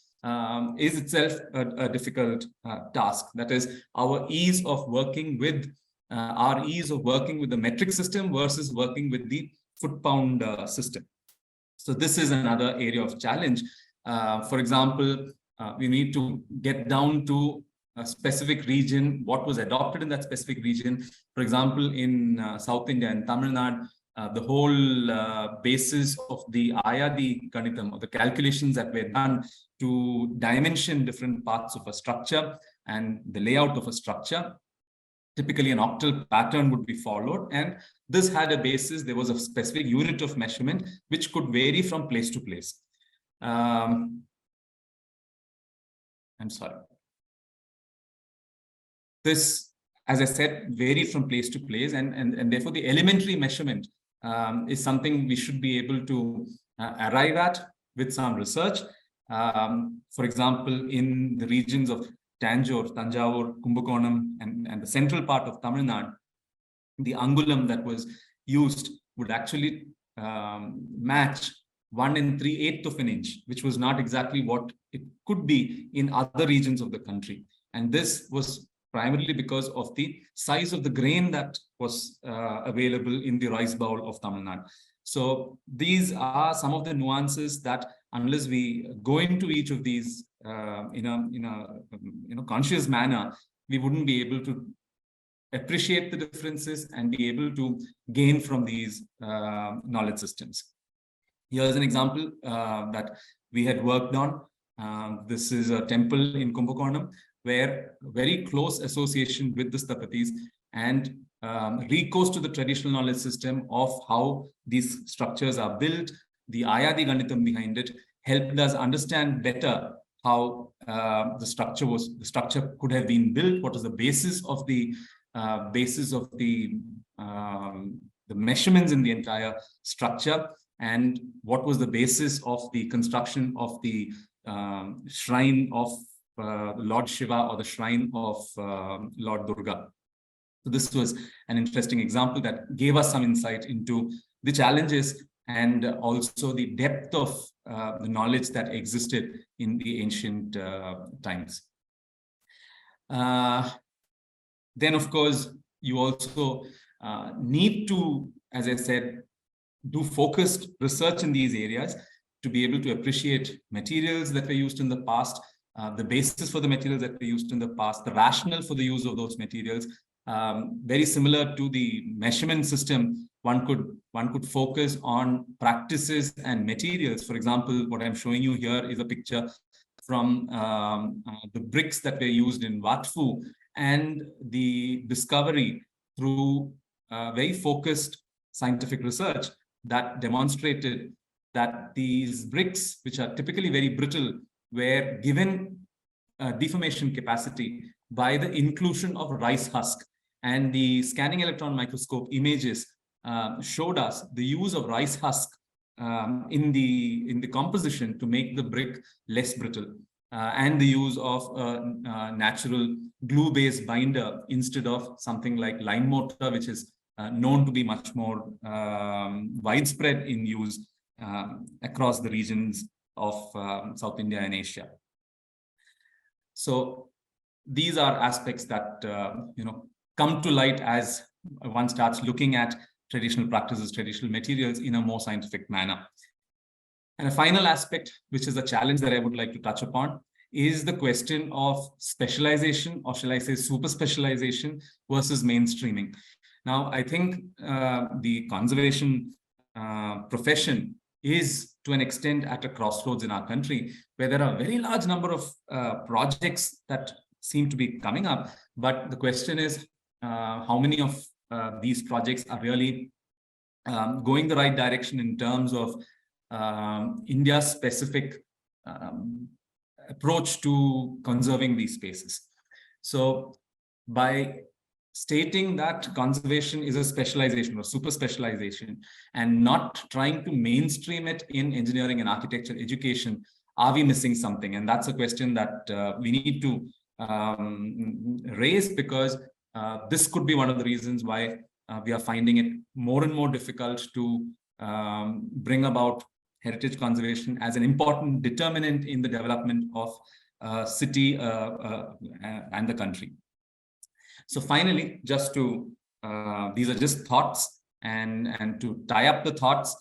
is itself a difficult task. That is, our ease of working with the metric system versus working with the foot-pound system. So this is another area of challenge. For example, we need to get down to a specific region, what was adopted in that specific region. For example, in South India and Tamil Nadu, the whole basis of the Ayadi Ganitam, or the calculations that were done to dimension different parts of a structure and the layout of a structure, typically an octal pattern would be followed, and this had a basis. There was a specific unit of measurement which could vary from place to place. I'm sorry. This, as I said, varied from place to place, and therefore the elementary measurement is something we should be able to arrive at with some research. For example, in the regions of Tanjore, Kumbakonam, and the central part of Tamil Nadu, the angulam that was used would actually match 1 3/8 of an inch, which was not exactly what it could be in other regions of the country. And this was primarily because of the size of the grain that was available in the rice bowl of Tamil Nadu. So these are some of the nuances that, unless we go into each of these in a conscious manner, we wouldn't be able to appreciate the differences and be able to gain from these knowledge systems. Here's an example that we had worked on. This is a temple in Kumbakonam, where very close association with the Sthapatis and recourse to the traditional knowledge system of how these structures are built, the Ayadi Ganitam behind it helped us understand better how the structure could have been built, what is the basis of the measurements in the entire structure, and what was the basis of the construction of the shrine of Lord Shiva or the shrine of Lord Durga. So this was an interesting example that gave us some insight into the challenges and also the depth of the knowledge that existed in the ancient times. Then, of course, you also need to, as I said, do focused research in these areas to be able to appreciate materials that were used in the past, the basis for the materials that were used in the past, the rationale for the use of those materials. Very similar to the measurement system, one could focus on practices and materials. For example, what I'm showing you here is a picture from the bricks that were used in Wat Pho, and the discovery through very focused scientific research that demonstrated that these bricks, which are typically very brittle, were given deformation capacity by the inclusion of rice husk. And the scanning electron microscope images showed us the use of rice husk in the composition to make the brick less brittle, and the use of natural glue-based binder instead of something like lime mortar, which is known to be much more widespread in use across the regions of South India and Asia. So these are aspects that come to light as one starts looking at traditional practices, traditional materials in a more scientific manner. And a final aspect, which is a challenge that I would like to touch upon, is the question of specialization, or shall I say super specialization versus mainstreaming. Now, I think the conservation profession is to an extent at a crossroads in our country, where there are a very large number of projects that seem to be coming up. But the question is, how many of these projects are really going the right direction in terms of India's specific approach to conserving these spaces. So by stating that conservation is a specialization or super specialization and not trying to mainstream it in engineering and architecture education, are we missing something? And that's a question that we need to raise, because this could be one of the reasons why we are finding it more and more difficult to bring about heritage conservation as an important determinant in the development of city and the country. So finally, just to, these are just thoughts, and to tie up the thoughts,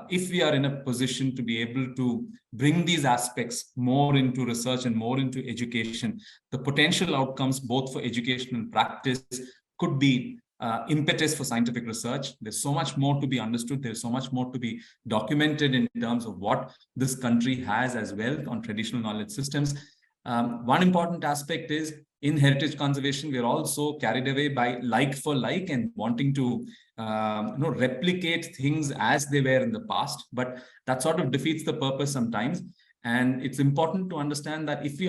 if we are in a position to be able to bring these aspects more into research and more into education, the potential outcomes both for education and practice could be impetus for scientific research. There's so much more to be understood. There's so much more to be documented in terms of what this country has as well on traditional knowledge systems. One important aspect is, in heritage conservation, we're also carried away by like for like and wanting to replicate things as they were in the past, but that sort of defeats the purpose sometimes. And it's important to understand that if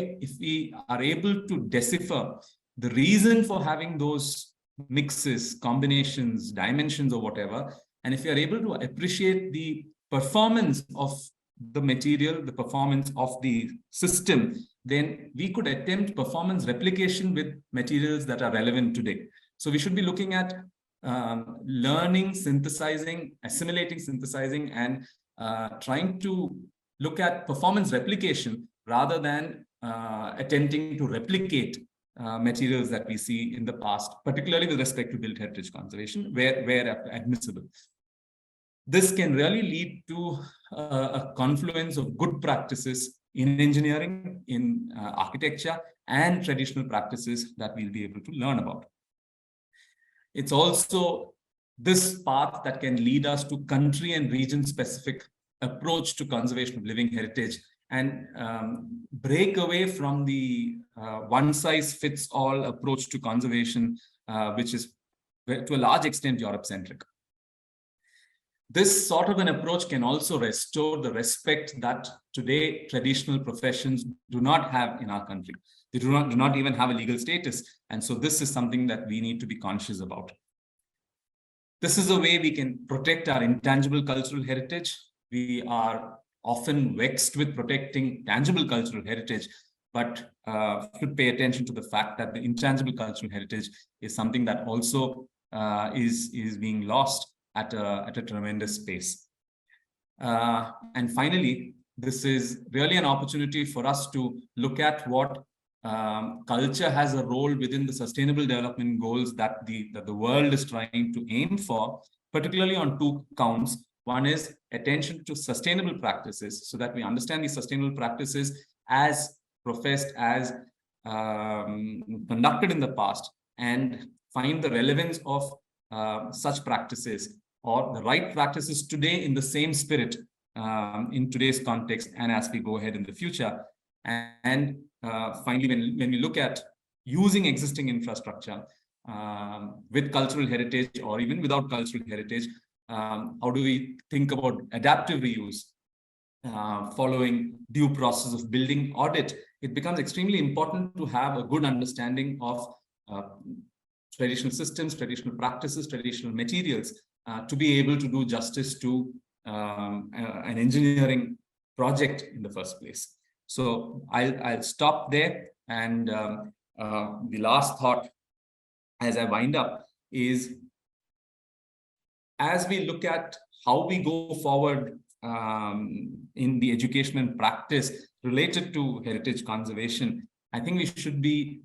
we are able to decipher the reason for having those mixes, combinations, dimensions, or whatever, and if we are able to appreciate the performance of the material, the performance of the system, then we could attempt performance replication with materials that are relevant today. So we should be looking at learning, synthesizing, assimilating, synthesizing, and trying to look at performance replication rather than attempting to replicate materials that we see in the past, particularly with respect to built heritage conservation, where admissible. This can really lead to a confluence of good practices in engineering, in architecture, and traditional practices that we'll be able to learn about. It's also this path that can lead us to country and region-specific approach to conservation of living heritage, and break away from the one-size-fits-all approach to conservation, which is to a large extent Europe-centric. this sort of an approach can also restore the respect that today traditional professions do not have in our country. They do not even have a legal status. And so this is something that we need to be conscious about. This is a way we can protect our intangible cultural heritage. We are often vexed with protecting tangible cultural heritage, but should pay attention to the fact that the intangible cultural heritage is something that also is being lost at a tremendous pace. And finally, this is really an opportunity for us to look at what culture has a role within the sustainable development goals that the world is trying to aim for, particularly on two counts. One is attention to sustainable practices, so that we understand these sustainable practices as professed, as conducted in the past, and find the relevance of such practices or the right practices today in the same spirit in today's context and as we go ahead in the future. And finally, when we look at using existing infrastructure with cultural heritage or even without cultural heritage, how do we think about adaptive reuse following due process of building audit? It becomes extremely important to have a good understanding of traditional systems, traditional practices, traditional materials to be able to do justice to an engineering project in the first place. So I'll stop there. And the last thought as I wind up is, as we look at how we go forward in the education and practice related to heritage conservation, I think we should be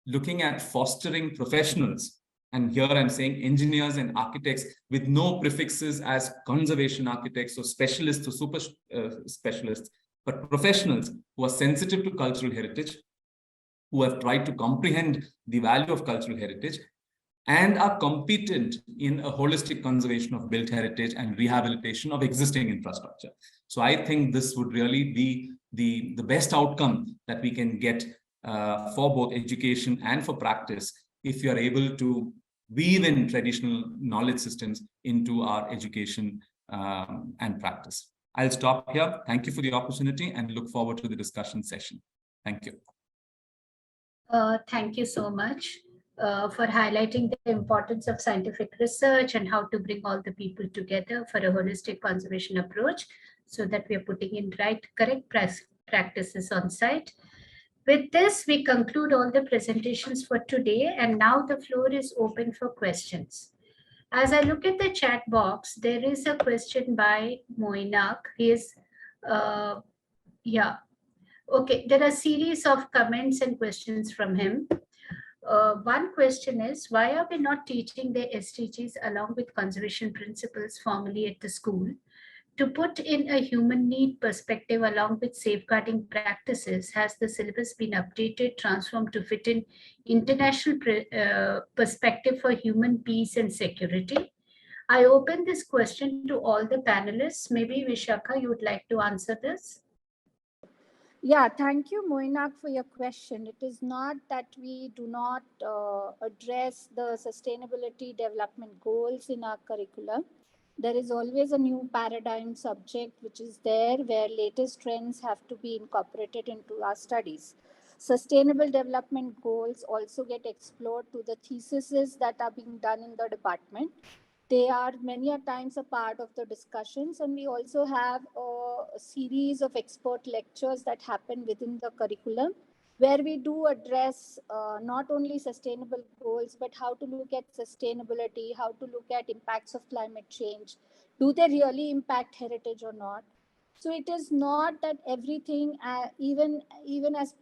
looking at fostering professionals. And here I'm saying engineers and architects with no prefixes as conservation architects or specialists or super specialists, but professionals who are sensitive to cultural heritage, who have tried to comprehend the value of cultural heritage, and are competent in a holistic conservation of built heritage and rehabilitation of existing infrastructure. So I think this would really be the best outcome that we can get for both education and for practice, if you are able to weave in traditional knowledge systems into our education and practice. I'll stop here. Thank you for the opportunity and look forward to the discussion session. Thank you. Thank you so much for highlighting the importance of scientific research and how to bring all the people together for a holistic conservation approach, so that we are putting in correct practices on site. With this, we conclude all the presentations for today, and now the floor is open for questions. As I look at the chat box, there is a question by Moinak. He is, yeah. Okay, there are a series of comments and questions from him. One question is, why are we not teaching the SDGs along with conservation principles formally at the school? To put in a human need perspective along with safeguarding practices, has the syllabus been updated, transformed to fit in international perspective for human peace and security? I open this question to all the panelists. Maybe Vishakha, you would like to answer this? Yeah, thank you, Moinak, for your question. It is not that we do not address the sustainability development goals in our curriculum. There is always a new paradigm subject which is there, where latest trends have to be incorporated into our studies. Sustainable development goals also get explored to the theses that are being done in the department. They are many a times a part of the discussions, and we also have a series of expert lectures that happen within the curriculum, where we do address not only sustainable goals, but how to look at sustainability, how to look at impacts of climate change. Do they really impact heritage or not? So it is not that everything, even as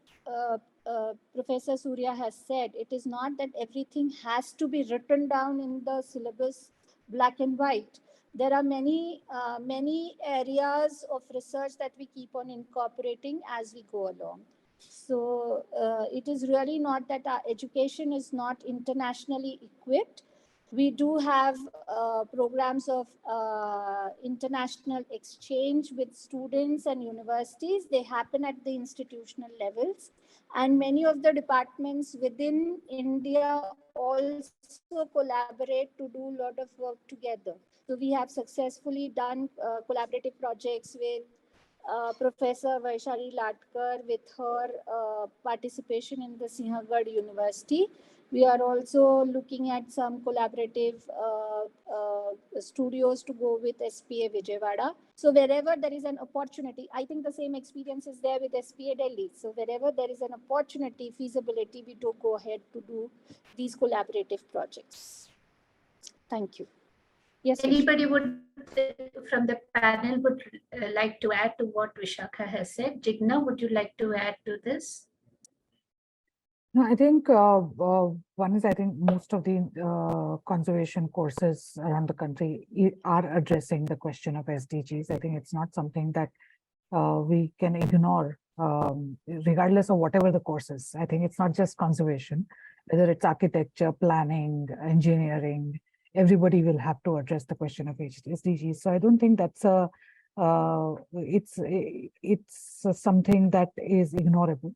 Professor Surya has said, it is not that everything has to be written down in the syllabus black and white. There are many areas of research that we keep on incorporating as we go along. So it is really not that our education is not internationally equipped. We do have programs of international exchange with students and universities. They happen at the institutional levels. And many of the departments within India also collaborate to do a lot of work together. So we have successfully done collaborative projects with Professor Vaishali Latkar with her participation in the Singhagad University. We are also looking at some collaborative studios to go with SPA Vijayawada. So wherever there is an opportunity, I think the same experience is there with SPA Delhi. So wherever there is an opportunity, feasibility, we do go ahead to do these collaborative projects. Thank you. Yes. Anybody from the panel would like to add to what Vishakha has said? Jigna, would you like to add to this? No, I think one is, I think most of the conservation courses around the country are addressing the question of SDGs. I think it's not something that we can ignore, regardless of whatever the course is. I think it's not just conservation, whether it's architecture, planning, engineering, everybody will have to address the question of SDGs. So I don't think that's it's something that is ignorable.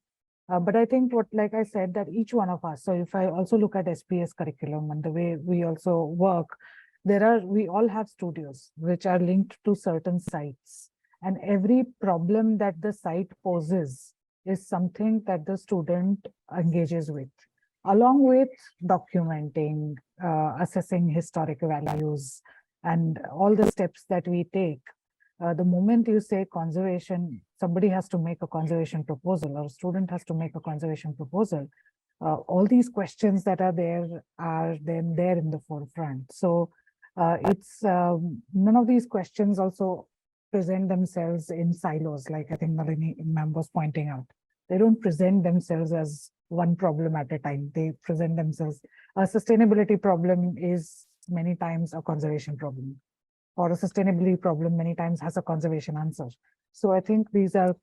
But I think like I said, that each one of us, so if I also look at SP's curriculum and the way we also work, we all have studios which are linked to certain sites, and every problem that the site poses is something that the student engages with, along with documenting, assessing historic values, and all the steps that we take. The moment you say conservation, somebody has to make a conservation proposal, or a student has to make a conservation proposal. All these questions that are then there in the forefront. So it's none of these questions also present themselves in silos, like I think Nalini ma'am was pointing out. They don't present themselves as one problem at a time. They present themselves. A sustainability problem is many times a conservation problem, or a sustainability problem many times has a conservation answer. So I think these are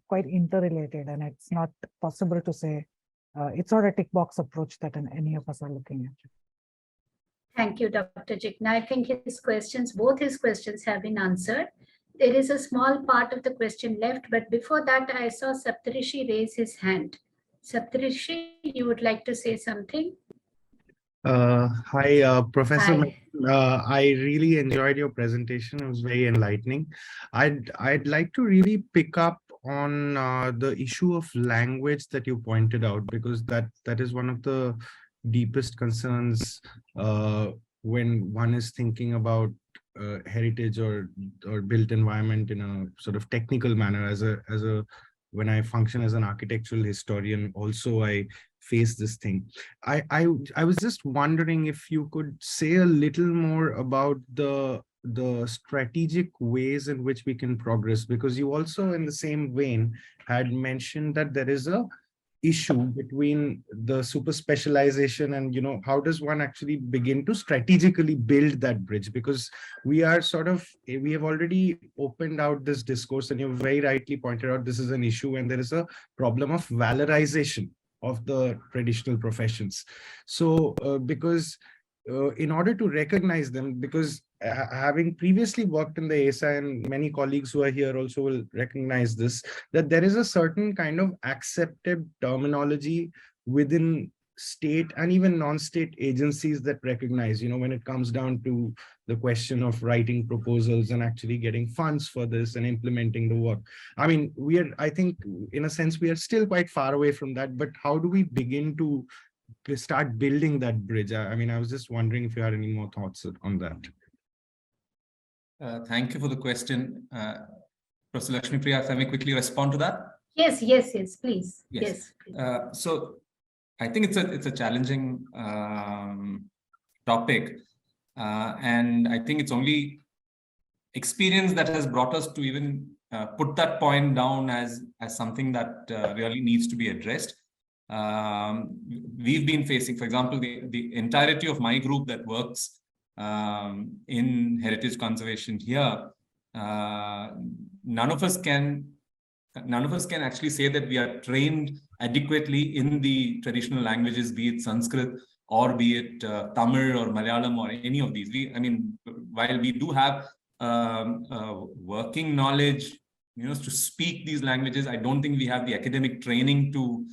quite interrelated, and it's not possible to say, it's not a tick box approach that any of us are looking at. Thank you, Dr. Jigna. I think both his questions have been answered. There is a small part of the question left, but before that, I saw Saptarishi raise his hand. Saptarishi, you would like to say something? Hi, Professor. Hi. I really enjoyed your presentation. It was very enlightening. I'd like to really pick up on the issue of language that you pointed out, because that is one of the deepest concerns when one is thinking about heritage or built environment in a sort of technical manner. When I function as an architectural historian, also I face this thing. I was just wondering if you could say a little more about the strategic ways in which we can progress, because you also, in the same vein, had mentioned that there is a issue between the super specialization and, you know, how does one actually begin to strategically build that bridge? Because we have already opened out this discourse, and you very rightly pointed out this is an issue, and there is a problem of valorization of the traditional professions. So in order to recognize them, because having previously worked in the ASA, and many colleagues who are here also will recognize this, that there is a certain kind of accepted terminology within state and even non-state agencies that recognize, you know, when it comes down to the question of writing proposals and actually getting funds for this and implementing the work. I mean, I think in a sense, we are still quite far away from that, but how do we begin to start building that bridge? I mean, I was just wondering if you had any more thoughts on that. Thank you for the question. Professor Lakshmi Priya, if I may quickly respond to that? Yes, please. Yes. So I think it's a challenging topic, and I think it's only experience that has brought us to even put that point down as something that really needs to be addressed. We've been facing, for example, the entirety of my group that works in heritage conservation here. None of us can actually say that we are trained adequately in the traditional languages, be it Sanskrit or be it Tamil or Malayalam or any of these. While we do have working knowledge, you know, to speak these languages, I don't think we have the academic training to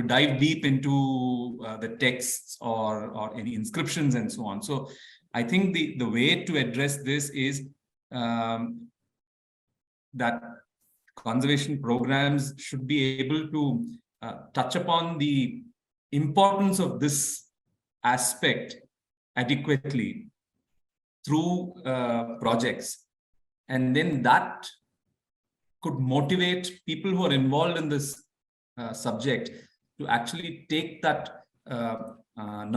dive deep into the texts or any inscriptions and so on. So I think the way to address this is that conservation programs should be able to touch upon the importance of this aspect adequately through projects. And then that could motivate people who are involved in this subject to actually take that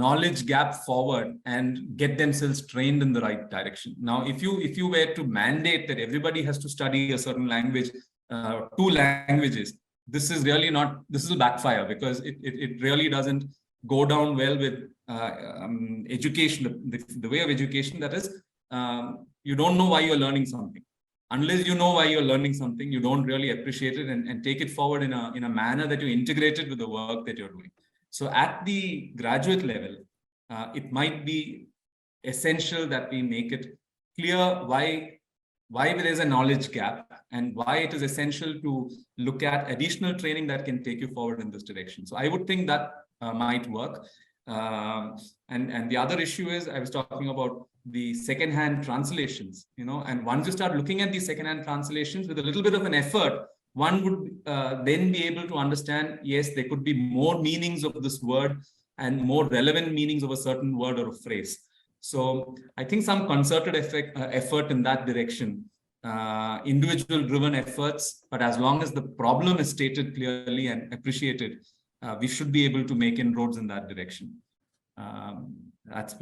knowledge gap forward and get themselves trained in the right direction. Now, if you were to mandate that everybody has to study a certain language, 2 languages, this is really not, this will backfire, because it really doesn't go down well with education, the way of education, that is, you don't know why you're learning something. Unless you know why you're learning something, you don't really appreciate it and take it forward in a manner that you integrate it with the work that you're doing. So at the graduate level, it might be essential that we make it clear why there is a knowledge gap and why it is essential to look at additional training that can take you forward in this direction. So I would think that might work. And the other issue is, I was talking about the second-hand translations, and once you start looking at these second-hand translations with a little bit of an effort, one would then be able to understand, yes, there could be more meanings of this word and more relevant meanings of a certain word or a phrase. So I think some concerted effort in that direction, individual-driven efforts, but as long as the problem is stated clearly and appreciated, we should be able to make inroads in that direction. Thank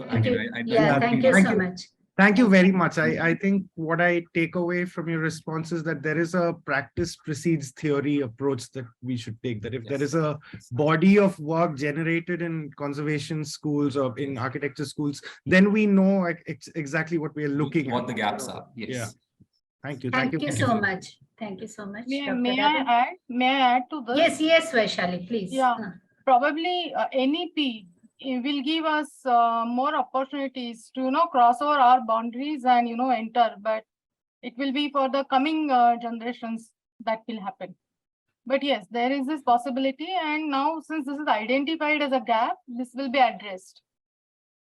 you so much. Thank you very much. I think what I take away from your response is that there is a practice precedes theory approach that we should take. That if there is a body of work generated in conservation schools or in architecture schools, then we know exactly what we are looking at. What the gaps are. Yes. Yeah. Thank you. Thank you so much. Thank you so much. May I add to this? Yes, Vaishali, please. Yeah, probably NEP will give us more opportunities to cross over our boundaries and enter, but it will be for the coming generations that will happen. But yes, there is this possibility, and now since this is identified as a gap, this will be addressed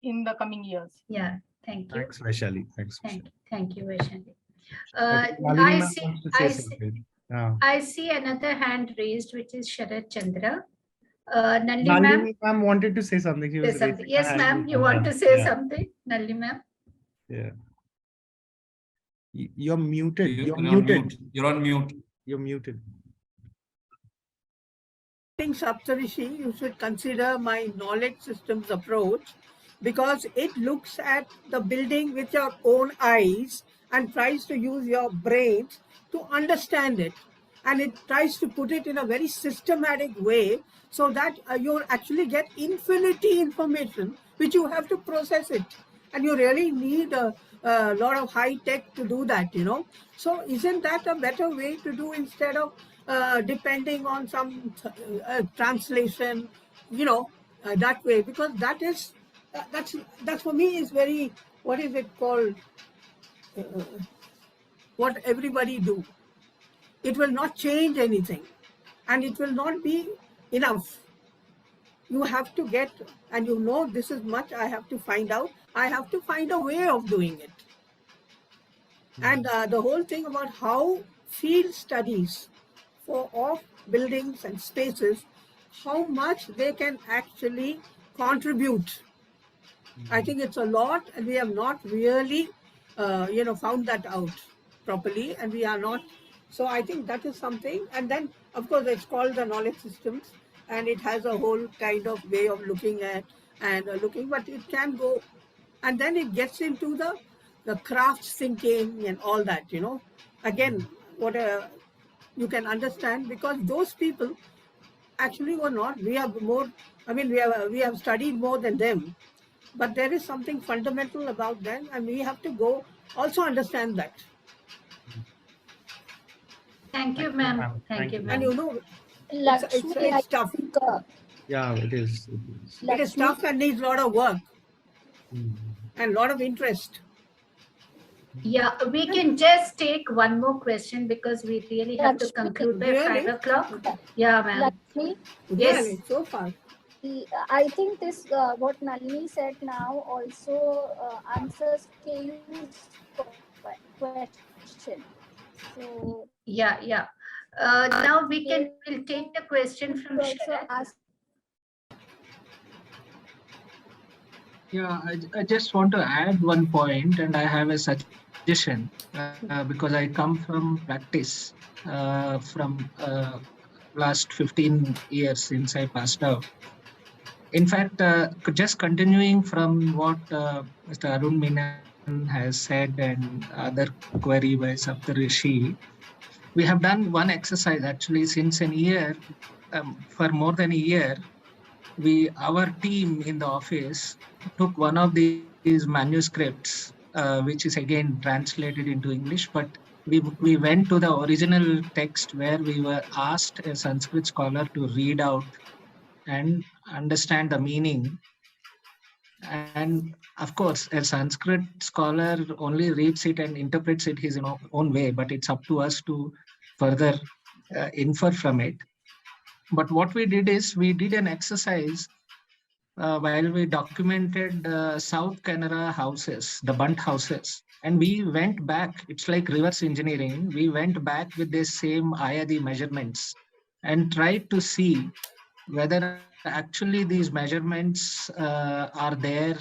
in the coming years. Yeah, thank you. Thanks, Vaishali. Thank you, Vaishali. I see another hand raised, which is Sharad Chandra. Nalini ma'am wanted to say something. Yes, ma'am, you want to say something? Nalini ma'am? Yeah. You're muted. You're muted. You're on mute. You're muted. I think, Saptarishi, you should consider my knowledge systems approach, because it looks at the building with your own eyes and tries to use your brains to understand it. And it tries to put it in a very systematic way so that you actually get infinity information, which you have to process it. And you really need a lot of high tech to do that, So isn't that a better way to do, instead of depending on some translation, that way? Because that's for me is very, what is it called? What everybody do. It will not change anything, and it will not be enough. You have to get, and this is much I have to find out. I have to find a way of doing it. And the whole thing about how field studies of buildings and spaces, how much they can actually contribute. I think it's a lot, and we have not really, found that out properly, and we are not. So I think that is something. And then, of course, it's called the knowledge systems, and it has a whole kind of way of looking at and but it can go. And then it gets into the craft thinking and all that, Again, what you can understand, because those people actually were not, we have more, we have studied more than them, but there is something fundamental about them, and we have to go also understand that. Thank you, ma'am. Thank you, ma'am. And it's tough. Yeah, it is. It is tough and needs a lot of work and a lot of interest. Yeah, we can just take one more question, because we really have to conclude by 5 o'clock. Yeah, ma'am. Yes, so far. I think this what Nalini said now also answers KU's question. So yeah. Now we'll take the question from Sharat. Yeah, I just want to add one point, and I have a suggestion because I come from practice from last 15 years since I passed out. In fact, just continuing from what Mr. Arun Menon has said and other query by Saptarishi, we have done one exercise actually since a year, for more than a year. Our team in the office took one of these manuscripts, which is again translated into English, but we went to the original text where we were asked a Sanskrit scholar to read out and understand the meaning. And of course, a Sanskrit scholar only reads it and interprets it his own way, but it's up to us to further infer from it. But what we did is we did an exercise while we documented South Canara houses, the Bunt houses. And we went back, it's like reverse engineering. We went back with the same Ayadi measurements and tried to see whether actually these measurements are there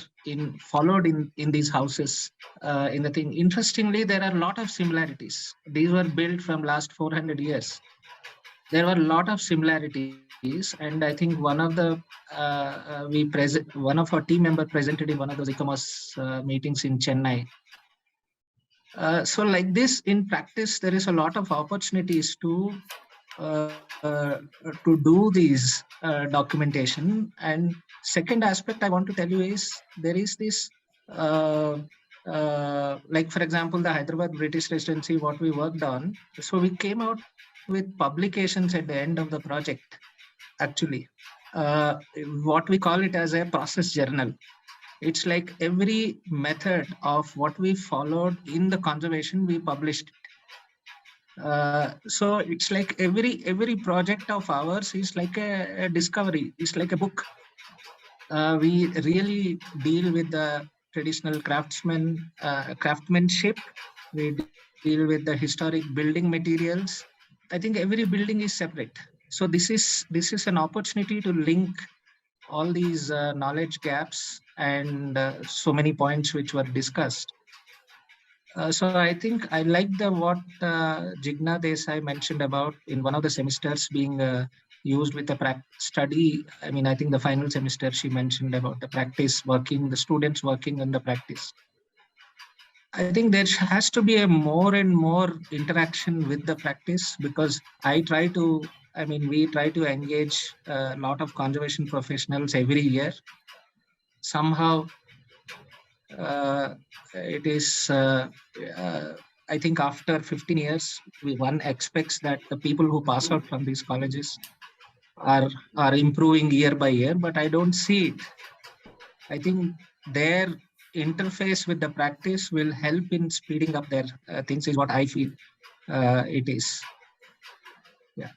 followed in these houses in the thing. Interestingly, there are a lot of similarities. These were built from last 400 years. There were a lot of similarities, and I think one of the one of our team member presented in one of those ICOMOS meetings in Chennai. So like this, in practice, there is a lot of opportunities to do these documentation. And second aspect I want to tell you is there is this, like for example, the Hyderabad British Residency, what we worked on. So we came out with publications at the end of the project, actually. What we call it as a process journal. It's like every method of what we followed in the conservation, we published it. So it's like every project of ours is like a discovery. It's like a book. We really deal with the traditional craftsmanship. We deal with the historic building materials. I think every building is separate. So this is an opportunity to link all these knowledge gaps and so many points which were discussed. So I think I like what Jigna Desai mentioned about in one of the semesters being used with the study. I mean, I think the final semester she mentioned about the practice working, the students working on the practice. I think there has to be a more and more interaction with the practice, because we try to engage a lot of conservation professionals every year. Somehow it is, I think after 15 years, one expects that the people who pass out from these colleges are improving year by year, but I don't see it. I think their interface with the practice will help in speeding up their things, is what I feel it is. Yeah.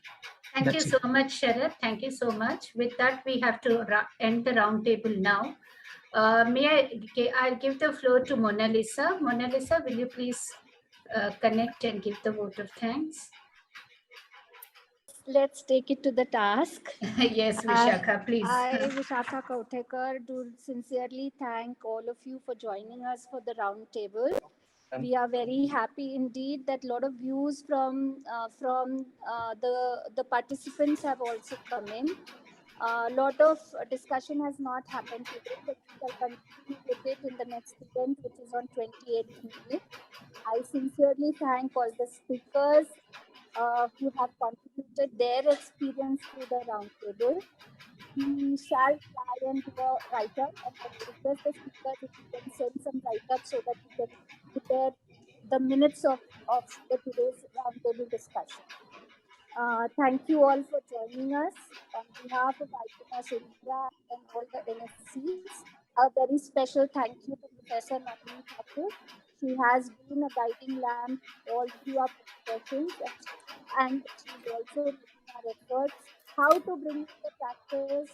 Thank you so much, Sharat. Thank you so much. With that, we have to end the roundtable now. I'll give the floor to Monalisa. Monalisa, will you please connect and give the vote of thanks? Let's take it to the task. Yes, Vishakha, please. I, Vishakha Kawathekar, do sincerely thank all of you for joining us for the round table. We are very happy indeed that a lot of views from the participants have also come in. A lot of discussion has not happened today, but we shall continue with it in the next event, which is on 28th May. I sincerely thank all the speakers who have contributed their experience to the roundtable. We shall try and do a write-up, and I request the speakers if you can send some write-up so that we can prepare the minutes of today's roundtable discussion. Thank you all for joining us. On behalf of ICOMOS India and all the NSCs, a very special thank you to Professor Nalini Thakur. She has been a guiding lamp all through our discussions, and she's also making our efforts how to bring the practice,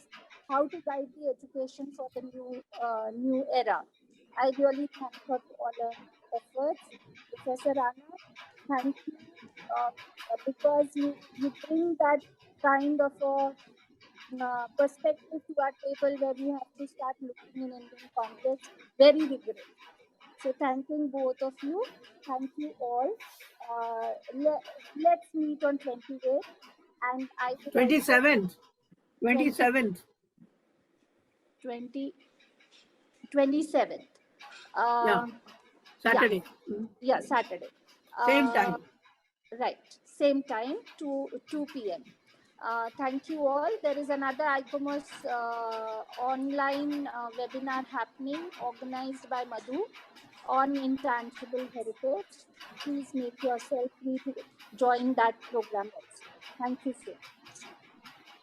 how to guide the education for the new era. I really thank her for all her efforts. Professor Rana, thank you because you bring that kind of a perspective to our table where we have to start looking in Indian context very rigorous. So thanking both of you. Thank you all. Let's meet on 28th. And I will 27th. 27th. 27th. Yeah. Saturday. Yeah, Saturday. Same time. Right. Same time, 2 p.m. Thank you all. There is another ICOMOS online webinar happening, organized by Madhu, on intangible heritage. Please make yourself free to join that program also. Thank you so much.